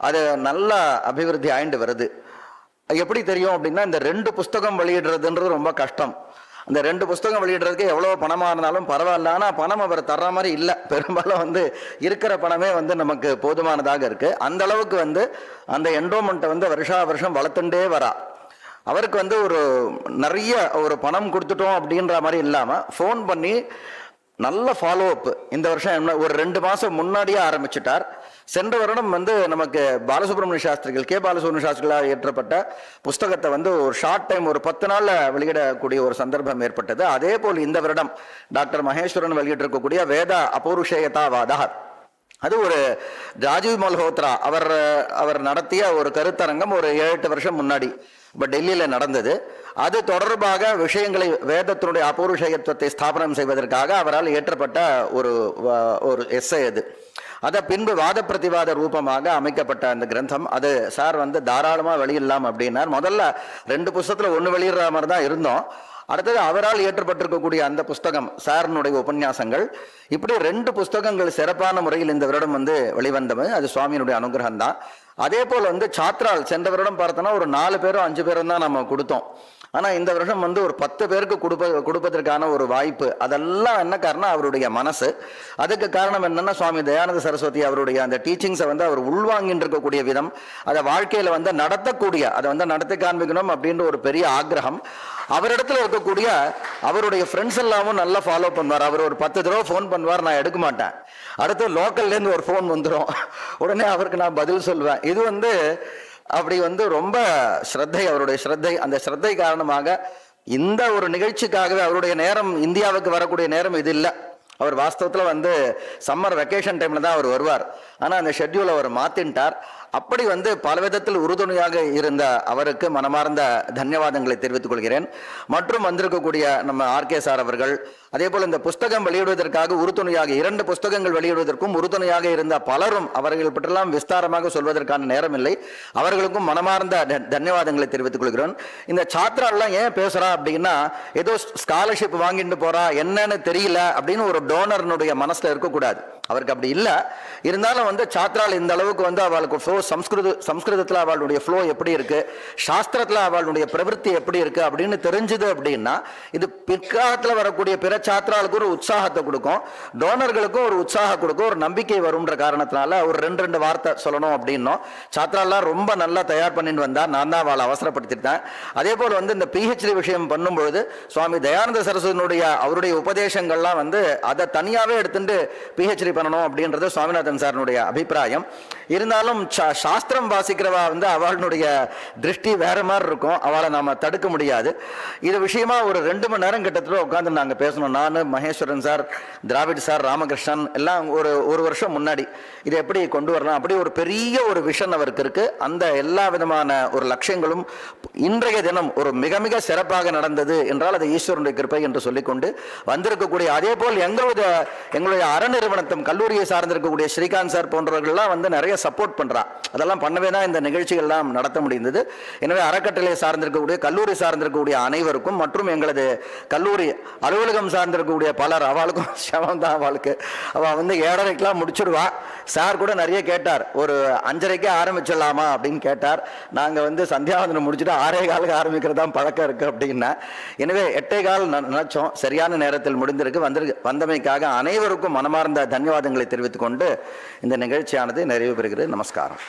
அது நல்ல அபிவிருத்தி ஆயிண்டு வருது. எப்படி தெரியும் அப்படின்னா இந்த 2 புஸ்தகம் வெளியிடுறதுன்றது ரொம்ப கஷ்டம். அந்த 2 புஸ்தகம் வெளியிடுறதுக்கு எவ்வளோ பணமாக இருந்தாலும் பரவாயில்ல. ஆனால் பணம் அவர் தர்ற மாதிரி இல்லை. பெரும்பாலும் இருக்கிற பணமே நமக்கு போதுமானதாக இருக்குது. அந்த அளவுக்கு அந்த என்ரோல்மெண்ட்டை வருஷா வருஷம் வளர்த்துட்டே வரா. அவருக்கு ஒரு நிறைய ஒரு பணம் கொடுத்துட்டோம் அப்படின்ற மாதிரி இல்லாமல் ஃபோன் பண்ணி நல்ல ஃபாலோ அப் இந்த வருஷம் ஒரு 2 மாதம் முன்னாடியே ஆரம்பிச்சுட்டார். சென்ற வருடம் நமக்கு பாலசுப்ரமணிய சாஸ்திரிகள் பாலசுப்ரமணிய சாஸ்திரிகளால் இயற்றப்பட்ட புஸ்தகத்தை ஒரு ஷார்ட் டைம் ஒரு 10 நாளில் வெளியிடக்கூடிய ஒரு சந்தர்ப்பம் ஏற்பட்டது. அதே போல் இந்த வருடம் டாக்டர் மகேஸ்வரன் வெளியிட்டிருக்கக்கூடிய வேத அபௌருஷேயதாவாதா அது ஒரு ராஜீவ் மல்ஹோத்ரா அவர் நடத்திய ஒரு கருத்தரங்கம் ஒரு 7-8 வருஷம் முன்னாடி இப்போ டெல்லியில் நடந்தது. அது தொடர்பாக விஷயங்களை வேதத்தினுடைய அபௌருஷயத்துவத்தை ஸ்தாபனம் செய்வதற்காக அவரால் இயற்றப்பட்ட ஒரு எஸ்ஸே அது. அதை பின்பு வாத பிரதிவாத ரூபமாக அமைக்கப்பட்ட அந்த கிரந்தம். அது சார் தாராளமாக வெளியிடலாம் அப்படின்னார். முதல்ல 2 புஸ்தகத்தில் 1 வெளியிடுற மாதிரி தான் இருந்தோம். அடுத்தது அவரால் இயற்றப்பட்டிருக்கக்கூடிய அந்த புஸ்தகம் சாரனுடைய உபன்யாசங்கள், இப்படி 2 புஸ்தகங்கள் சிறப்பான முறையில் இந்த வருடம் வெளிவந்தது. அது சுவாமியினுடைய அனுகிரகம் தான். அதே போல் சாத்ரால் சென்ற வருடம் பார்த்தோன்னா ஒரு 4 பேரும் 5 பேரும் தான் நம்ம கொடுத்தோம். ஆனால் இந்த வருஷம் ஒரு 10 பேருக்கு கொடுப்பதற்கான ஒரு வாய்ப்பு. அதெல்லாம் என்ன காரணம்? அவருடைய மனசு. அதுக்கு காரணம் என்னன்னா, சுவாமி தயானந்த சரஸ்வதி அவருடைய அந்த டீச்சிங்ஸை அவர் உள்வாங்கிட்டு இருக்கக்கூடிய விதம், அதை வாழ்க்கையில் நடத்தக்கூடிய, அதை நடத்தி காண்பிக்கணும் அப்படின்ற ஒரு பெரிய ஆக்ரகம். அவரிடத்துல இருக்கக்கூடிய அவருடைய ஃப்ரெண்ட்ஸ் எல்லாமும் நல்லா ஃபாலோ பண்ணுவார். அவர் ஒரு 10 தடவை ஃபோன் பண்ணுவார், நான் எடுக்க மாட்டேன். அடுத்து லோக்கல்லேருந்து ஒரு ஃபோன் வந்துடும், உடனே அவருக்கு நான் பதில் சொல்வேன். இது அப்படி ரொம்ப ஸ்ரத்தை, அவருடைய ஸ்ரத்தை. அந்த ஸ்ரத்தை காரணமாக இந்த ஒரு நிகழ்ச்சிக்காகவே அவருடைய நேரம், இந்தியாவுக்கு வரக்கூடிய நேரம் இது இல்லை. அவர் வாஸ்தவத்தில் சம்மர் வெக்கேஷன் டைமில் தான் அவர் வருவார். ஆனால் அந்த ஷெட்யூல் அவர் மாற்றின்ட்டார். அப்படி பல விதத்தில் உறுதுணையாக இருந்த அவருக்கு மனமார்ந்த தன்யவாதங்களை தெரிவித்துக் கொள்கிறேன். மற்றும் வந்திருக்கக்கூடிய நம்ம ஆர்கே சார் அவர்கள், அதே போல் இந்த புஸ்தகம் வெளியிடுவதற்காக உறுதுணையாக 2 புஸ்தகங்கள் வெளியிடுவதற்கும் உறுதுணையாக இருந்த பலரும், அவர்கள் பற்றெல்லாம் விஸ்தாரமாக சொல்வதற்கான நேரம் இல்லை. அவர்களுக்கும் மனமார்ந்த தன்யவாதங்களை தெரிவித்துக் கொள்கிறேன். இந்த சாத்ராலாம் ஏன் பேசுறா அப்படின்னா, ஏதோ ஸ்காலர்ஷிப் வாங்கிட்டு போறா, என்னன்னு தெரியல அப்படின்னு ஒரு டோனர்னுடைய மனசுல இருக்கக்கூடாது. அவருக்கு அப்படி இல்லை. இருந்தாலும் சாத்ரால் இந்த அளவுக்கு அவளுக்கு ஃப்ளோ, சம்ஸ்கிருதத்தில் அவளுடைய ஃப்ளோ எப்படி இருக்கு, சாஸ்திரத்தில் அவளுடைய பிரவൃத்தி எப்படி இருக்கு அப்படின்னு தெரிஞ்சுது அப்படின்னா, இது பிற்காலத்தில் வரக்கூடிய பிற சாத்ராளுக்கு ஒரு உற்சாகத்தை கொடுக்கும், டோனர்களுக்கும் ஒரு உற்சாகம் கொடுக்கும், ஒரு நம்பிக்கை வரும்ன்ற காரணத்தினால ஒரு 2 வார்த்தை சொல்லணும் அப்படின்னும். சாத்ராலாம் ரொம்ப நல்லா தயார் பண்ணிட்டு வந்தா, நான் தான் அவளை அவசரப்படுத்திட்டேன். அதே போல் இந்த பிஹெச்டி விஷயம் பண்ணும்பொழுது சுவாமி தயானந்த சரஸ்வதியினுடைய அவருடைய உபதேசங்கள்லாம் அதை தனியாகவே எடுத்துட்டு பிஹெச்டி பண்ணணும் அப்படின்றது சுவாமிநாதன் சாரனுடைய அபிப்பிராயம். இருந்தாலும் சாஸ்திரம் வாசிக்கிறவா அவளுடைய திருஷ்டி வேற மாதிரி இருக்கும், அவளை நாம தடுக்க முடியாது. இது விஷயமா ஒரு 2 மணி நேரம் கிட்டத்தட்ட உட்காந்து நாங்க பேசணும். நான், மகேஸ்வரன் சார், திராவிட் சார், ராமகிருஷ்ணன் எல்லாம் ஒரு வருஷம் முன்னாடி இதை எப்படி கொண்டு வரலாம், அப்படி ஒரு பெரிய ஒரு விஷன் அவருக்கு இருக்கு. அந்த எல்லா விதமான ஒரு லட்சியங்களும் இன்றைய தினம் ஒரு மிக மிக சிறப்பாக நடந்தது என்றால் அது ஈஸ்வரனுடைய கிருபை என்று சொல்லிக்கொண்டு வந்திருக்கக்கூடிய, அதே போல் எங்களுடைய அறநிறுவனத்தும் கல்லூரியை சார்ந்திருக்கக்கூடிய ஸ்ரீகாந்த் சார் போன்றவர்கள்லாம் நிறைய சப்போர்ட் பண்றா. அதெல்லாம் பண்ணவே தான் இந்த நிகழ்ச்சிகள்லாம் நடத்த முடிந்தது. எனவே அறக்கட்டளை சார்ந்திருக்கக்கூடிய, கல்லூரி சார்ந்திருக்கக்கூடிய அனைவருக்கும், மற்றும் எங்களது கல்லூரி அலுவலகம் சார்ந்திருக்கக்கூடிய பலர், அவளுக்கும் சமம் தான். அவளுக்கு அவள் 7:30க்கெல்லாம் முடிச்சுடுவா. சார் கூட நிறைய கேட்டார், ஒரு 5:30க்கே ஆரம்பிச்சிடலாமா அப்படின்னு கேட்டார். நாங்கள் சந்தியாவந்தனம் முடிச்சுட்டு 6:15க்கு ஆரம்பிக்கிறது தான் பழக்கம் இருக்கு அப்படின்னா. எனவே 8:15 நினைச்சோம், சரியான நேரத்தில் முடிந்திருக்கு. வந்தமைக்காக அனைவருக்கும் மனமார்ந்த தன்யவாதங்களை தெரிவித்துக் கொண்டு இந்த நிகழ்ச்சியானது நிறைவு பெறுகிறது. நமஸ்காரம்.